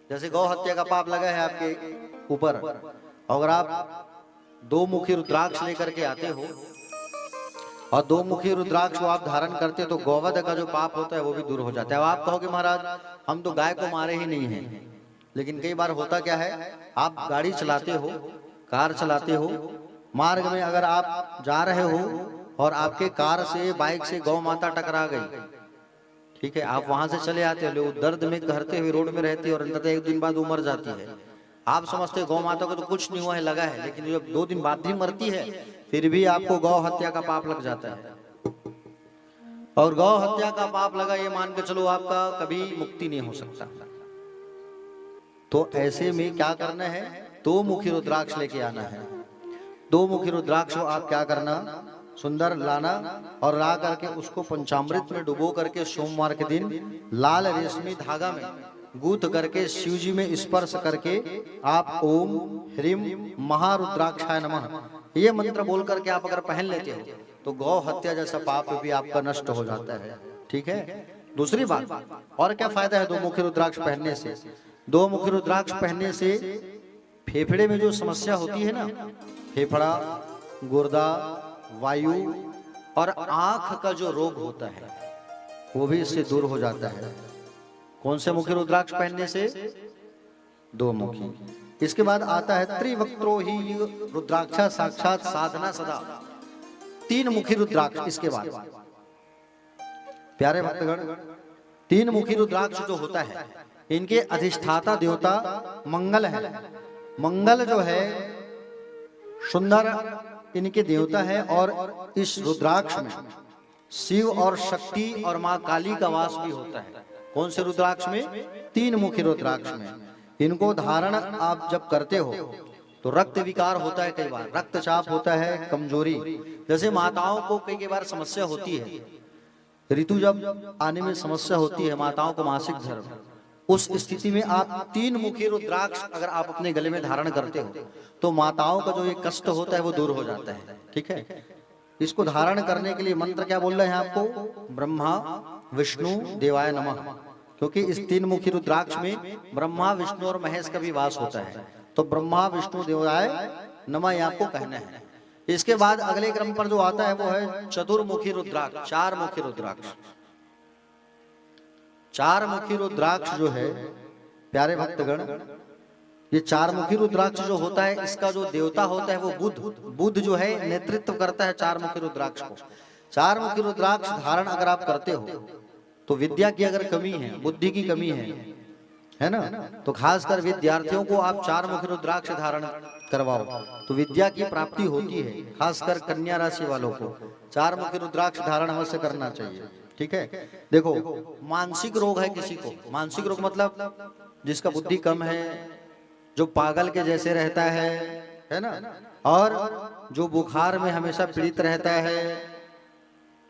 जैसे गौ हत्या का पाप लगा है आपके ऊपर, अगर आप दो मुखी रुद्राक्ष लेकर के आते हो और दो मुखी रुद्राक्ष को आप धारण करते तो गौवध का जो पाप होता है वो भी दूर हो जाता है। अब आप कहोगे महाराज हम तो गाय को मारे ही नहीं हैं, लेकिन कई बार होता क्या है, आप गाड़ी चलाते हो, कार चलाते हो, मार्ग में अगर आप जा रहे हो और आपके कार से, बाइक से गौ माता टकरा गई, ठीक है, आप वहां से चले आते हो, दर्द में कहते हुए रोड में रहती है और अंततः एक दिन बाद वो मर जाती है। आप समझते हो गौ माता को तो कुछ नहीं हुआ है, लगा है, लेकिन जब 2 दिन बाद भी मरती है फिर भी आपको गौ हत्या का पाप लग जाता है। और गौ हत्या का पाप लगा, ये मान के चलो आपका कभी मुक्ति नहीं हो सकता। तो ऐसे में क्या करना है, 2 मुखी रुद्राक्ष लेके आना है। 2 मुखी रुद्राक्ष को आप क्या करना, सुंदर लाना और ला करके उसको पंचामृत में डुबो करके सोमवार के दिन लाल रेशमी धागा में गूंथ करके शिव जी में स्पर्श करके आप ओम ह्रीम महारुद्राक्षाय नमः ये मंत्र बोल करके आप अगर पहन लेते हो तो गौ हत्या जैसा पाप भी आपका नष्ट हो जाता है। ठीक है। दूसरी बात, और क्या फायदा है 2 मुखी रुद्राक्ष पहनने से? 2 मुखी रुद्राक्ष पहनने से फेफड़े में जो समस्या होती है ना, फेफड़ा, गुर्दा, वायु और आंख का जो रोग होता है वो भी इससे दूर हो जाता है। कौन से मुखी रुद्राक्ष पहनने से? 2 मुखी। इसके बाद आता है त्रिवक्त्रो ही रुद्राक्षा साक्षात साधना सदा, 3 मुखी रुद्राक्ष। इसके बाद प्यारे भक्तगण, 3 मुखी रुद्राक्ष जो होता है इनके अधिष्ठाता देवता मंगल है। मंगल जो है सुंदर इनके देवता है और इस रुद्राक्ष में शिव और शक्ति और मां काली का वास भी होता है। कौन से रुद्राक्ष में? 3 मुखी रुद्राक्ष में। इनको धारण आप जब करते हो तो रक्त विकार होता है, कई बार रक्तचाप होता है, कमजोरी, जैसे माताओं को कई बार समस्या होती है, ऋतु जब आने में समस्या होती है माताओं को, मासिक धर्म, उस स्थिति में आप 3 मुखी रुद्राक्ष अगर आप अपने गले में धारण करते हो तो माताओं का जो ये कष्ट होता है वो दूर हो जाता है। ठीक है। इसको धारण करने के लिए मंत्र क्या बोल रहे हैं आपको? ब्रह्मा विष्णु देवाय नमः, क्योंकि इस 3 मुखी रुद्राक्ष में ब्रह्मा विष्णु और महेश का भी वास होता है। तो ब्रह्मा विष्णु देवाय नमः ये आपको कहना है। इसके बाद अगले क्रम पर जो आता है वो है चतुर्मुखी रुद्राक्ष, 4 मुखी रुद्राक्ष। 4 मुखी रुद्राक्ष जो है प्यारे भक्तगण, ये 4 मुखी रुद्राक्ष जो होता है इसका जो देवता होता है वो बुध। बुध जो है नेतृत्व करता है 4 मुखी रुद्राक्ष को। 4 मुखी रुद्राक्ष धारण अगर आप करते हो तो विद्या की अगर कमी है, बुद्धि की कमी है ना, तो खासकर विद्यार्थियों को आप 4 मुखी रुद्राक्ष धारण करवाओ तो विद्या की प्राप्ति होती है। खासकर कन्या राशि वालों को 4 मुखी रुद्राक्ष धारण अवश्य करना चाहिए। ठीक है। देखो, मानसिक रोग है किसी को, मानसिक रोग मतलब जिसका बुद्धि कम है, जो पागल के जैसे रहता है ना, और जो बुखार में हमेशा पीड़ित रहता है,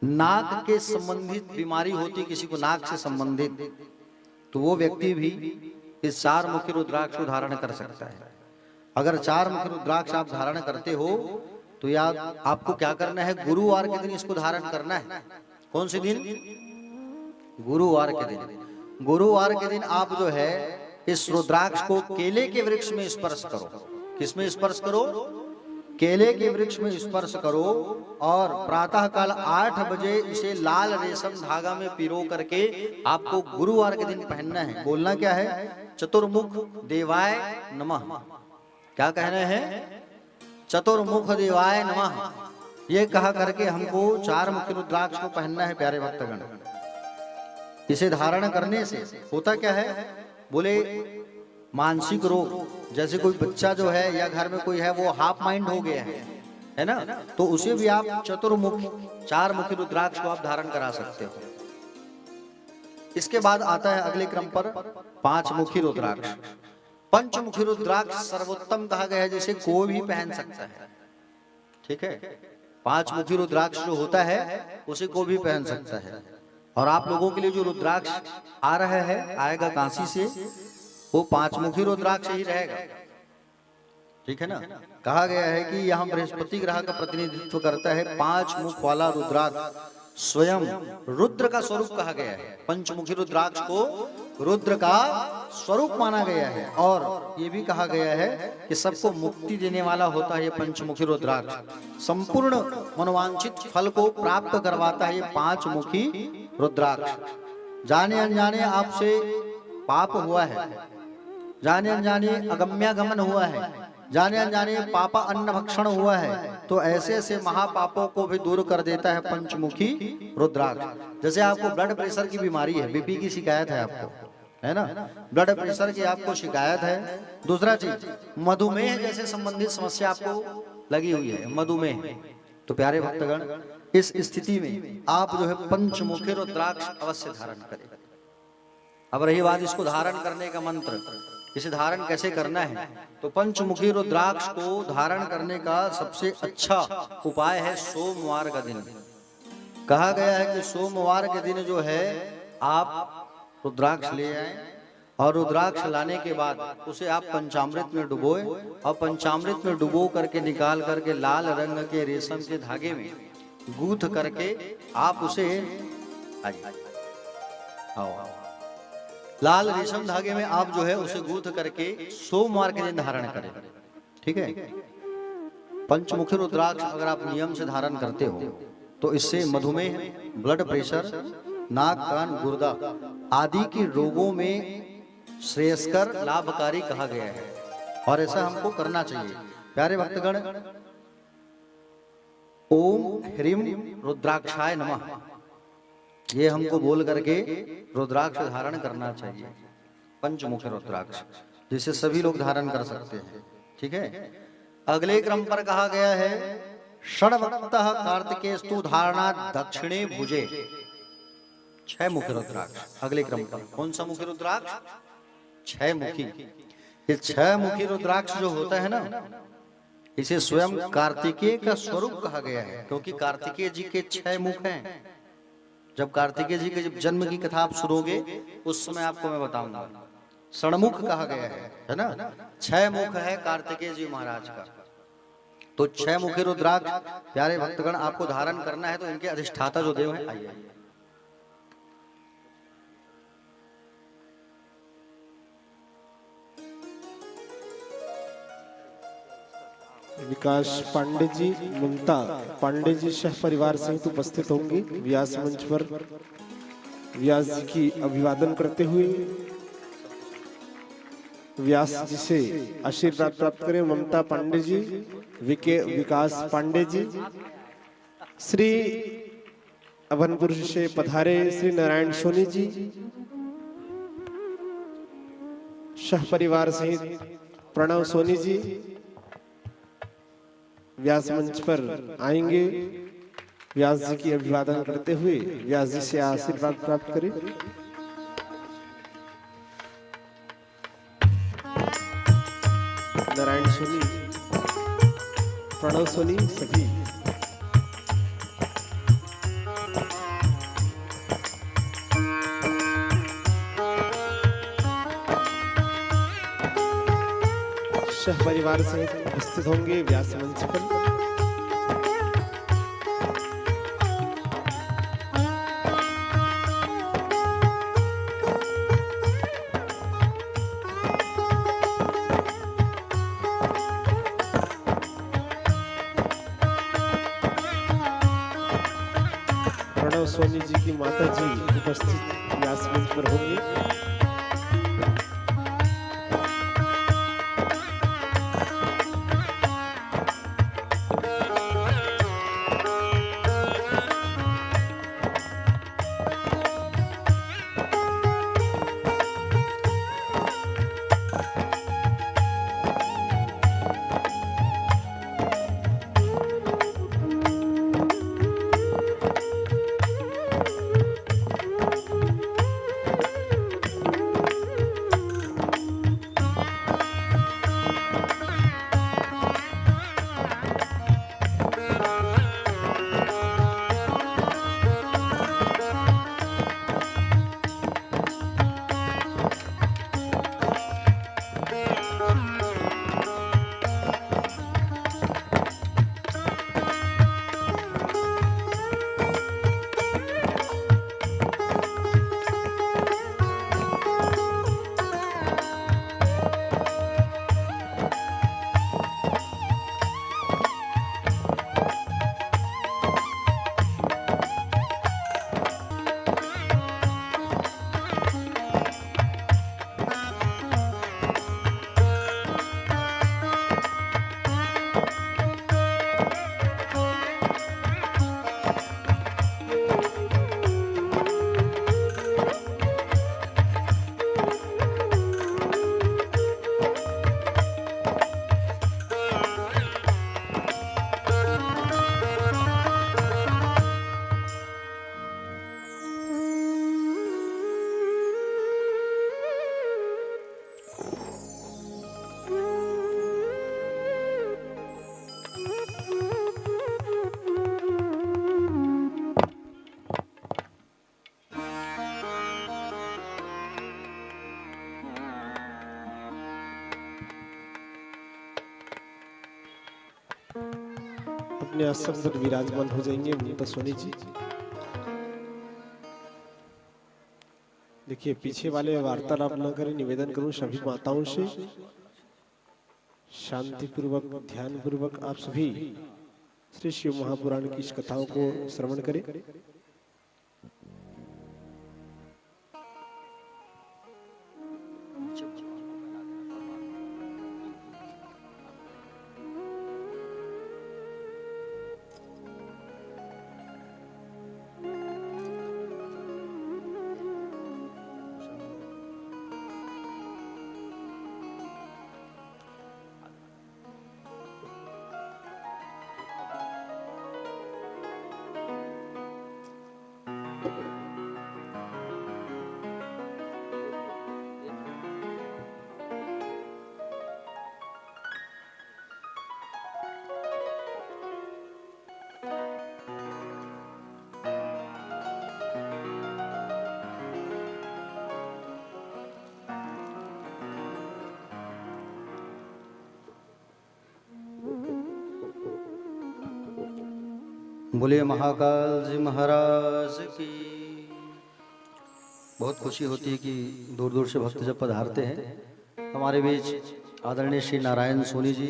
नाक के संबंधित बीमारी होती किसी को, नाक से संबंधित, तो वो व्यक्ति भी इस 4 मुखी रुद्राक्ष को धारण कर सकता है। अगर 4 मुखी रुद्राक्ष आप धारण करते हो तो याद आपको क्या करना है, गुरुवार के दिन इसको धारण करना है। कौन से दिन? गुरुवार के दिन। गुरुवार के दिन आप जो है इस रुद्राक्ष को केले के वृक्ष में स्पर्श करो। किसमें स्पर्श करो? केले के वृक्ष में स्पर्श करो और प्रातः काल 8 बजे इसे लाल रेशम धागा में पिरो करके आपको गुरुवार के दिन पहनना है। बोलना क्या है? चतुर्मुख देवाय नमः। क्या कहना है? चतुर्मुख देवाय नमः। ये कहा करके हमको 4 मुखी रुद्राक्ष को पहनना है प्यारे भक्तगण। इसे धारण करने से होता क्या है? बोले मानसिक रोग, जैसे कोई बच्चा जो है या घर में कोई है वो हाफ माइंड हो गया है ना, तो उसे भी आप चतुर्मुख 4 मुखी रुद्राक्ष को आप धारण करा सकते हो। इसके बाद आता है अगले क्रम पर 5 मुखी रुद्राक्ष। पंचमुखी रुद्राक्ष सर्वोत्तम कहा गया है, जिसे कोई भी पहन सकता है। ठीक है। 5 मुखी रुद्राक्ष जो होता है उसे कोई भी पहन सकता है। और आप लोगों के लिए जो रुद्राक्ष आ रहा है, आएगा काशी से, वो 5 मुखी रुद्राक्ष ही रहेगा। ठीक है ना। कहा गया है कि यहाँ बृहस्पति ग्रह का प्रतिनिधित्व करता है 5 मुख वाला रुद्राक्ष, स्वयं रुद्र का स्वरूप कहा गया है। पंचमुखी रुद्राक्ष को रुद्र का स्वरूप माना गया है। और ये भी कहा गया है कि सबको मुक्ति देने वाला होता है ये पंचमुखी रुद्राक्ष। संपूर्ण मनोवांछित फल को प्राप्त करवाता है ये 5 मुखी रुद्राक्ष। जाने अनजाने आपसे पाप हुआ है, जाने अनजाने अगम्यागमन हुआ है, जाने अनजाने पापा अन्न भक्षण हुआ है, तो ऐसे ऐसे महापापों को भी दूर कर देता है पंचमुखी रुद्राक्ष। जैसे आपको ब्लड प्रेशर की बीमारी है, बीपी की शिकायत है आपको, है ना, ब्लड प्रेशर की आपको शिकायत है। दूसरा चीज मधुमेह जैसे संबंधित समस्या आपको लगी हुई है, मधुमेह, तो प्यारे भक्तगण, इस स्थिति में आप जो है पंचमुखी रुद्राक्ष अवश्य धारण करें। अब रही बात इसको धारण करने का मंत्र, इसे धारण कैसे करना है, तो पंचमुखी रुद्राक्ष को धारण करने का सबसे अच्छा उपाय है सोमवार का दिन। कहा गया है कि सोमवार के दिन जो है आप रुद्राक्ष ले आए और रुद्राक्ष लाने के बाद उसे आप पंचामृत में डुबोए और पंचामृत में डुबो करके निकाल करके लाल रंग के रेशम के धागे में गूंथ करके आप उसे लाल रेशम धागे में आप जो है उसे गूंथ करके सोमवार के दिन धारण करें। ठीक है। पंचमुखी रुद्राक्ष अगर आप नियम से धारण करते हो तो इससे मधुमेह, ब्लड प्रेशर, नाक कान गुर्दा आदि के रोगों में श्रेयस्कर लाभकारी कहा गया है और ऐसा हमको करना चाहिए। प्यारे भक्तगण, ओम ह्रीम रुद्राक्षाय नमः, ये हमको बोल करके रुद्राक्ष धारण करना चाहिए। पंचमुखी रुद्राक्ष जिसे सभी लोग धारण कर सकते हैं। ठीक है। अगले क्रम पर कहा गया है षड्वक्तः कार्तिकेस्तु धारणा दक्षिणे भुजे, 6 मुखी रुद्राक्ष। अगले क्रम पर कौन सा मुखी रुद्राक्ष? 6 मुखी। ये 6 मुखी रुद्राक्ष जो होता है ना, इसे स्वयं कार्तिकेय का स्वरूप कहा गया है, क्योंकि कार्तिकेय जी के 6 मुख हैं। जब कार्तिकेय जी के जब जन्म की कथा आप सुनोगे उस समय आपको मैं बताऊंगा। षण्मुख कहा गया है ना, 6 मुख है कार्तिकेय जी महाराज का। तो 6 मुखी रुद्राक्ष प्यारे भक्तगण आपको धारण करना है। तो इनके अधिष्ठाता जो देव है, आइए विकास पांडे जी, ममता पांडे जी सह परिवार सहित उपस्थित होंगे व्यास मंच पर। व्यास जी की अभिवादन करते हुए व्यास जी से आशीर्वाद प्राप्त करें। ममता पांडे जी, विकास पांडे जी, श्री अभनपुर से पधारे श्री नारायण सोनी जी सह परिवार सहित प्रणव सोनी जी व्यास मंच पर आएंगे। व्यास जी की अभिवादन करते हुए व्यास जी से आशीर्वाद प्राप्त करें। नारायण सोनी, प्रणव सोनी सभी सह परिवार से उपस्थित होंगे व्यास मंच पर। प्रणव सोनी जी की माता जी उपस्थित व्यास मंच पर होंगे। अपने आसन पर विराजमान हो जाएंगे ममता सोनी जी। देखिए पीछे वाले वार्तालाप न करें, निवेदन करूं सभी माताओं से शांति पूर्वक ध्यान पूर्वक आप सभी श्री शिव महापुराण की इस कथाओं को श्रवण करें। बोलिए महाकाल जी महाराज की। बहुत खुशी होती है कि दूर दूर से भक्त जब पधारते हैं हमारे बीच आदरणीय श्री नारायण सोनी जी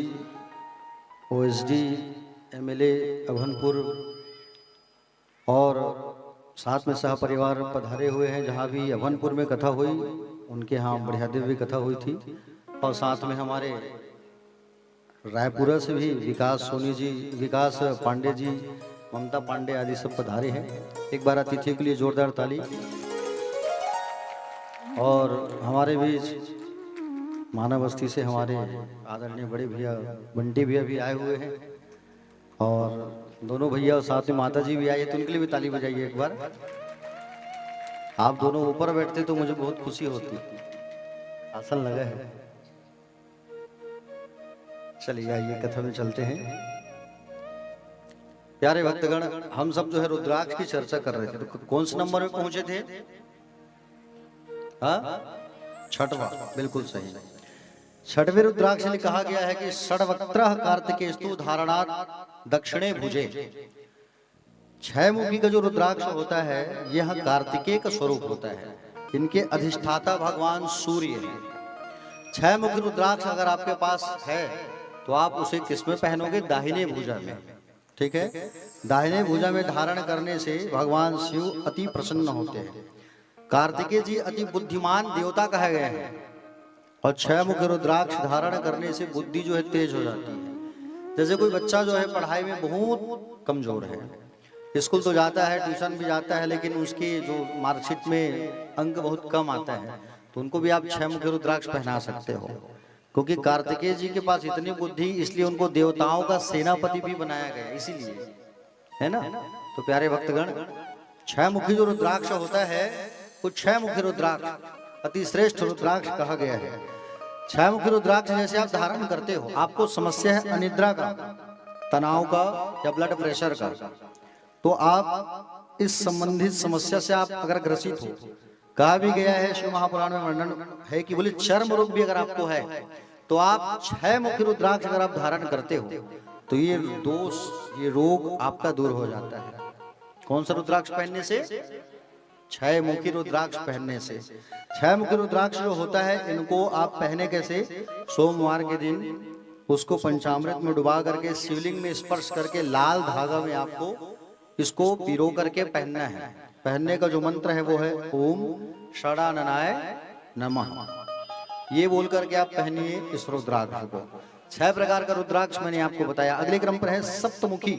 OSD MLA अभनपुर और साथ में सह परिवार पधारे हुए हैं। जहाँ भी अभनपुर में कथा हुई उनके यहाँ बढ़िया दिव्य कथा हुई थी। और साथ में हमारे रायपुरा से भी विकास सोनी जी, विकास पांडे जी, ममता पांडे आदि सब पधारे हैं। एक बार अतिथियों के लिए जोरदार ताली। और हमारे बीच मानवबस्ती से हमारे आदरणीय बड़े भैया बंटी भैया भी आए हुए हैं और दोनों भैया और साथ में माता जी भी आई है, तो उनके लिए भी ताली बजाइए एक बार। आप दोनों ऊपर बैठते तो मुझे बहुत खुशी होती। आसन लगा है। चलिए आइए कथा में चलते हैं। प्यारे भक्तगण, हम सब जो है रुद्राक्ष की चर्चा कर रहे थे, तो कौन से नंबर में पहुंचे थे? हाँ, छठवां, बिल्कुल सही। छठवें रुद्राक्ष में कहा गया है कि षड्वक्त्रः कार्तिकेस्तु धारणात् दक्षिणे भुजे। छह मुखी का जो रुद्राक्ष होता है यह कार्तिकेय का स्वरूप होता है। इनके अधिष्ठाता भगवान सूर्य हैं। छह मुखी रुद्राक्ष अगर आपके पास है तो आप उसे किस में पहनोगे? दाहिने भुजा में। ठीक है, दाहिने भुजा में धारण करने से भगवान शिव अति प्रसन्न होते हैं। कार्तिकेय जी अति बुद्धिमान देवता कहे गए हैं और छह मुख रुद्राक्ष धारण करने से बुद्धि जो है तेज हो जाती है। जैसे कोई बच्चा जो है पढ़ाई में बहुत कमजोर है, स्कूल तो जाता है, ट्यूशन भी जाता है, लेकिन उसकी जो मार्कशीट में अंक बहुत कम आता है, तो उनको भी आप छह मुख रुद्राक्ष पहना सकते हो। क्योंकि कार्तिकेय जी के पास इतनी बुद्धि, इसलिए उनको देवताओं का सेनापति भी बनाया गया, इसीलिए, है ना। तो प्यारे भक्तगण, छह मुखी जो रुद्राक्ष होता है वो छह मुखी रुद्राक्ष अति श्रेष्ठ रुद्राक्ष कहा गया है। छह मुखी रुद्राक्ष जैसे आप धारण करते हो, आपको समस्या है अनिद्रा का, तनाव का या ब्लड प्रेशर का, तो आप इस संबंधित समस्या से आप अगर ग्रसित हो, कहा भी गया है शिव महापुराण में वर्णन है कि बोले चर्म रोग भी अगर आपको है तो आप छह मुखी रुद्राक्ष अगर आप धारण करते हो तो ये दोष, ये रोग आपका दूर हो जाता है। कौन सा रुद्राक्ष पहनने से? छह मुखी रुद्राक्ष पहनने से। छह मुखी रुद्राक्ष जो होता है इनको आप पहने कैसे? सोमवार के दिन उसको पंचामृत में डुबा करके शिवलिंग में स्पर्श करके लाल धागा में आपको इसको पिरो करके पहनना है। पहनने का जो मंत्र है वो है ओम षडाननाय नमः। ये बोल करके आप पहनिए इस रुद्राक्ष को। छह प्रकार का रुद्राक्ष मैंने आपको बताया। अगले क्रम पर है सप्तमुखी।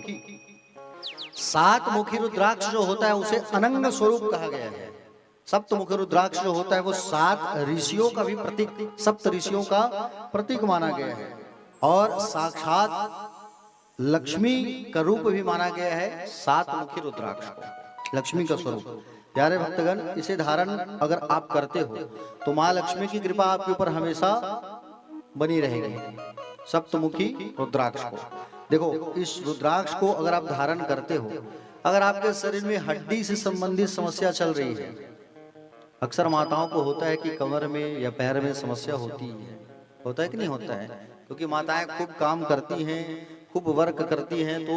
सात मुखी रुद्राक्ष जो होता है उसे अनंग स्वरूप कहा गया है। सप्तमुखी रुद्राक्ष जो होता है वो सात ऋषियों का भी प्रतीक, सप्त ऋषियों का प्रतीक माना गया है और साक्षात लक्ष्मी का रूप भी माना गया है। सात मुखी रुद्राक्ष को लक्ष्मी का स्वरूप। प्यारे भक्तगण, इसे धारण अगर आप करते हो तो माँ लक्ष्मी की कृपा आपके ऊपर हमेशा बनी रहेगी। सप्तमुखी रुद्राक्ष को देखो, इस रुद्राक्ष को अगर आप धारण करते हो, अगर आपके शरीर में हड्डी से संबंधित समस्या चल रही है, अक्सर माताओं को होता है कि कमर में या पैर में समस्या होती है, होता है कि नहीं होता है? क्योंकि माताएं खूब काम करती हैं, खूब वर्क करती हैं तो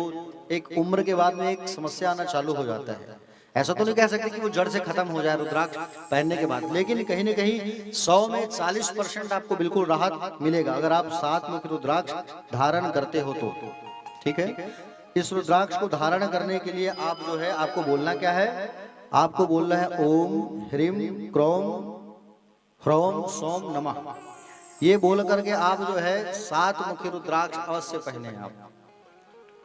एक उम्र के बाद में एक समस्या आना चालू हो जाता है। ऐसा तो नहीं कह सकते कि वो जड़ से खत्म हो जाए रुद्राक्ष पहनने के बाद, लेकिन कहीं ना कहीं 100 में 40% आपको बिल्कुल राहत मिलेगा अगर आप 7 मुखी रुद्राक्ष धारण करते हो तो। ठीक है, इस रुद्राक्ष को धारण करने के लिए आप जो है आपको बोलना क्या है, आपको बोलना है ओम ह्रीम क्रोम ह्रौम सोम नमः। ये बोल करके आप जो है 7 मुखी रुद्राक्ष अवश्य पहने आप।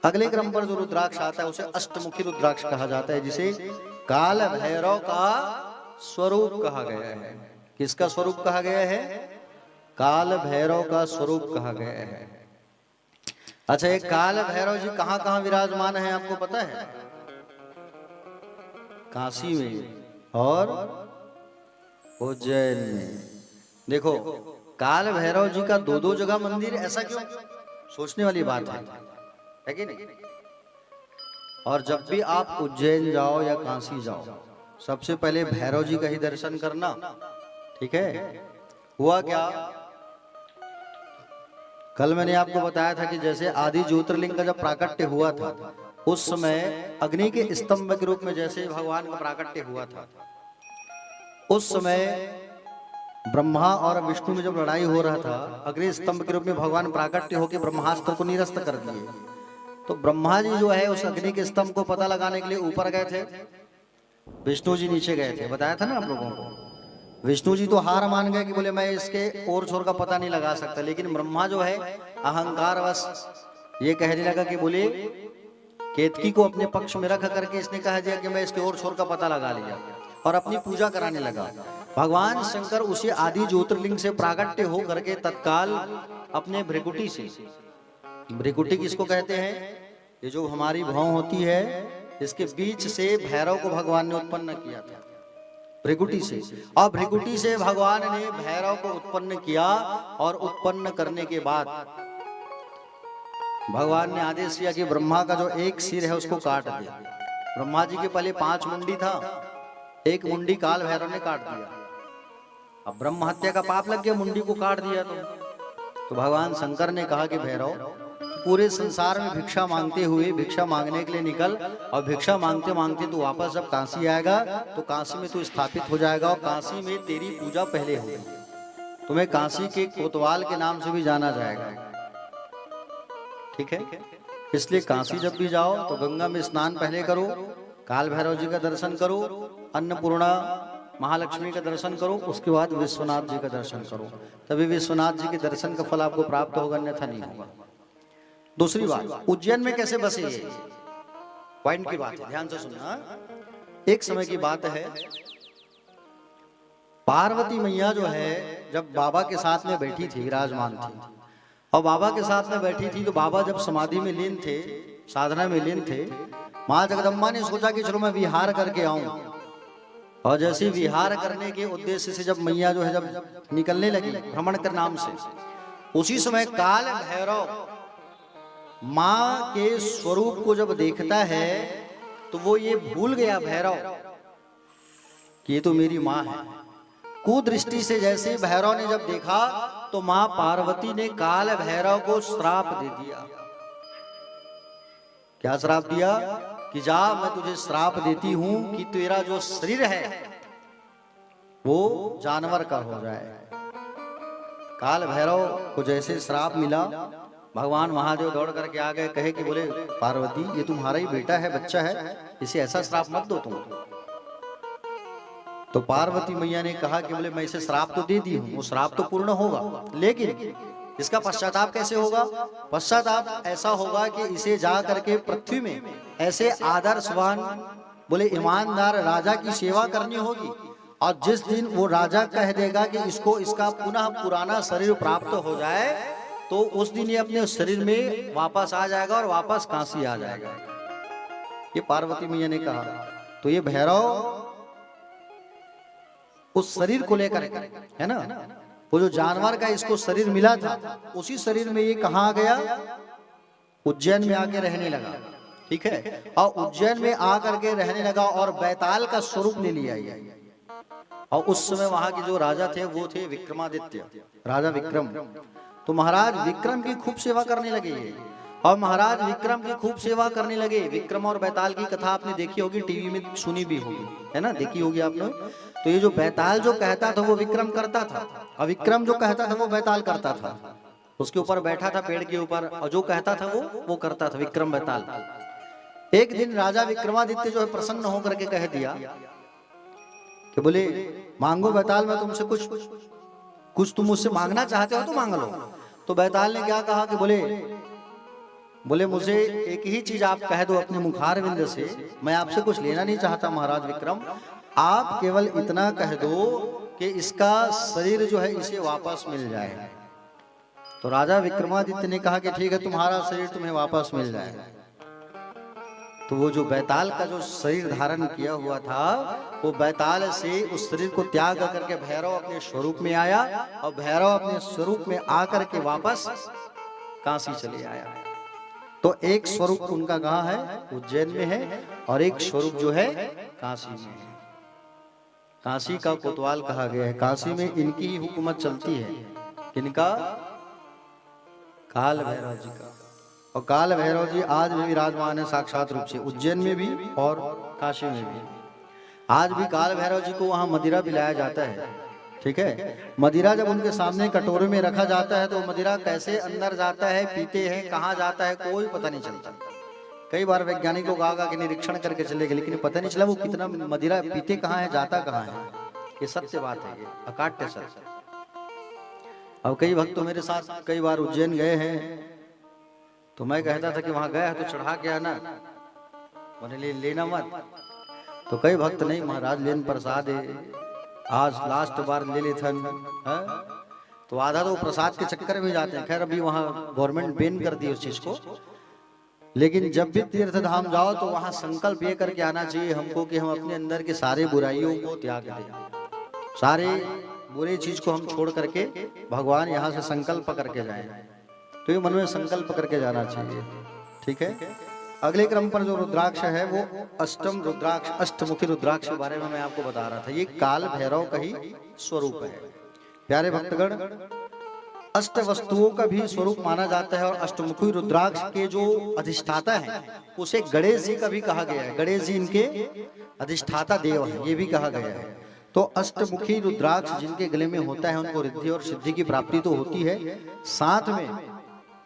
अगले क्रम पर जो रुद्राक्ष आता है उसे अष्टमुखी रुद्राक्ष कहा जाता है, जिसे काल भैरव का स्वरूप कहा गया है। किसका स्वरूप कहा गया है? काल भैरव का स्वरूप कहा गया है। अच्छा, ये काल भैरव जी कहां कहां विराजमान है आपको पता है? काशी में और उज्जैन में। देखो, काल भैरव जी का दो जगह मंदिर, ऐसा क्यों? सोचने वाली बात है कि नहीं? और जब भी आप उज्जैन जाओ या काशी जाओ, सबसे पहले भैरव जी का ही दर्शन करना। ठीक है, हुआ क्या, कल मैंने आपको बताया था कि जैसे आदि ज्योतिर्लिंग का जब प्राकट्य हुआ था, उस समय अग्नि के स्तंभ के रूप में जैसे भगवान का प्राकट्य हुआ था, उस समय ब्रह्मा और विष्णु में जब लड़ाई हो रहा था, अग्नि स्तंभ के रूप में भगवान प्राकट्य होकर ब्रह्मास्त्र को निरस्त कर दिए। तो ब्रह्मा जी जो है उस अग्नि के स्तंभ को पता लगाने के लिए ऊपर गए थे, विष्णु जी नीचे गए थे, बताया था ना आप लोगों को। विष्णु जी तो हार मान गए कि बोले मैं इसके और छोर का पता नहीं लगा सकता, लेकिन ब्रह्मा जो है अहंकारवश ये कहने लगा कि बोले केतकी को अपने पक्ष में रख करके इसने कहा दिया कि मैं इसके और छोर का पता लगा लिया और अपनी पूजा कराने लगा। भगवान शंकर उसी आदि ज्योतिर्लिंग से प्राकट्य हो करके तत्काल अपने भृकुटी से, भृकुटी किसको कहते हैं? ये जो हमारी भौं होती है, इसके बीच से भैरव को भगवान ने उत्पन्न किया था, भृकुटी से। और भृकुटी से भगवान ने भैरव को उत्पन्न किया और उत्पन्न करने के बाद भगवान ने आदेश किया कि ब्रह्मा का जो एक सिर है उसको काट दे। ब्रह्मा जी के पहले 5 मुंडी था, एक मुंडी काल भैरव ने काट दिया। अब ब्रह्म हत्या का पाप लग गया, मुंडी को काट दिया तो भगवान शंकर ने कहा कि भैरव पूरे संसार में भिक्षा मांगते हुए भिक्षा मांगने के लिए निकल, और भिक्षा मांगते मांगते तू वापस जब काशी आएगा तो काशी में तू स्थापित हो जाएगा और काशी में तेरी पूजा पहले होगी। तुम्हें काशी के कोतवाल के नाम से भी जाना जाएगा। ठीक है, इसलिए काशी जब भी जाओ तो गंगा में स्नान पहले करो, काल भैरव जी का दर्शन करो, अन्नपूर्णा महालक्ष्मी का दर्शन करो, उसके बाद विश्वनाथ जी का दर्शन करो, तभी विश्वनाथ जी के दर्शन का फल आपको प्राप्त होगा, अन्यथा नहीं होगा। दूसरी बात, उज्जैन में कैसे बसे, ये पॉइंट की बात है, ध्यान से सुनना। एक समय की बात है, पार्वती मैया जो है जब बाबा के साथ में बैठी थी, विराजमान थी, और बाबा के साथ में बैठी थी तो बाबा जब समाधि में लीन थे, साधना में लीन थे, माँ जगदम्बा ने सोचा कि चलो मैं विहार करके आऊं। और जैसे विहार करने के उद्देश्य से जब मैया जो है जब निकलने लगी भ्रमण कर नाम से, उसी समय काल भैरव माँ के स्वरूप को जब देखता है तो वो ये भूल गया भैरव कि ये तो मेरी माँ है। कुदृष्टि से जैसे भैरव ने जब देखा तो माँ पार्वती ने काल भैरव को श्राप दे दिया। क्या श्राप दिया? कि जा, मैं तुझे श्राप देती हूं कि तेरा जो शरीर है वो जानवर का हो जाए। काल भैरव को जैसे श्राप मिला, भगवान महादेव दौड़ करके आ गए, कहे कि बोले पार्वती ये तुम्हारा ही बेटा है, बच्चा है, इसे ऐसा श्राप मत दो तुम। तो पार्वती मैया ने कहा कि बोले मैं इसे श्राप तो दे दी हूं, वो श्राप तो पूर्ण होगा, लेकिन इसका पश्चाताप कैसे होगा? पश्चाताप ऐसा होगा कि इसे जा करके पृथ्वी में ऐसे आदर्शवान बोले ईमानदार राजा की सेवा करनी होगी, और जिस दिन वो राजा कह देगा कि इसको इसका पुनः पुराना शरीर प्राप्त हो जाए तो उस दिन ये अपने शरीर में वापस आ जाएगा और वापस काशी आ जाएगा। ये पार्वती मैया ने कहा। तो ये भैरव उस शरीर को लेकर है ना, वो जो जानवर का इसको शरीर मिला था, उसी शरीर में ये कहाँ आ गया? उज्जैन में आके रहने लगा। ठीक है, और उज्जैन में आकर के रहने लगा और बैताल का स्वरूप ले लिया ये। और उस समय वहां के जो राजा थे वो थे विक्रमादित्य, राजा विक्रम। तो महाराज विक्रम की खूब सेवा करने लगे ये। और महाराज विक्रम की खूब सेवा करने लगे। विक्रम और बैताल की कथा आपने देखी होगी, टीवी में सुनी भी होगी, है ना, देखी होगी आपने। तो ये जो बैताल जो कहता था वो विक्रम करता था, और विक्रम जो कहता था वो बैताल करता था। उसके ऊपर बैठा था पेड़ के ऊपर, और जो कहता था वो करता था, विक्रम बैताल। एक दिन राजा विक्रमादित्य जो है प्रसन्न होकर के कह दिया कि बोले मांगो बैताल, मैं तुमसे कुछ तुम मुझसे मांगना चाहते हो तो मांग लो। तो बैताल ने क्या कहा कि बोले मुझे एक ही चीज आप कह दो अपने मुखारविंद से, मैं आपसे कुछ लेना नहीं चाहता महाराज विक्रम, आप केवल इतना कह दो कि इसका शरीर जो है इसे वापस मिल जाए। तो राजा विक्रमादित्य ने कहा कि ठीक है, तुम्हारा शरीर तुम्हें वापस मिल जाए। तो वो जो बैताल का जो शरीर धारण किया हुआ था, वो बैताल से उस शरीर को त्याग करके भैरव अपने स्वरूप में आया, और भैरव अपने स्वरूप में आकर के वापस काशी चले आया। तो एक स्वरूप उनका कहाँ है? उज्जैन में है, और एक स्वरूप जो है काशी में है। काशी का कोतवाल कहा गया है। काशी में इनकी ही हुकूमत चलती है। किनका? काल भैरव जी का। और काल भैरव जी आज भी विराजमान है साक्षात रूप से, उज्जैन में भी और काशी में भी। आज भी काल भैरव जी को वहां मदिरा पिलाया जाता है, ठीक है। मदिरा जब उनके सामने कटोरे में रखा जाता है तो मदिरा कैसे अंदर जाता है, पीते हैं, कहाँ जाता है, कोई पता नहीं चलता। कई बार वैज्ञानिक लोग आगा के निरीक्षण करके चले गए, लेकिन पता नहीं चला वो कितना मदिरा पीते कहाँ है, जाता कहाँ है। ये सत्य बात है, ये अकाट्य सत्य। अब कई भक्त तो मेरे साथ कई बार उज्जैन गए हैं, तो मैं कहता था कि वहां गया है तो चढ़ा के आना, बोले लेना मत। तो कई भक्त नहीं महाराज लेन प्रसाद है, आज लास्ट बार ले लेथन है। तो आधा तो प्रसाद के चक्कर में जाते हैं। खैर अभी वहां गवर्नमेंट बैन कर दी उस चीज को, लेकिन जब भी तीर्थ धाम जाओ तो वहां संकल्प ये करके आना चाहिए हमको कि हम अपने अंदर के सारे बुराइयों को त्याग दें, सारे बुरे चीज को हम छोड़ करके भगवान यहाँ से संकल्प करके जाएं। तो ये मन में संकल्प करके जाना चाहिए, ठीक है। अगले क्रम पर जो रुद्राक्ष है वो अष्टम रुद्राक्ष, अष्टमुखी रुद्राक्ष के बारे में मैं आपको बता रहा था। ये काल भैरव का ही स्वरूप है। प्यारे भक्तगण, अष्ट वस्तुओं का भी स्वरूप माना जाता है, और अष्टमुखी रुद्राक्ष के जो अधिष्ठाता हैं उसे गणेश जी का भी कहा गया है। गणेश जी इनके अधिष्ठाता देव है, ये भी कहा गया है। तो अष्टमुखी रुद्राक्ष जिनके गले में होता है उनको रिद्धि और सिद्धि की प्राप्ति तो होती है। साथ में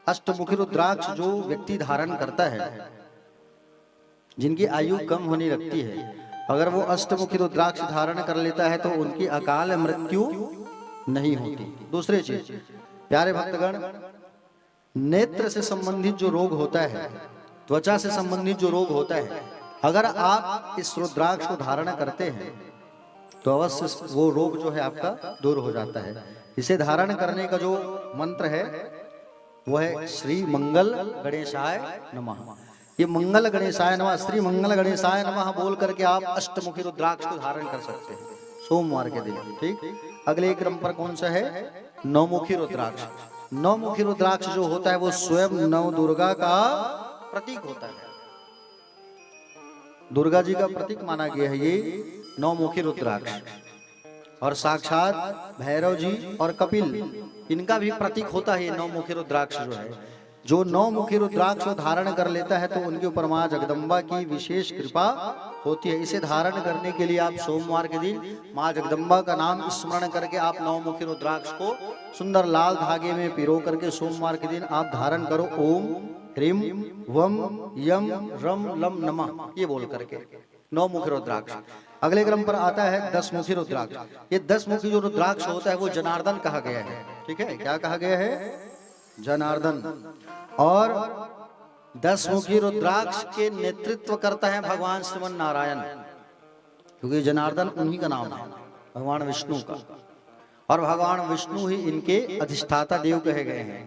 अष्टमुखी रुद्राक्ष जो व्यक्ति धारण करता है, जिनकी आयु कम होने लगती है, अगर वो अष्टमुखी रुद्राक्ष धारण कर लेता है तो उनकी अकाल मृत्यु नहीं होती। दूसरी चीज प्यारे भक्तगण, नेत्र से संबंधित जो रोग होता है, त्वचा से संबंधित जो रोग होता है, अगर आप इस रुद्राक्ष को धारण करते हैं तो अवश्य वो रोग जो है आपका दूर हो जाता है। इसे धारण करने का जो मंत्र है वो है श्री मंगल गणेशाय नमः। ये मंगल गणेशाय नमः, श्री मंगल गणेशाय नमः बोल करके आप अष्टमुखी रुद्राक्ष को धारण कर सकते हैं सोमवार के दिन, ठीक। अगले क्रम पर कौन सा है? नौमुखी रुद्राक्ष। नौमुखी रुद्राक्ष जो होता है वो स्वयं नव दुर्गा का प्रतीक होता है, दुर्गा जी का प्रतीक माना गया है ये नौमुखी रुद्राक्ष। और साक्षात भैरव जी और कपिल इनका भी प्रतीक होता है नौमुखी रुद्राक्ष जो है। जो नौमुखी रुद्राक्ष को धारण कर लेता है तो उनके ऊपर मां जगदम्बा की विशेष कृपा होती है। इसे धारण करने के लिए आप सोमवार के दिन मां जगदम्बा का नाम स्मरण करके आप नौमुखी रुद्राक्ष को सुंदर लाल धागे में पिरो करके सोमवार के दिन आप धारण करो। ओम ह्रीम वम यम रम लम नमः ये बोल करके नौमुखी रुद्राक्ष। अगले क्रम पर आता है 10मुखी रुद्राक्ष। ये 10मुखी जो रुद्राक्ष होता है वो जनार्दन कहा गया है, ठीक है। क्या कहा गया है? जनार्दन। और 10मुखी रुद्राक्ष के नेतृत्व करता है भगवान श्रीमन नारायण, क्योंकि जनार्दन उन्हीं का नाम है, भगवान विष्णु का। और भगवान विष्णु ही इनके अधिष्ठाता देव कहे गए हैं।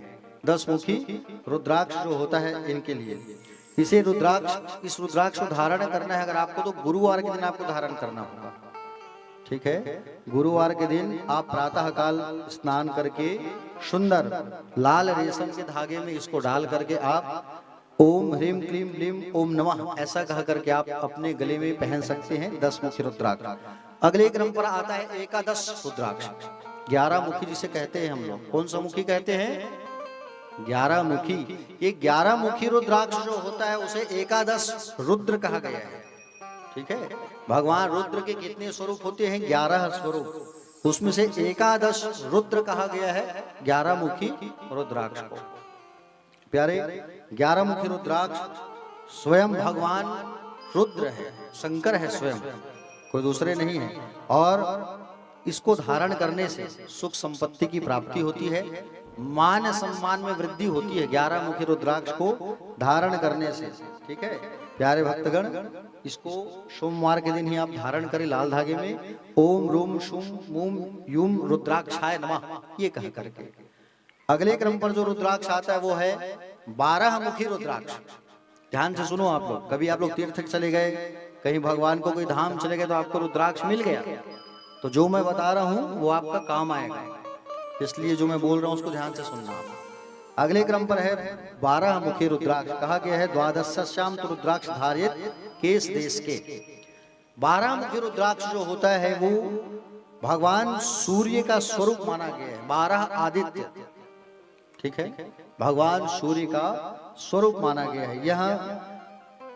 10मुखी रुद्राक्ष जो होता है इनके लिए इसे रुद्राक्ष, इस रुद्राक्ष को धारण करना है अगर आपको तो गुरुवार के दिन आपको धारण करना होगा, ठीक है। गुरुवार के दिन आप प्रातः काल स्नान करके सुंदर लाल रेशम के धागे में इसको डाल करके आप ओम ह्रीम क्लीम लीम ओम नमः ऐसा कह करके आप अपने गले में पहन सकते हैं 10मुखी रुद्राक्ष। अगले क्रम पर आता है एकादश रुद्राक्ष, 11 मुखी जिसे कहते हैं हम लोग। कौन सा मुखी कहते हैं? 11 मुखी। ये 11 मुखी रुद्राक्ष जो होता है उसे एकादश रुद्र कहा गया है। ठीक है, भगवान रुद्र के कितने स्वरूप होते हैं? 11 स्वरूप, उसमें से एकादश रुद्र कहा गया है 11 मुखी रुद्राक्ष को। प्यारे, 11 मुखी रुद्राक्ष स्वयं भगवान रुद्र है, शंकर है स्वयं, कोई दूसरे नहीं है। और इसको धारण करने से सुख संपत्ति की प्राप्ति होती है, मान सम्मान में वृद्धि होती है 11 मुखी रुद्राक्ष को धारण करने से। ठीक है प्यारे भक्तगण, इसको सोमवार के दिन ही आप धारण करें लाल धागे में, ओम रूम शुम मूम यूम रुद्राक्षाय नमः ये कह करके। अगले क्रम पर जो रुद्राक्ष आता है वो है 12 मुखी रुद्राक्ष। ध्यान से सुनो आप लोग, कभी आप लोग तीर्थ चले गए, कहीं भगवान को कोई धाम चले गए तो आपको रुद्राक्ष मिल गया, तो जो मैं बता रहा हूं वो आपका काम आएगा, इसलिए जो मैं बोल रहा हूं उसको ध्यान से सुनना। अगले क्रम पर है 12 मुखी रुद्राक्ष। कहा गया है द्वादश्याम तो रुद्राक्ष धारित केस देश के। 12 मुखी रुद्राक्ष जो होता है वो भगवान सूर्य का स्वरूप माना गया है, 12 आदित्य। ठीक है, भगवान सूर्य का स्वरूप माना गया है। यह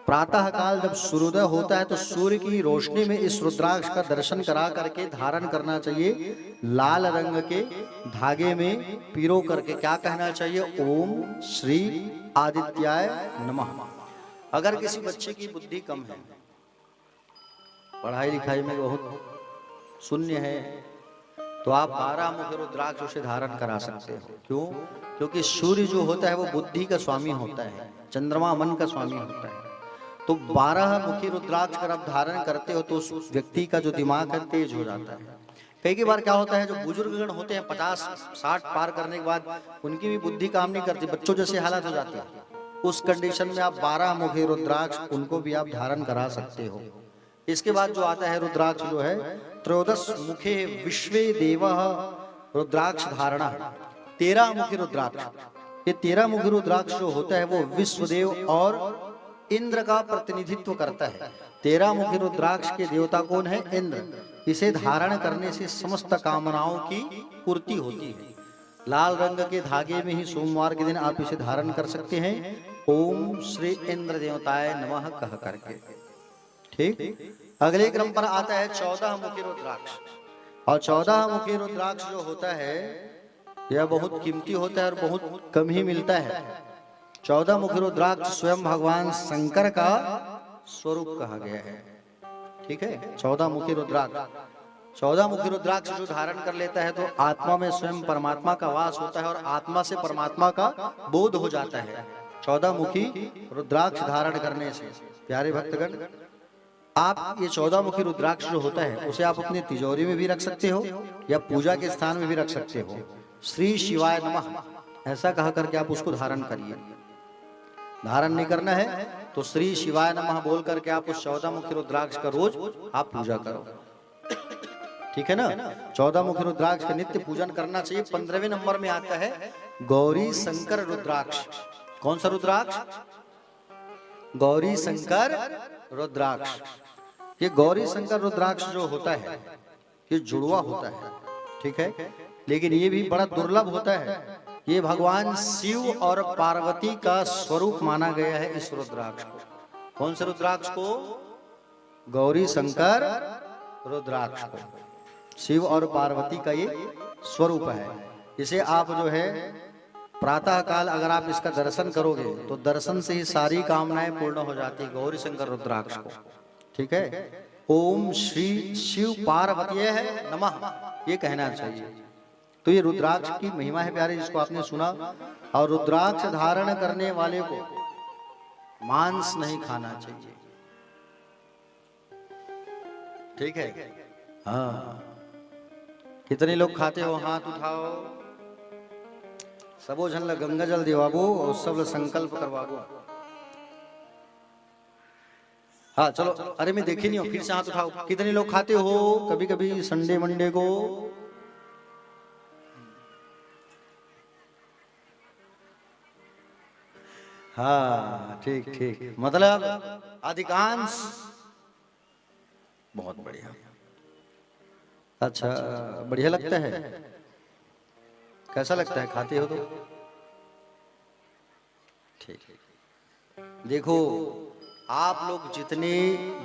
प्रातः काल जब सूर्योदय होता है तो सूर्य की रोशनी में इस रुद्राक्ष का दर्शन करा करके धारण करना चाहिए, लाल रंग के धागे में पिरो करके। क्या कहना चाहिए? ओम श्री आदित्याय नमः। अगर किसी बच्चे की बुद्धि कम है, पढ़ाई लिखाई में बहुत शून्य है, तो आप 12 मुखी रुद्राक्ष उसे धारण करा सकते हो। क्यों? क्योंकि सूर्य जो होता है वो बुद्धि का स्वामी होता है, चंद्रमा मन का स्वामी होता है। तो 12 मुखी रुद्राक्ष अगर आप धारण करते हो तो उस व्यक्ति का जो दिमाग है तेज हो जाता है। कई बार क्या होता है, जो बुजुर्गगण होते हैं 50-60 पार करने के बाद उनकी भी बुद्धि काम नहीं करती, बच्चों जैसे हालत हो जाती है। उस कंडीशन में आप 12 मुखी रुद्राक्ष उनको भी आप धारण करा सकते हो। इसके बाद जो आता है रुद्राक्ष जो है त्रयोदश मुखे विश्वे देव रुद्राक्ष धारणा। 13 मुखी रुद्राक्ष, ये 13 मुखी रुद्राक्ष जो होता है वो विश्वदेव और इंद्र का प्रतिनिधित्व करता है। 13 मुखी रुद्राक्ष के देवता कौन है? इंद्र। इसे धारण करने से समस्त कामनाओं की पूर्ति होती है। लाल रंग के धागे में ही सोमवार के दिन आप इसे धारण कर सकते हैं, ओम श्री इंद्र देवताय नमः कह करके। ठीक, अगले क्रम पर आता है 14 मुखी रुद्राक्ष। और 14 मुखी रुद्राक्ष जो होता है यह बहुत कीमती होता है और बहुत कम ही मिलता है। 14 मुखी रुद्राक्ष स्वयं भगवान शंकर का स्वरूप कहा गया है। ठीक है, 14 मुखी रुद्राक्ष। 14 मुखी रुद्राक्ष जो धारण कर लेता है तो आत्मा में स्वयं परमात्मा का वास होता है और आत्मा से परमात्मा का बोध हो जाता है 14 मुखी रुद्राक्ष धारण करने से। प्यारे भक्तगण, आप ये 14 मुखी रुद्राक्ष जो होता है उसे आप अपनी तिजोरी में भी रख सकते हो या पूजा के स्थान में भी रख सकते हो। श्री शिवाय नमः ऐसा कहा करके आप उसको धारण करिए। धारण नहीं करना है तो श्री शिवाय नमः बोल करके आप उस 14 मुखी रुद्राक्ष का रोज आप पूजा करो। ठीक है ना, 14 मुखी रुद्राक्ष का नित्य पूजन करना चाहिए। 15वें नंबर में आता है गौरी शंकर रुद्राक्ष। कौन सा रुद्राक्ष? गौरी शंकर रुद्राक्ष। ये गौरी शंकर रुद्राक्ष जो होता है ये जुड़वा होता है। ठीक है, लेकिन ये भी बड़ा दुर्लभ होता है। ये भगवान शिव और पार्वती का स्वरूप माना गया है इस रुद्राक्ष को। कौन से रुद्राक्ष को? गौरी शंकर रुद्राक्ष को। शिव और पार्वती का ये स्वरूप है। इसे आप जो है प्रातः काल अगर आप इसका दर्शन करोगे तो दर्शन से ही सारी कामनाएं पूर्ण हो जाती है गौरी शंकर रुद्राक्ष को। ठीक है, ओम श्री शिव पार्वती नमः ये कहना चाहिए। तो ये रुद्राक्ष की महिमा है प्यारे, जिसको आपने सुना। और रुद्राक्ष धारण करने वाले को मांस नहीं खाना चाहिए। ठीक है, हाँ। कितने लोग खाते हो? हाथ उठाओ। सबो झन ला गंगा जल देवाबो और सब ला संकल्प करवाबो। हाँ चलो, अरे मैं देखी नहीं हूँ, फिर से हाथ उठाओ। कितने लोग खाते हो कभी कभी संडे मंडे को? हाँ ठीक ठीक, मतलब अधिकांश। बहुत बढ़िया, अच्छा बढ़िया लगता है। कैसा लगता है खाते हो तो? ठीक। देखो, आप लोग जितने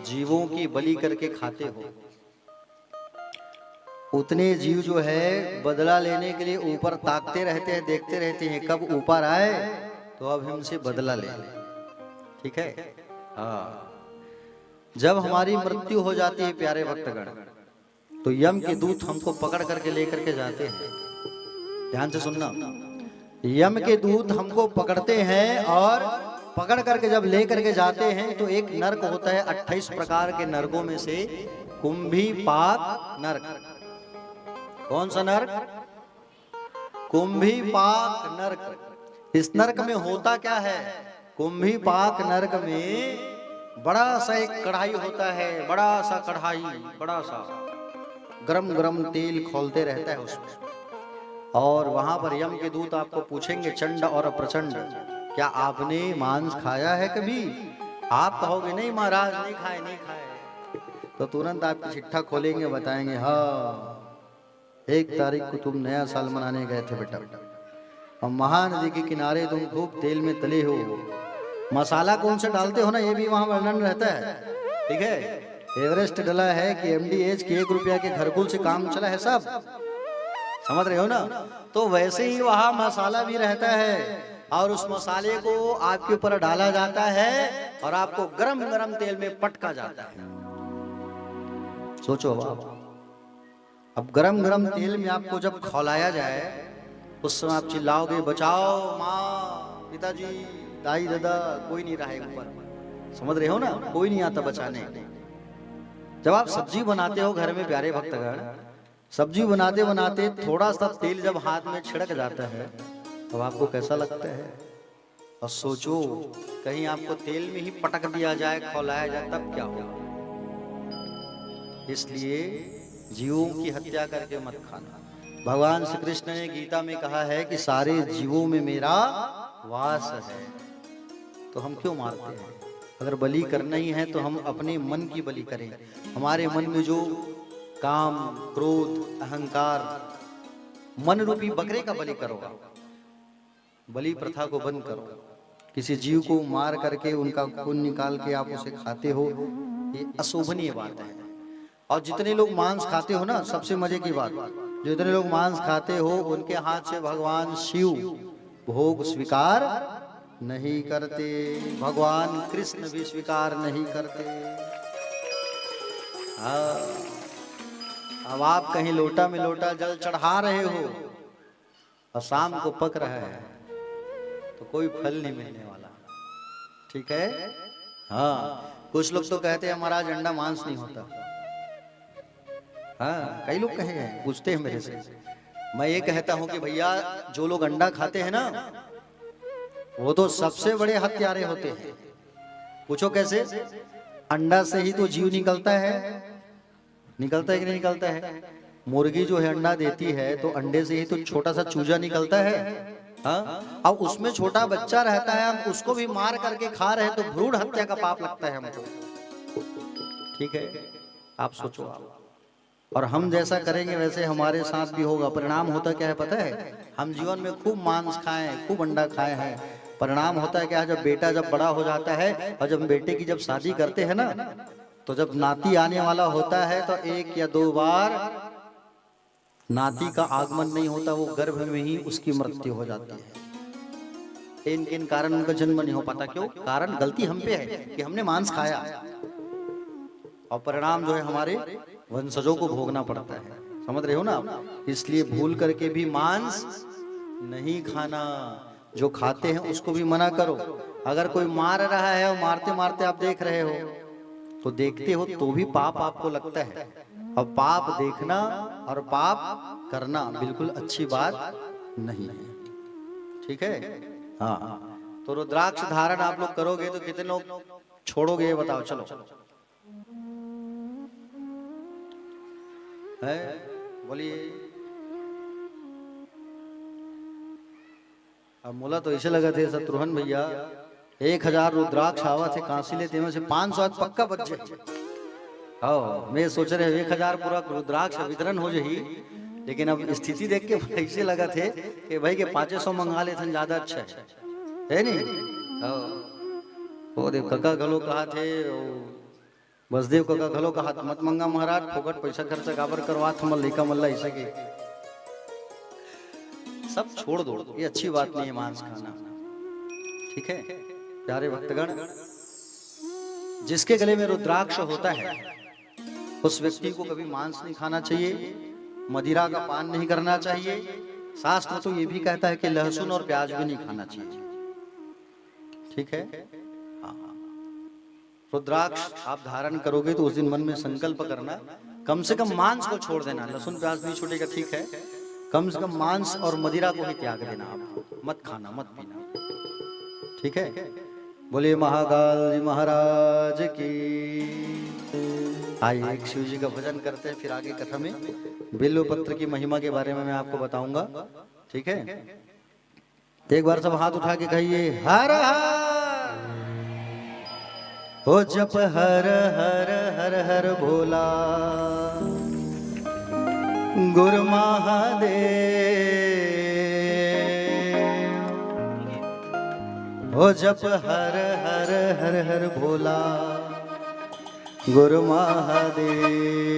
जीवों की बलि करके खाते हो, उतने जीव जो है बदला लेने के लिए ऊपर ताकते रहते हैं, देखते रहते हैं कब ऊपर आए तो अब हमसे बदला ले ले। ठीक है? हाँ। जब हमारी मृत्यु हो जाती है प्यारे भक्तगण, तो यम के दूत हमको पकड़ करके लेकर के जाते हैं। ध्यान से सुनना, यम के दूत हमको पकड़ते हैं और पकड़ करके जब ले करके जाते हैं तो एक नरक होता है, 28 प्रकार के नरकों में से कुंभीपाक नरक। कौन सा नरक? कुंभीपाक नरक। इस नरक में होता क्या है? कुंभीपाक नरक में बड़ा सा एक कढ़ाई होता है, बड़ा सा कढ़ाई, बड़ा सा गरम गरम तेल खौलते रहता है उसमें। और वहां पर यम के दूत आपको पूछेंगे, चंड और प्रचंड, क्या आपने मांस खाया है कभी? आप कहोगे नहीं महाराज, नहीं खाए नहीं खाए। तो तुरंत आपकी चिट्ठा खोलेंगे, बताएंगे हाँ 1 तारीख को तुम नया साल मनाने गए थे बेटा, और महानदी के किनारे तुम खूब तेल में तले हो, मसाला कौन सा डालते हो ना ये भी वहां वर्णन रहता है। ठीक है? एवरेस्ट डला है कि MDH की 1 रुपया के घरकुल से काम चला है, सब समझ रहे हो ना? तो वैसे ही वहां मसाला भी रहता है और उस मसाले को आपके ऊपर डाला जाता है और आपको गरम गरम तेल में पटका जाता है। सोचो अब गरम गरम तेल में आपको जब खौलाया जाए उस समय आप चिल्लाओगे, बचाओ माँ, पिताजी, दाई दादा, कोई नहीं रहा है ऊपर। समझ रहे हो ना? कोई नहीं आता बचाने। जब आप सब्जी बनाते हो घर में प्यारे भक्तगण, सब्जी बनाते बनाते थोड़ा सा तेल जब हाथ में छिड़क जाता है तो आपको कैसा लगता है? और सोचो कहीं आपको तेल में ही पटक दिया जाए, खौलाया जाए, तब क्या होगा? इसलिए जीवों की हत्या करके मत खाना। भगवान श्री कृष्ण ने गीता में कहा है कि सारे जीवों में मेरा वास है, तो हम क्यों मारते हैं? अगर बलि करना ही है तो हम अपने मन की बलि करें। हमारे मन में जो काम, क्रोध, अहंकार, मन रूपी बकरे का बलि करो। बलि प्रथा को बंद करो। किसी जीव को मार करके उनका खून निकाल के आप उसे खाते हो, ये अशोभनीय बात है। और जितने लोग मांस खाते हो ना, सबसे मजे की बात, जितने लोग मांस खाते हो उनके हाथ से भगवान शिव भोग स्वीकार नहीं करते, भगवान कृष्ण भी स्वीकार नहीं करते। अब आप कहीं लोटा में लोटा जल चढ़ा रहे हो और शाम को पक रहा है तो कोई फल नहीं मिलने वाला। ठीक है? हाँ, कुछ लोग तो कहते हैं महाराज अंडा मांस नहीं होता। हाँ, कई लोग कहे हैं, पूछते हैं मेरे से। मैं ये कहता हूं कि भैया जो लोग अंडा खाते हैं ना, वो तो सबसे बड़े हत्यारे होते हैं। पूछो कैसे? अंडा से ही तो जीव निकलता है। निकलता है कि नहीं निकलता है? मुर्गी जो है अंडा देती है तो अंडे से ही तो छोटा सा चूजा निकलता है। हाँ, अब उसमें छोटा बच्चा रहता है, हम उसको भी मार करके खा रहे हैं तो भ्रूण हत्या का पाप लगता है हमको। ठीक है? आप सोचो आप। और हम जैसा करेंगे वैसे हमारे साथ भी होगा। परिणाम होता क्या है पता है? हम जीवन में खूब मांस खाए, खूब अंडा खाए हैं, परिणाम होता है क्या? जब बेटा जब बड़ा हो जाता है और जब बेटे की जब शादी करते हैं ना, तो जब नाती आने वाला होता है तो 1 या 2 बार नाती का आगमन नहीं होता, वो गर्भ में ही उसकी मृत्यु हो जाती है। इन किन कारण उनका जन्म नहीं हो पाता। क्यों? कारण गलती हम पे है कि हमने मांस खाया, और परिणाम जो है हमारे वंशजों को भोगना पड़ता है। समझ रहे हो ना? इसलिए भूल करके भी मांस नहीं खाना। जो खाते हैं उसको भी मना करो। अगर कोई मार रहा है और मारते मारते आप देख रहे हो तो देखते हो तो भी पाप आपको लगता है। और पाप देखना और पाप करना बिल्कुल अच्छी बात नहीं है। ठीक है? हाँ, तो रुद्राक्ष धारण आप लोग करोगे तो कितने लोग छोड़ोगे ये बताओ? चलो है, बोलिए। अब मोला तो ऐसे लगा थे शत्रुघ्न भैया 1000 रुद्राक्ष आवा थे कांसी लेते में से 500 पक्का बच जाए। हाँ, मैं सोच रहे 1000 पूरा रुद्राक्ष वितरण हो जाही, लेकिन अब स्थिति देख के ऐसे लगा थे कि भाई के 500 मंगा लेते ज्यादा अच्छा है नहीं? ओ देव काका घलो कहा थे बसदेव काका घलो कहा मत मंगा महाराज फोकट पैसा खर्चा काबर करवा था मल लेका मल्ला ऐसा के सब छोड़ दो, ये अच्छी बात नहीं है मांस खाना, ठीक है प्यारे भक्तगण। जिसके गले में रुद्राक्ष होता है उस व्यक्ति को कभी मांस नहीं खाना चाहिए, मदिरा का पान नहीं करना चाहिए। शास्त्र तो ये भी कहता है कि लहसुन और प्याज भी नहीं खाना चाहिए, ठीक है। हाँ, रुद्राक्ष आप धारण करोगे तो उस दिन मन में संकल्प करना कम से कम मांस को छोड़ देना, लहसुन प्याज नहीं छूटेगा ठीक है, कम से कम मांस और मदिरा को ही त्याग देना, आपको मत खाना मत पीना, ठीक है। बोले महाकाल जी महाराज की। आइए एक शिव जी का भजन करते हैं, फिर आगे कथा में बिल्व पत्र की महिमा के बारे में मैं आपको बताऊंगा, ठीक है। एक बार सब हाथ उठा के कहिए हर हर, हो जप हर हर हर हर भोला गुरु महादेव, हो जप हर हर हर हर भोला गुरु महादेव।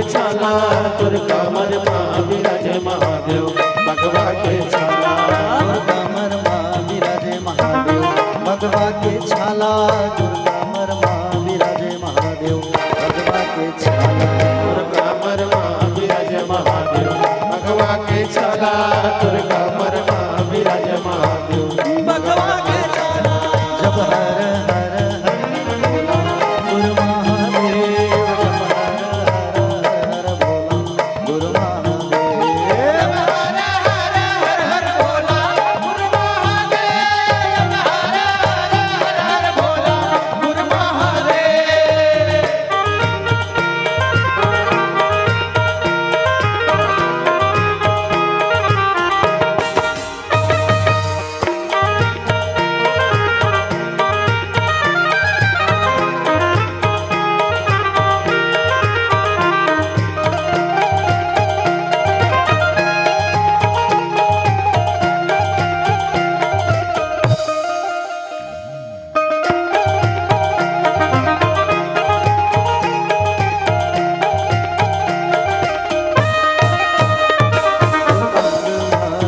छाला दुर्गा मर माँ विराजे महादेव भगवा के छाला दुर्गा मर माँ विराजे महादेव भगवा के छाला दुर्गा मर माँ विराजे महादेव भगवा के छाला दुर्गा मर माँ विराजे महादेव भगवा के छाला दुर्गा मर माँ विराजे महादेव भगवा के छाला जब हर हर हर बोला गुरु महादेव जब हर हर बोला गुरु महादेव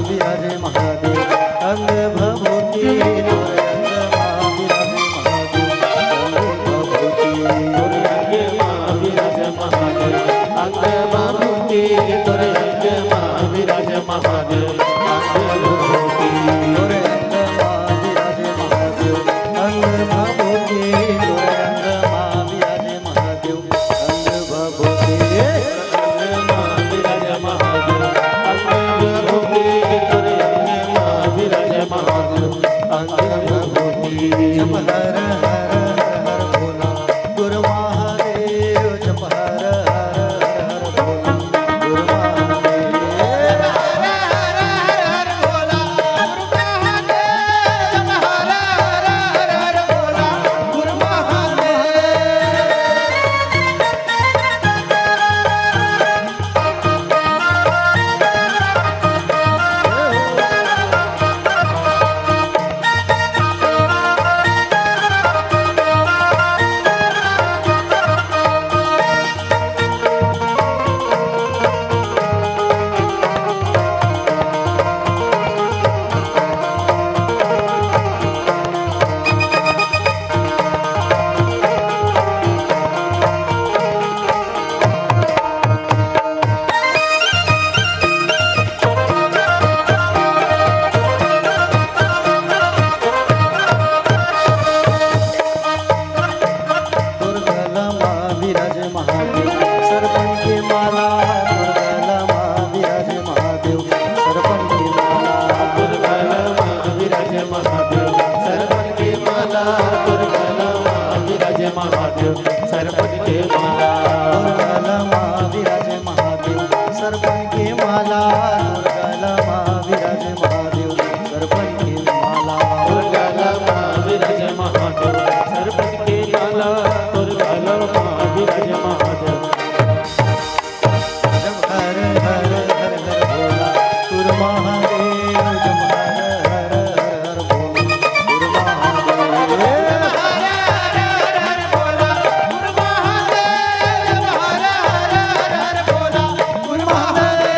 विराजे महादेव अंग भभूति तोरे अंग माँ विराजे महादेव अंग भभूति तोरे अंग माँ विराजे महादेव अंग भभूति तोरे अंग माँ विराजे महादेव अंग भभूति तोरे अंग माँ विराजे महादेव अंग भभूति अंग माँ विराजे महादेव अंग भभूति तोरे अंग माँ विराजे महादेव अंग भभूति जप हर हर हर बोला गुरु महादेव जप हर हर हर बोला गुरु महादेव दुर्गा माँ विराजे महादेव सरपन की माला दुर्गा माँ विराजे महादेव सरपन की माला दुर्गा माँ विराजे महादेव सरपन की माला दुर्गा माँ विराजे महादेव सरपन की माला दुर्गा माँ विराजे महादेव सरपन की माला दुर्गा माँ विराजे महादेव सरपन की माला दुर्गा माँ विराजे महादेव सरपन की माला दुर्गा माँ विराजे महादेव जब हर हर हर हर बोला गुरु महादेव जब हर हर हर हर बोला गुरु महादेव गुरु महादेव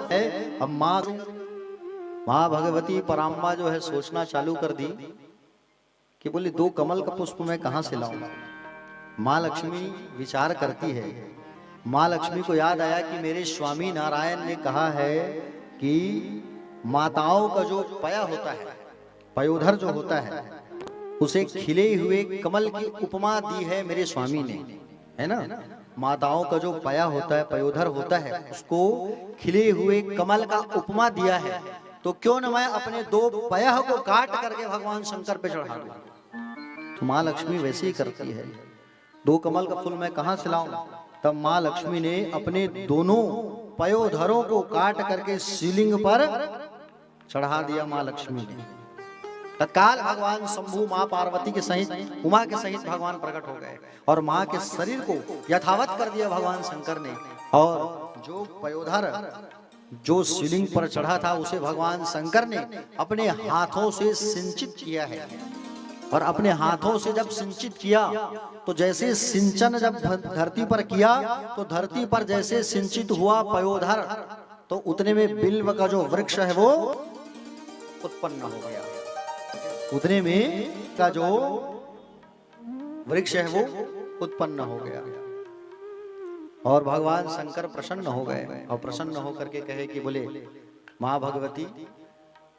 है। अब माँ भगवती पराम्बा जो है सोचना चालू कर दी कि बोले 2 कमल का पुष्प मैं कहां से लाऊं। माँ लक्ष्मी विचार करती है। माँ लक्ष्मी को याद आया कि मेरे स्वामी नारायण ने कहा है कि माताओं का जो पया होता है, पयोधर जो होता है, उसे खिले हुए कमल की उपमा दी है मेरे स्वामी ने, है ना। माताओं का जो पया होता है, पयोधर होता है, उसको खिले हुए कमल का उपमा दिया है। तो क्यों न मैं अपने 2 पया को काट करके भगवान शंकर पे चढ़ा दूं। तो माँ लक्ष्मी वैसे ही करती है। 2 कमल का फूल मैं कहां से लाऊं। तब माँ लक्ष्मी ने अपने दोनों पयोधरों को काट करके शिवलिंग पर चढ़ा दिया। माँ लक्ष्मी ने तत्काल भगवान शंभु माँ पार्वती के सहित, उमा के सहित भगवान प्रकट हो गए और माँ के शरीर को यथावत कर दिया भगवान शंकर ने। और जो पयोधर जो शिवलिंग पर चढ़ा था उसे भगवान शंकर ने अपने हाथों से सिंचित किया है। और अपने हाथों से जब सिंचित किया तो जैसे सिंचन जब धरती पर किया तो धरती पर जैसे सिंचित हुआ पयोधर, तो उतने में बिल्व का जो वृक्ष है वो उत्पन्न हो गया। उतने में का जो वृक्ष है वो उत्पन्न हो गया। और भगवान शंकर प्रसन्न हो गए और प्रसन्न होकर के कहे कि बोले माँ भगवती,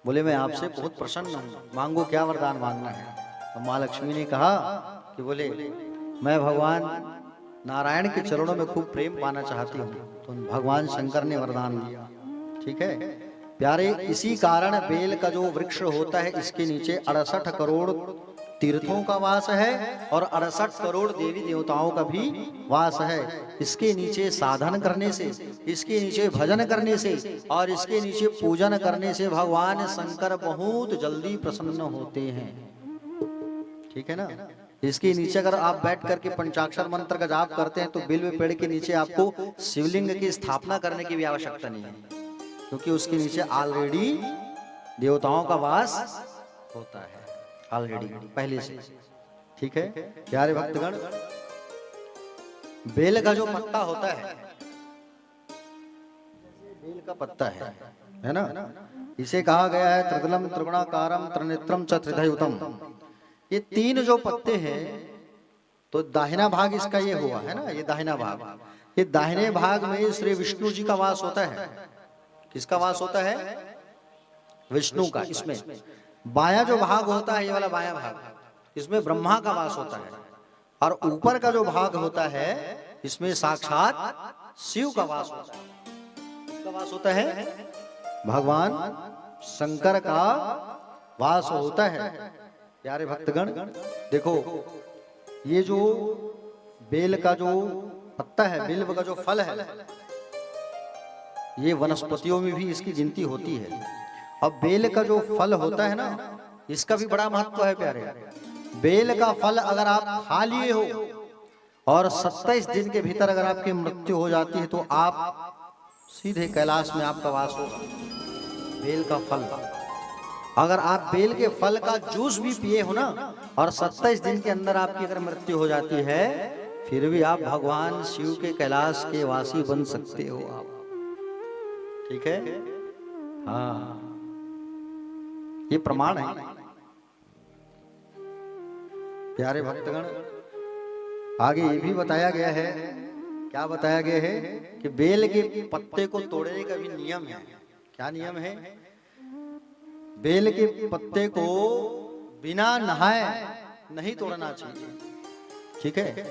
बोले मैं आपसे बहुत प्रसन्न हूँ, मांगो क्या वरदान मांगना है। तो माँ लक्ष्मी ने कहा कि बोले मैं भगवान नारायण के चरणों में खूब प्रेम पाना चाहती हूँ। तो भगवान शंकर ने वरदान दिया। ठीक है प्यारे, इसी कारण बेल का जो वृक्ष होता है इसके नीचे 68 करोड़ तीर्थों का वास है और 68 करोड़ देवी देवताओं का भी वास है। इसके नीचे साधन करने से, इसके नीचे भजन करने से और इसके नीचे पूजन करने से भगवान शंकर बहुत जल्दी प्रसन्न होते हैं। ठीक है ना। इसके नीचे अगर आप बैठ करके पंचाक्षर मंत्र का जाप करते हैं तो बिल्व पेड़ के नीचे आपको शिवलिंग की स्थापना करने की भी आवश्यकता नहीं है, क्योंकि उसके नीचे ऑलरेडी देवताओं का वास होता है ऑलरेडी पहले से। ठीक है प्यारे भक्तगण, बेल का जो पत्ता होता है, बेल का पत्ता है ना, इसे कहा गया है त्रिदलम त्रिगुणाकारम त्रिनेत्रम च त्रिधयुतम। ये 3 जो पत्ते हैं, तो दाहिना भाग इसका ये हुआ है ना, ये दाहिना भाग, ये दाहिने भाग में श्री विष्णु जी का वास होता है। किसका वास होता है? विष्णु का। इसमें बायां जो भाग होता है, ये वाला बायां भाग, इसमें ब्रह्मा का वास होता है। और ऊपर का जो भाग होता है इसमें साक्षात शिव का वास होता है। किसका वास होता है? भगवान शंकर का वास होता है। प्यारे भक्तगण देखो, ये जो बेल का जो पत्ता है, बिल्व का जो फल है, ये वनस्पतियों में भी इसकी गिनती होती है। अब बेल का जो फल होता है ना, इसका भी बड़ा महत्व है प्यारे। बेल का फल अगर आप खा लिए हो और 27 दिन के भीतर अगर आपकी मृत्यु हो जाती है तो आप सीधे कैलाश में आपका वास होगा। बेल का फल, अगर आप बेल के फल का जूस भी पिए हो ना और 27 दिन के अंदर आपकी अगर मृत्यु हो जाती है, फिर भी आप भगवान शिव के कैलाश के वासी बन सकते हो आप। ठीक है, हाँ, ये प्रमाण है प्यारे भक्तगण। आगे ये भी बताया गया है, क्या बताया गया है कि बेल के पत्ते को तोड़ने का भी नियम है। क्या नियम है? बेल के पत्ते को बिना नहाए नहीं तोड़ना चाहिए। ठीक है,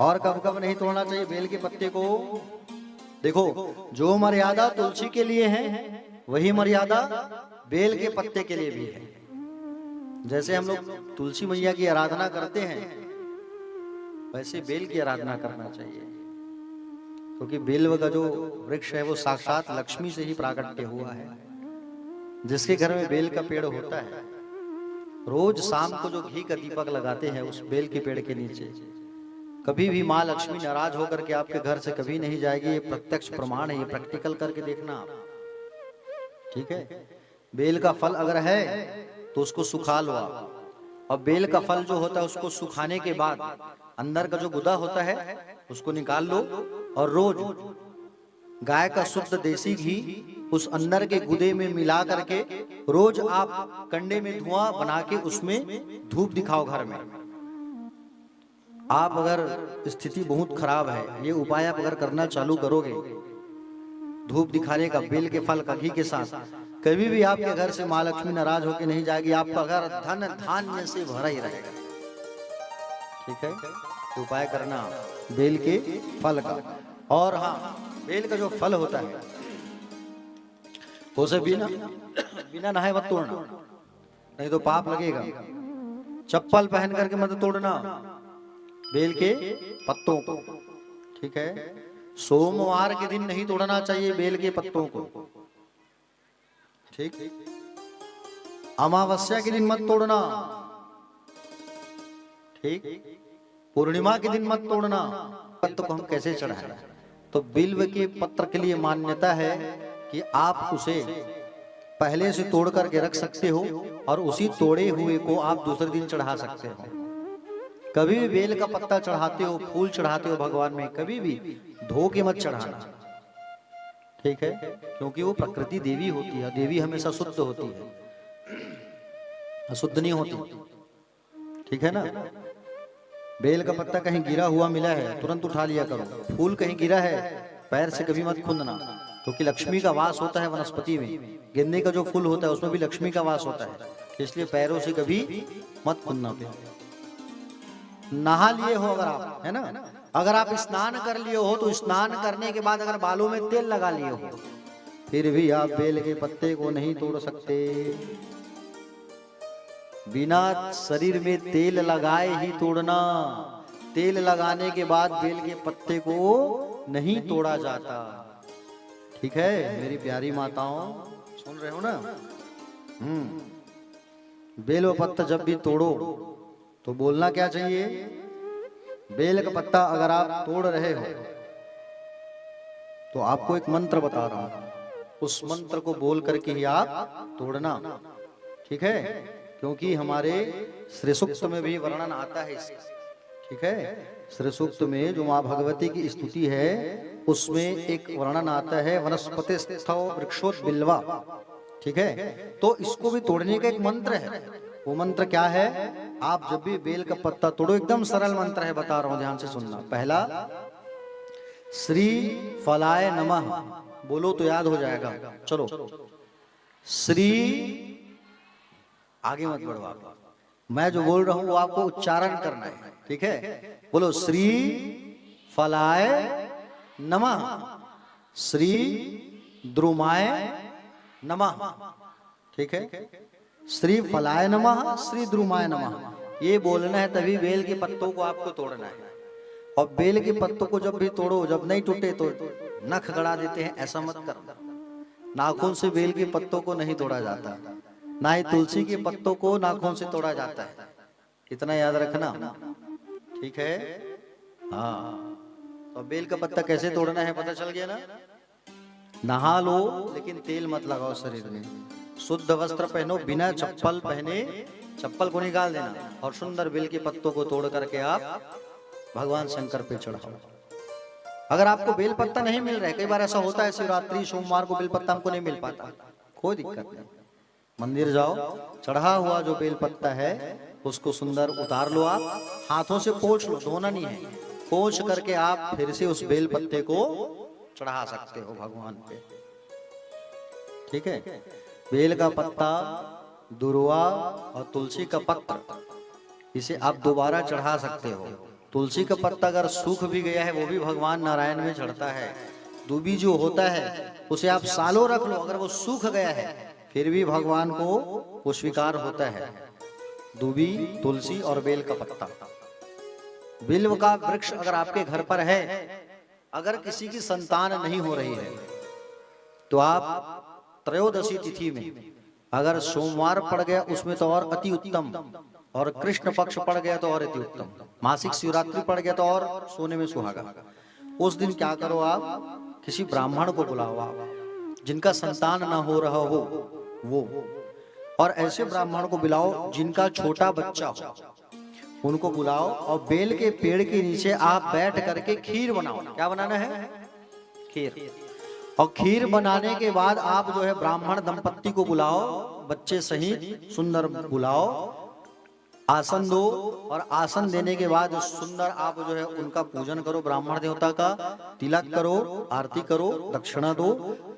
और कब कब नहीं तोड़ना चाहिए बेल के पत्ते को? देखो, जो मर्यादा तुलसी के लिए है वही मर्यादा बेल के पत्ते के लिए भी है। जैसे हम लोग तुलसी मैया की आराधना करते हैं, वैसे बेल की आराधना करना चाहिए, क्योंकि बेल का जो वृक्ष है वो साक्षात लक्ष्मी से ही प्राकट्य हुआ है। जिसके घर में बेल का पेड़ होता है, रोज शाम को जो घी का दीपक लगाते हैं उस बेल के पेड़ के नीचे, कभी भी माँ लक्ष्मी नाराज होकर के आपके घर से कभी नहीं जाएगी। ये प्रत्यक्ष प्रमाण है, ये प्रैक्टिकल करके देखना आप। ठीक है, बेल का फल अगर है तो उसको सुखा लो आप। और बेल का फल जो होता है उसको सुखाने के बाद अंदर का जो गुदा होता है उसको निकाल लो और रोज गाय का शुद्ध देसी घी उस अंदर के गुदे में मिला करके रोज आप कंडे में धुआं बना के उसमें धूप दिखाओ घर में। आप अगर स्थिति बहुत खराब है, ये उपाय आप अगर करना चालू करोगे, धूप दिखाने का, बेल के फल का, घी के साथ, कभी भी आपके घर से माँ लक्ष्मी नाराज होकर नहीं जाएगी। आपका घर धन धान्य से भरा ही रहेगा। ठीक है, तो उपाय करना बेल के फल का। और हाँ, बेल का जो फल होता है उसे बिना नहाए मत तोड़ना, नहीं तो पाप लगेगा। चप्पल पहन करके मत तोड़ना बेल के पत्तों को। ठीक है, सोमवार के दिन नहीं तोड़ना चाहिए बेल के पत्तों को। ठीक, अमावस्या के दिन मत तोड़ना। ठीक, पूर्णिमा के दिन मत तोड़ना। पत्त को हम कैसे चढ़ाएं? तो बिल्व के पत्र के लिए मान्यता है कि आप उसे पहले से तोड़ करके रख सकते हो और उसी तोड़े हुए को आप दूसरे दिन चढ़ा सकते हो। कभी भी बेल का पत्ता चढ़ाते हो, फूल चढ़ाते हो भगवान में, कभी भी धो के मत चढ़ाना। ठीक है, क्योंकि वो प्रकृति देवी होती है। देवी हमेशा शुद्ध होती है, अशुद्ध नहीं होती। ठीक है ना। बेल का पत्ता कहीं गिरा हुआ मिला है, तुरंत उठा लिया करो। फूल कहीं गिरा है, पैर से कभी मत खूंदना, क्योंकि लक्ष्मी का वास होता है वनस्पति में। गेंदे का जो फूल होता है उसमें भी लक्ष्मी का वास होता है, इसलिए पैरों से कभी मत खूंदना। नहा लिए हो अगर आप, है ना, अगर आप स्नान कर लिए हो तो स्नान करने के बाद अगर बालों में तेल लगा लिए हो, फिर भी आप बेल के पत्ते को नहीं तोड़ सकते। बिना शरीर में तेल लगाए ही तोड़ना। तेल लगाने के बाद बेल के पत्ते को नहीं तोड़ा जाता। ठीक है मेरी प्यारी माताओं, सुन रहे हो ना। बेल व पत्ता जब भी तोड़ो तो बोलना क्या चाहिए? बेल का पत्ता अगर आप तोड़ रहे हो तो आपको एक मंत्र बता रहा हूं, उस मंत्र को बोल करके ही आप तोड़ना। ठीक है, क्योंकि हमारे श्री सूक्त में भी वर्णन आता है इसका। ठीक है, श्री सूक्त में जो माँ भगवती की स्तुति है उसमें एक वर्णन आता है, वनस्पति स्थौ वृक्षोत बिल्वा। ठीक है, तो इसको भी तोड़ने का एक मंत्र है। वो मंत्र क्या है? आप जब भी बेल का पत्ता तोड़ो, एकदम सरल मंत्र है, बता रहा हूं, ध्यान से सुनना। पहला, श्री फलाय नमः बोलो तो याद हो जाएगा। चलो, श्री, आगे मत बढ़ो आप, मैं जो बोल रहा हूं वो आपको उच्चारण करना है। ठीक है, बोलो श्री फलाय नमः, श्री द्रुमाय नमः। ठीक है, श्री फलाय नमः, श्री द्रुमाय नमः, ये बोलना है, तभी बेल के पत्तों को आपको तोड़ना है। और बेल के पत्तों को जब भी तोड़ो, जब नहीं टूटे तो नख गड़ा देते हैं, ऐसा मत करना। नाखून से बेल के पत्तों को नहीं तोड़ा जाता, ना ही तुलसी के पत्तों को नाखून से तोड़ा जाता है, इतना याद रखना। ठीक है, हाँ। तो बेल का पत्ता कैसे तोड़ना है पता चल गया ना। नहा लो लेकिन तेल मत लगाओ शरीर में, शुद्ध वस्त्र पहनो, बिना चप्पल पहने, चप्पल को निकाल देना, और सुंदर बेल के पत्तों को तोड़ करके आप भगवान शंकर पे चढ़ाओ। अगर आपको बेल पत्ता नहीं मिल रहा है, कई बार ऐसा होता है शिवरात्रि सोमवार को बेल पत्ता हमको नहीं मिल पाता, कोई दिक्कत नहीं, मंदिर जाओ, चढ़ा हुआ जो बेल पत्ता है उसको सुंदर उतार लो, आप हाथों से पोंछ लो, धोना नहीं है, पोंछ करके आप फिर से उस बेल पत्ते को चढ़ा सकते हो भगवान पे। ठीक है, बेल का पत्ता, दुर्वा और तुलसी का पत्र, इसे आप दोबारा चढ़ा सकते हो। तुलसी का पत्ता अगर सूख भी गया है वो भी भगवान नारायण में चढ़ता है। दूबी जो होता है उसे आप सालों रख लो, अगर वो सूख गया है फिर भी भगवान को वो स्वीकार होता है। दूबी, तुलसी और बेल का पत्ता। बिल्व का वृक्ष अगर आपके घर पर है, अगर किसी की संतान नहीं हो रही है तो आप त्रयोदशी तिथि में अगर सोमवार पड़ गया उसमें तो और अति उत्तम, और कृष्ण पक्ष पड़ गया तो और अति उत्तम, मासिक शिवरात्रि पड़ गया तो और सोने में सुहागा। उस दिन क्या करो, आप किसी ब्राह्मण को बुलाओ, आप जिनका संतान ना हो रहा हो वो, और ऐसे ब्राह्मण को बुलाओ जिनका छोटा बच्चा हो, उनको बुलाओ, और बेल के पेड़ के नीचे आप बैठ करके खीर बनाओ। क्या बनाना है? खीर। और खीर बनाने के बाद आप जो है ब्राह्मण दंपत्ति को बुलाओ, बच्चे सहित सुंदर बुलाओ, आसन दो, और आसन देने के बाद सुंदर आप जो है उनका पूजन करो, ब्राह्मण देवता का तिलक करो, आरती करो, दक्षिणा दो,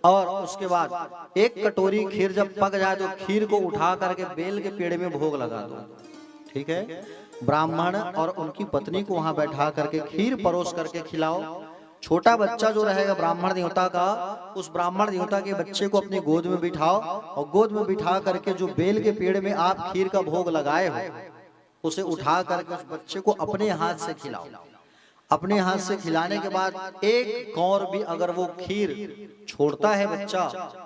और उसके बाद एक कटोरी खीर जब पक जाए तो खीर को उठा करके बेल के पेड़ में भोग लगा दो। ठीक है, ब्राह्मण और उनकी पत्नी को वहां बैठा करके खीर परोस करके खिलाओ। छोटा बच्चा जो रहेगा ब्राह्मण देवता का, उस ब्राह्मण देवता के बच्चे को अपनी गोद में बिठाओ, और गोद में बिठा करके जो बेल के पेड़ में आप खीर का भोग लगाए हो उसे उठा करके उस बच्चे को अपने हाथ से खिलाओ। अपने हाथ से खिलाने के बाद एक कौर भी अगर वो खीर छोड़ता है बच्चा,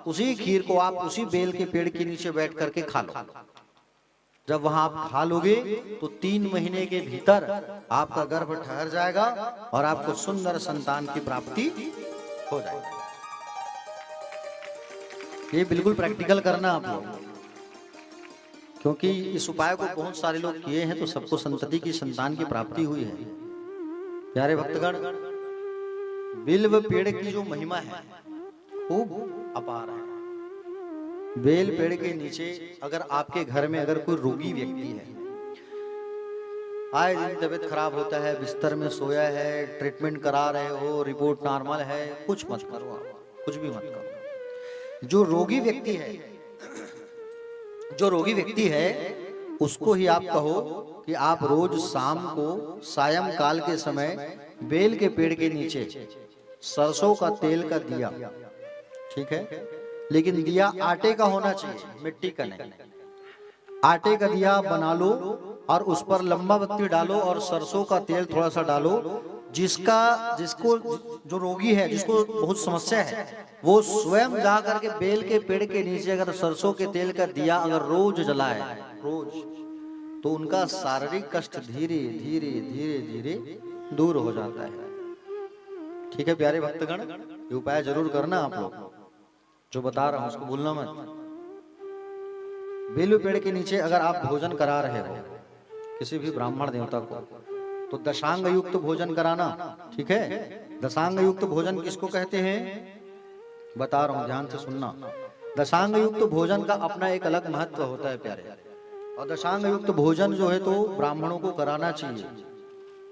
उसी खीर को आप उसी बेल के पेड़ के नीचे बैठ करके खा लो। जब वहां आप खा लोगे तो 3 महीने के भीतर आपका गर्भ ठहर जाएगा और आपको सुंदर संतान की प्राप्ति हो जाएगी। ये बिल्कुल प्रैक्टिकल करना आप लोग, क्योंकि इस उपाय को बहुत सारे लोग किए हैं तो सबको संतति की संतान की प्राप्ति हुई है। प्यारे भक्तगण, बिल्व पेड़ की जो महिमा है खूब अपार है। बेल पेड़ के नीचे अगर आपके घर में अगर कोई रोगी व्यक्ति है, आए दिन तबीयत खराब होता है, बिस्तर में सोया है, ट्रीटमेंट करा रहे हो, रिपोर्ट नॉर्मल है, कुछ मत करो, आप कुछ भी मत करो। जो रोगी व्यक्ति है उसको ही आप कहो कि आप रोज शाम को सायं काल के समय बेल के पेड़ के नीचे सरसों का तेल का दिया, ठीक है, लेकिन दिया आटे का होना चाहिए, मिट्टी का नहीं। आटे का दिया बना लो और उस पर लंबा बत्ती डालो और सरसों का तेल थोड़ा सा डालो। जिसको जो रोगी है, जिसको बहुत समस्या है, वो स्वयं जा करके बेल के पेड़ के नीचे अगर सरसों के तेल का दिया अगर रोज जलाए रोज, तो उनका शारीरिक कष्ट धीरे धीरे धीरे धीरे दूर हो जाता है। ठीक है प्यारे भक्तगण, ये उपाय जरूर करना आप लोग, जो बता रहा हूं उसको भूलना मत। बेल पेड़ के नीचे अगर आप भोजन करा रहे हो किसी भी ब्राह्मण देवता को, तो दशांग युक्त भोजन कराना। ठीक है, दशांग युक्त भोजन किसको कहते हैं बता रहा हूं, ध्यान से सुनना। दशांग युक्त भोजन का अपना एक अलग महत्व होता है प्यारे, और दशांग युक्त भोजन जो है तो ब्राह्मणों को कराना चाहिए।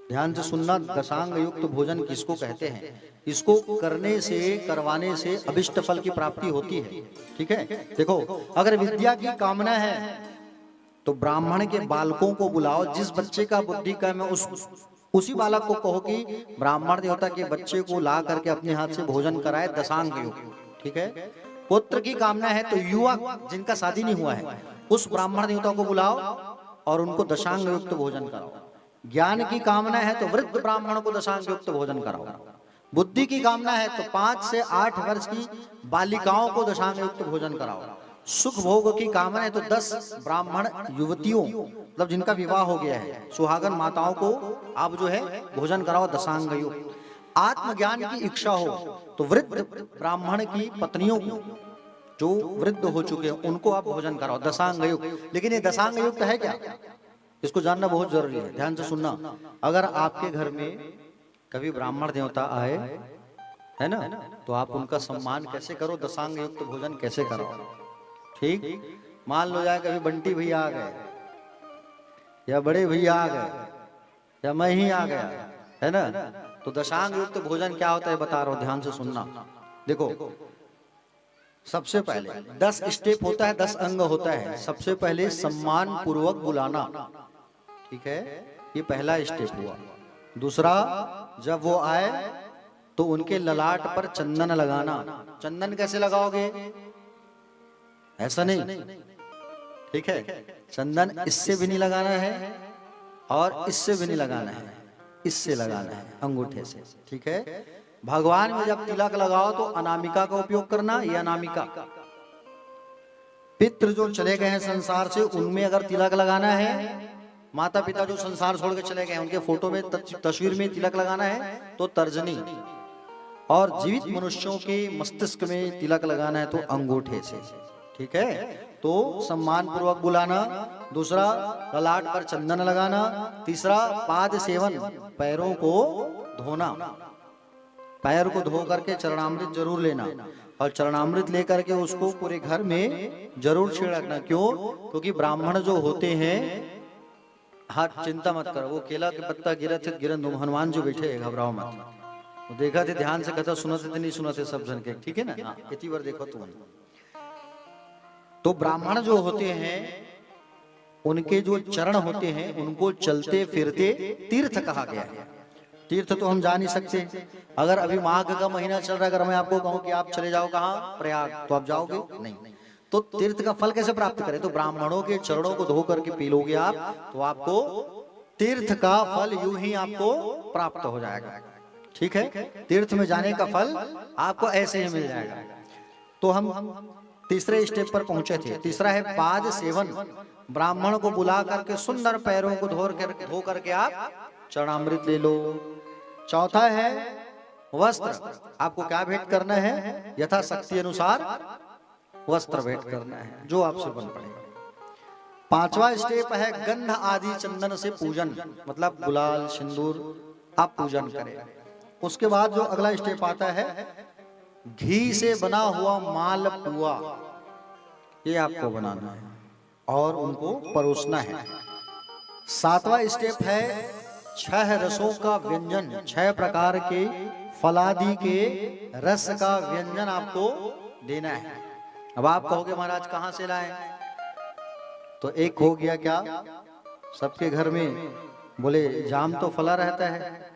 ध्यान से सुनना, दशांग युक्त भोजन किसको कहते हैं? इसको करने से, करवाने से अभिष्ट फल की प्राप्ति होती है। ठीक है, देखो अगर विद्या की कामना है तो ब्राह्मण के बालकों को बुलाओ, जिस बच्चे का बुद्धि कम है उसी बालक को कहो कि ब्राह्मण देवता के बच्चे को ला करके अपने हाथ से भोजन कराए दशांग युक्त। ठीक है, पुत्र की कामना है तो युवक जिनका शादी नहीं हुआ है उस ब्राह्मण देवता को बुलाओ और उनको दशांग युक्त भोजन कराओ। ज्ञान की कामना है तो वृद्ध ब्राह्मण को दशांग युक्त भोजन कराओ। बुद्धि की कामना है तो 5 से 8 वर्ष की बालिकाओं को दशांग युक्त भोजन कराओ। सुख भोग की कामना है तो 10 ब्राह्मण युवतियों, मतलब जिनका विवाह हो गया है, सुहागन माताओं को आप जो है भोजन कराओ दशांग युक्त। आत्मज्ञान की इच्छा हो तो वृद्ध ब्राह्मण की पत्नियों को, जो वृद्ध हो चुके हैं, उनको आप भोजन कराओ दशांग युक्त। लेकिन ये दशांग युक्त है क्या, इसको जानना बहुत जरूरी है। ध्यान से सुनना, अगर आपके घर में कभी ब्राह्मण देवता आए है ना, तो आप उनका सम्मान कैसे करो, दशांग युक्त भोजन कैसे करो। ठीक, मान लो जाए कभी बंटी भैया आ गए या बड़े भैया आ गए या मैं ही आ गया है ना, तो दशांग युक्त भोजन क्या होता है बता रहा हूं, ध्यान से सुनना। देखो सबसे पहले 10 स्टेप होता है, 10 अंग होता है। सबसे पहले सम्मान पूर्वक बुलाना, ठीक है, ये पहला स्टेप हुआ। दूसरा, जब वो आए तो उनके ललाट पर चंदन लगाना। चंदन कैसे लगाओगे, ऐसा नहीं, ठीक है, चंदन इससे भी नहीं लगाना है और इससे भी नहीं लगाना है, इससे लगाना है अंगूठे से। ठीक है, भगवान में जब तिलक लगाओ तो अनामिका का उपयोग करना। ये अनामिका, पितृ जो चले गए हैं संसार से उनमें अगर तिलक लगाना है, माता पिता जो संसार छोड़ के चले गए हैं उनके फोटो में, तस्वीर में तिलक लगाना है तो तर्जनी, और जीवित मनुष्यों के मस्तिष्क में तिलक लगाना है तो अंगूठे से। ठीक है, तो सम्मान पूर्वक बुलाना। दूसरा, ललाट पर चंदन लगाना। तीसरा, पाद सेवन, पैरों को धोना। पैर को धो करके चरणामृत जरूर लेना, और चरणामृत लेकर के उसको पूरे घर में जरूर छिड़कना। क्यों? क्योंकि ब्राह्मण जो होते हैं, हाँ चिंता मत करो, वो केला के पत्ता गिरत थे गिरन तुम, हनुमान जी बैठे हैं, घबराओ मत। वो देखा थे ध्यान से, कथा सुनते थे नहीं सुनते सब जन के, ठीक है ना? हाँ, इतनी बार देखो तुम। तो ब्राह्मण जो होते हैं उनके जो चरण होते हैं उनको चलते फिरते तीर्थ कहा गया है। तीर्थ तो हम जा नहीं सकते। अगर अभी माघ का महीना चल रहा है, अगर मैं आपको कहूं कि आप चले जाओ कहाँ, प्रयाग, तो आप जाओगे नहीं। तो तीर्थ का फल कैसे प्राप्त करें? तो ब्राह्मणों के चरणों को धो करके पी लोगे आप, तो आपको तीर्थ का फल यूं ही आपको प्राप्त हो जाएगा। ठीक है, तीर्थ में जाने का फल आपको ऐसे ही मिल जाएगा। तो हम तीसरे स्टेप पर पहुंचे थे। तीसरा है पाद सेवन। ब्राह्मण को बुला करके सुंदर पैरों को धो करके आप चरणामृत ले लो। चौथा है वस्त्र। आपको क्या भेंट करना है? यथाशक्ति अनुसार वस्त्र भेंट करना है, जो आपसे बन पड़े। पांचवा स्टेप है गंध आदि चंदन से पूजन, मतलब गुलाल सिंदूर आप पूजन करें। उसके बाद जो अगला स्टेप आता है घी से बना हुआ मालपुआ, ये आपको बनाना है और उनको परोसना है। सातवां स्टेप है 6 रसों का व्यंजन, 6 प्रकार के फलादि के रस का व्यंजन आपको देना है। अब आप कहोगे महाराज कहां से लाएं? तो एक हो गया क्या, सबके घर में बोले जाम तो फला रहता है,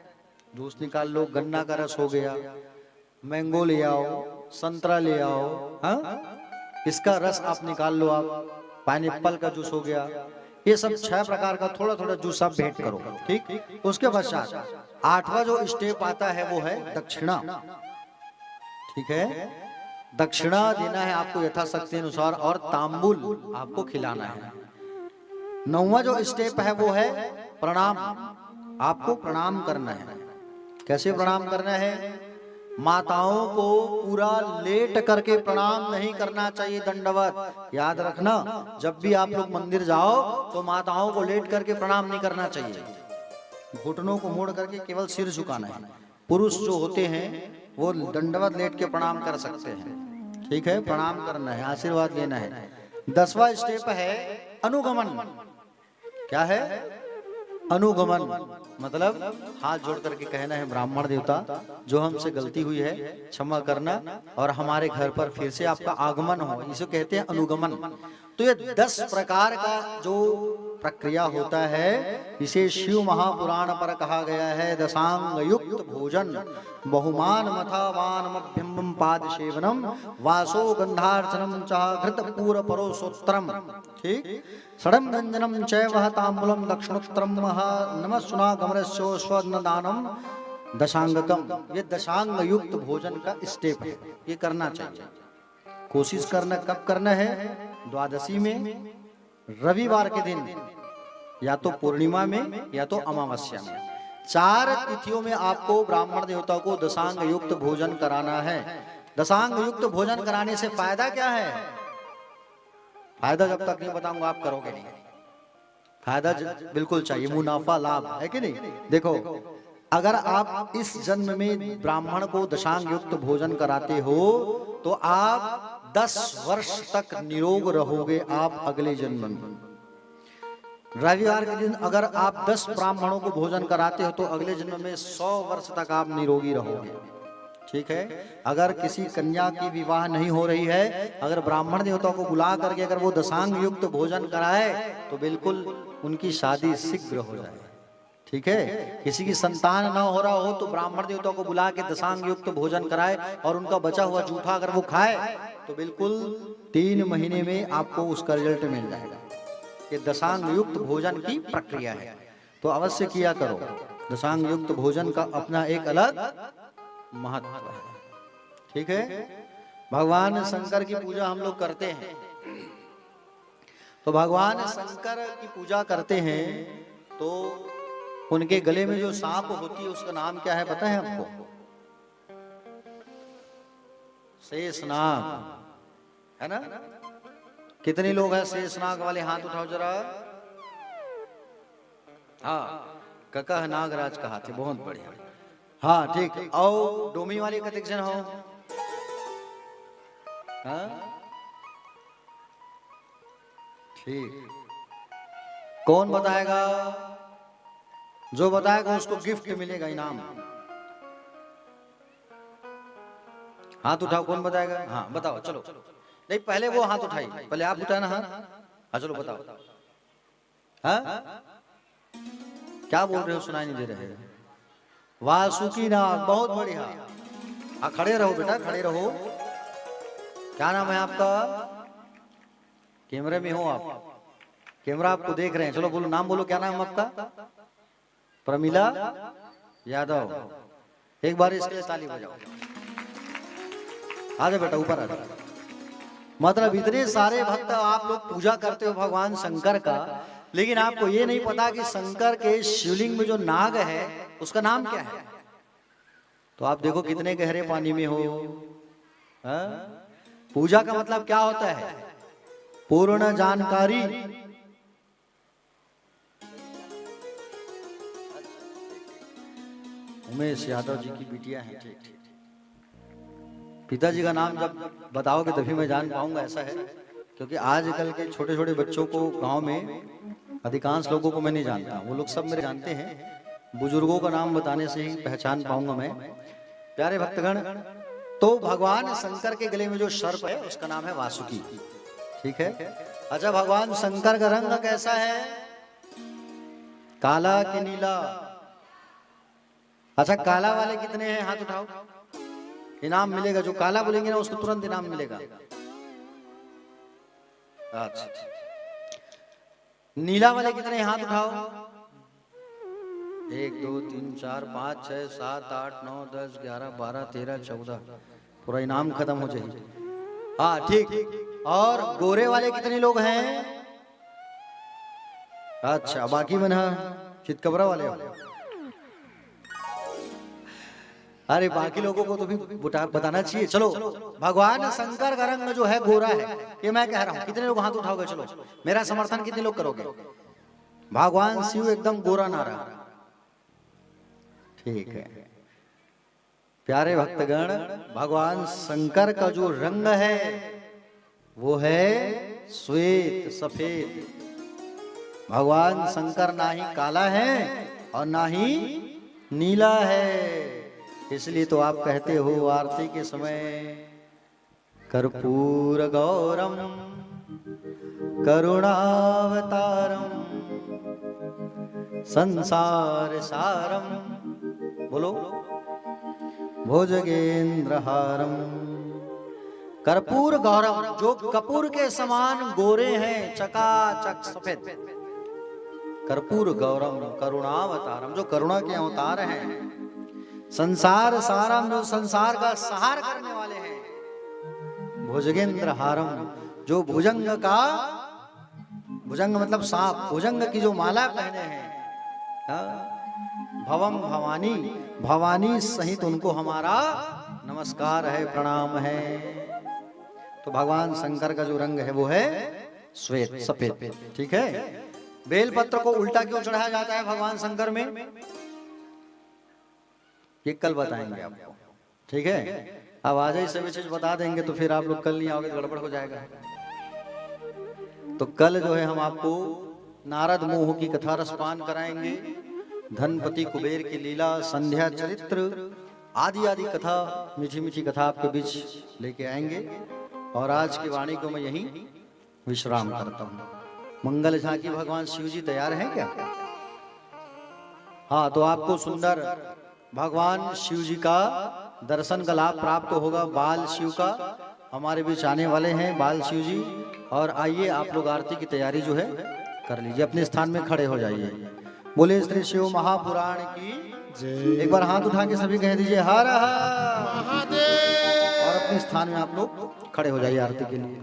जूस निकाल लो। गन्ना का रस हो गया, मैंगो ले आओ, संतरा ले आओ, हाँ इसका रस आप निकाल लो। आप पाइनएप्पल का जूस हो गया। ये सब 6 प्रकार का थोड़ा थोड़ा जूस आप भेंट करो। ठीक, उसके पश्चात 8वां जो स्टेप आता है वो है दक्षिणा। ठीक है, दक्षिणा देना है आपको यथाशक्ति अनुसार, और तांबुल आपको खिलाना है। 9वां जो स्टेप है वो है प्रणाम। आपको प्रणाम करना है। कैसे प्रणाम करना है? माताओं को पूरा लेट करके प्रणाम नहीं करना चाहिए, दंडवत। याद रखना, जब भी आप लोग मंदिर जाओ तो माताओं को लेट करके प्रणाम नहीं करना चाहिए। घुटनों को मोड़ करके केवल सिर झुकाना है। पुरुष जो होते हैं वो दंडवत लेट के प्रणाम कर सकते हैं। ठीक है, प्रणाम करना है, आशीर्वाद लेना है। 10वां स्टेप है अनुगमन। क्या है? अनुगमन मतलब हाथ जोड़ करके कहना है ब्राह्मण देवता, जो हमसे गलती हुई है क्षमा करना, और हमारे घर पर फिर से आपका आगमन हो, इसे कहते हैं अनुगमन। तो ये 10 प्रकार का जो प्रक्रिया होता है, इसे शिव महापुराण पर कहा गया है दशांग युक्त भोजन, बहुमान मथावान मभ्यम पाद सेवनम, वासो गंधार्चनम चाह घृत पूर परोसोत्रम। ठीक, षडम व्यंजनम चैव तांबूलम दक्षिणोत्तरम नमस्सुना गमरस्यो स्वन्नदानम दशांगकम। ये दशांग युक्त भोजन का स्टेप है, ये करना चाहिए। कोशिश करना, कब करना है? द्वादशी में, रविवार के दिन, या तो पूर्णिमा में या तो अमावस्या में। 4 तिथियों में आपको ब्राह्मण देवता को दशांग युक्त भोजन कराना है। दशांग युक्त भोजन कराने से फायदा क्या है? फायदा जब तक नहीं बताऊंगा आप करोगे नहीं। फायदा बिल्कुल चाहिए, मुनाफा लाभ है कि नहीं? देखो, अगर आप इस जन्म में ब्राह्मण को दशांग युक्त भोजन कराते हो तो आप 10 वर्ष तक निरोग रहोगे। आप अगले जन्म में रविवार के दिन अगर आप 10 ब्राह्मणों को भोजन कराते हो तो अगले जन्म में 100 वर्ष तक आप निरोगी रहोगे। ठीक है, अगर किसी कन्या की विवाह नहीं हो रही है, अगर ब्राह्मण देवता को बुला करके अगर वो दशांग युक्त भोजन कराए तो बिल्कुल उनकी शादी शीघ्र हो जाए। ठीक है, किसी की संतान ना हो रहा हो तो ब्राह्मण देवता को बुला के दशांग युक्त भोजन कराए और उनका बचा हुआ जूठा अगर वो खाए तो बिल्कुल 3 महीने में आपको उसका रिजल्ट मिल जाएगा। ये दशांग युक्त भोजन की प्रक्रिया है, तो अवश्य किया करो। दशांग युक्त भोजन का अपना एक अलग महत्व है। ठीक है, भगवान शंकर की पूजा हम लोग करते हैं, तो भगवान शंकर की पूजा करते हैं तो उनके गले में जो सांप होती है उसका नाम क्या है पता है आपको? शेषनाग, है ना? कितने लोग हैं शेषनाग वाले? हाथ उठाओ जरा। हाँ, कका नागराज कहा थे, बहुत बढ़िया। हाँ ठीक। आओ डोमी वाले कतिक जन हो? हाँ ठीक। कौन बताएगा? जो बताएगा उसको गिफ्ट मिलेगा, इनाम। हाथ उठाओ, कौन बताएगा? हाँ बताओ, चलो। नहीं पहले वो हाथ उठाई, पहले आप उठाना हाथ। हाँ चलो बताओ। हाँ क्या बोल रहे हो, सुनाई नहीं दे रहे हैं। वासुकी नाग, बहुत बढ़िया। हाँ खड़े रहो बेटा, खड़े रहो। क्या नाम है आपका? कैमरे में हो आप, कैमरा आपको देख रहे हैं। चलो बोलो, नाम बोलो, क्या नाम है आपका? प्रमिला यादव। एक बार इसके लिए ताली बजाओ। आ जाओ बेटा, ऊपर आ जाओ। मतलब इतने सारे भक्त आप लोग पूजा करते हो भगवान शंकर का, लेकिन आपको ये नहीं पता कि शंकर के शिवलिंग में जो नाग है उसका नाम क्या है। तो आप देखो कितने गहरे पानी में हो। हाँ? पूजा का मतलब क्या होता है? पूर्ण जानकारी। उमेश यादव जी की बिटिया है, ठीक ठीक। पिताजी का नाम जब बताओगे तभी मैं जान पाऊंगा, ऐसा है। क्योंकि आजकल के छोटे छोटे बच्चों को गांव में अधिकांश लोगों को मैं नहीं जानता, वो लोग सब मेरे जानते हैं। बुजुर्गों का नाम बताने से ही पहचान पाऊंगा मैं। प्यारे भक्तगण, तो भगवान शंकर के गले में जो सर्प है उसका नाम है वासुकी, ठीक है। अच्छा, भगवान शंकर का रंग कैसा है? काला कि नीला? अच्छा, काला वाले कितने हैं? हाथ उठाओ, इनाम मिलेगा। जो काला बोलेंगे ना उसको तुरंत इनाम मिलेगा। अच्छा, नीला वाले कितने हैं? हाथ उठाओ। 1 2 3 4 5 6 7 8 9 10 11 12 13 14, पूरा इनाम खत्म हो जाएगी। हाँ ठीक। और गोरे वाले कितने लोग हैं? अच्छा, बाकी मन चितकबरा वाले हो। अरे बाकी लोगों को तो भी बताना चाहिए। चलो, भगवान शंकर का रंग जो है गोरा है, ये मैं कह रहा हूं। कितने लोग हाथ उठाओगे? चलो, मेरा समर्थन कितने लोग करोगे? भगवान शिव एकदम गोरा नारा, ठीक है। प्यारे भक्तगण, भगवान शंकर का जो रंग है वो है श्वेत, सफेद। भगवान शंकर ना ही काला है और ना ही नीला है। इसलिए तो आप कहते हो आरती के समय, कर्पूर गौरम करुणावतारम संसार सारम, बोलो, भुजगेंद्रहारम। कर्पूर गौरम, जो कपूर के समान गोरे हैं, चकाचक सफेद। कर्पूर गौरम करुणावतारम, जो करुणा के अवतार हैं। संसार सारम, जो संसार का सहार करने वाले हैं। भुजगेंद्र हारम, जो भुजंग का, भुजंग मतलब सांप, भुजंग की जो माला पहने हैं। भवम भवानी, भवानी सहित उनको हमारा नमस्कार है, प्रणाम है। तो भगवान शंकर का जो रंग है वो है श्वेत, सफेद, ठीक है। बेलपत्र को उल्टा क्यों चढ़ाया जाता है भगवान शंकर में? ये कल बताएंगे आपको, ठीक है। अब आज ही सभी चीज बता देंगे तो फिर आप लोग कल नहीं आओगे, गड़बड़ हो जाएगा। तो कल जो है हम आपको नारद मोह की कथा रसपान कराएंगे, धनपति कुबेर की लीला, संध्या चरित्र आदि आदि कथा, मीठी मीठी कथा आपके बीच लेके आएंगे। और आज की वाणी को मैं यहीं विश्राम करता हूँ। मंगल झांकी भगवान शिव जी तैयार हैं क्या? हाँ, तो आपको सुंदर भगवान शिव जी का दर्शन का लाभ प्राप्त होगा। बाल शिव का हमारे बीच आने वाले हैं, बाल शिव जी। और आइए आप लोग आरती की तैयारी जो है कर लीजिए, अपने स्थान में खड़े हो जाइए। बोले श्री शिव महापुराण की जय। एक बार हाथ उठा के सभी कह दीजिए हर हर महादेव। और अपने स्थान में आप लोग खड़े हो जाइए आरती के लिए।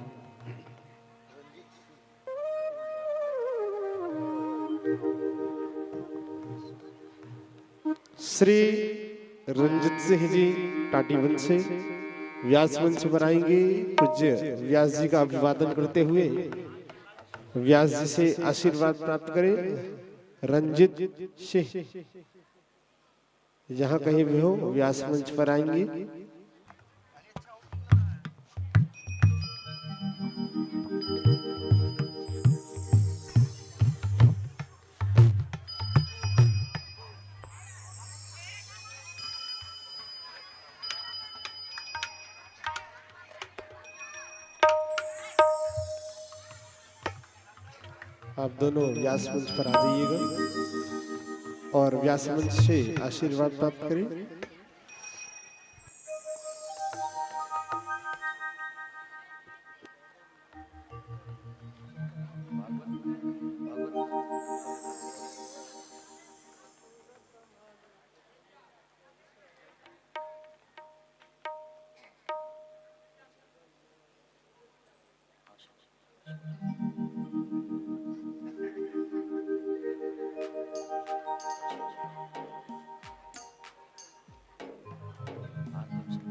श्री रंजित सिंह जी टाटीवन से व्यास मंच पर आएंगे। पूज्य व्यास जी का अभिवादन करते हुए व्यास जी से आशीर्वाद प्राप्त करें। रंजित सिंह जहाँ कहीं भी हो व्यास मंच पर आएंगे। आप दोनों व्यास मंच पर आ जाइएगा और व्यास मंच से आशीर्वाद प्राप्त करें।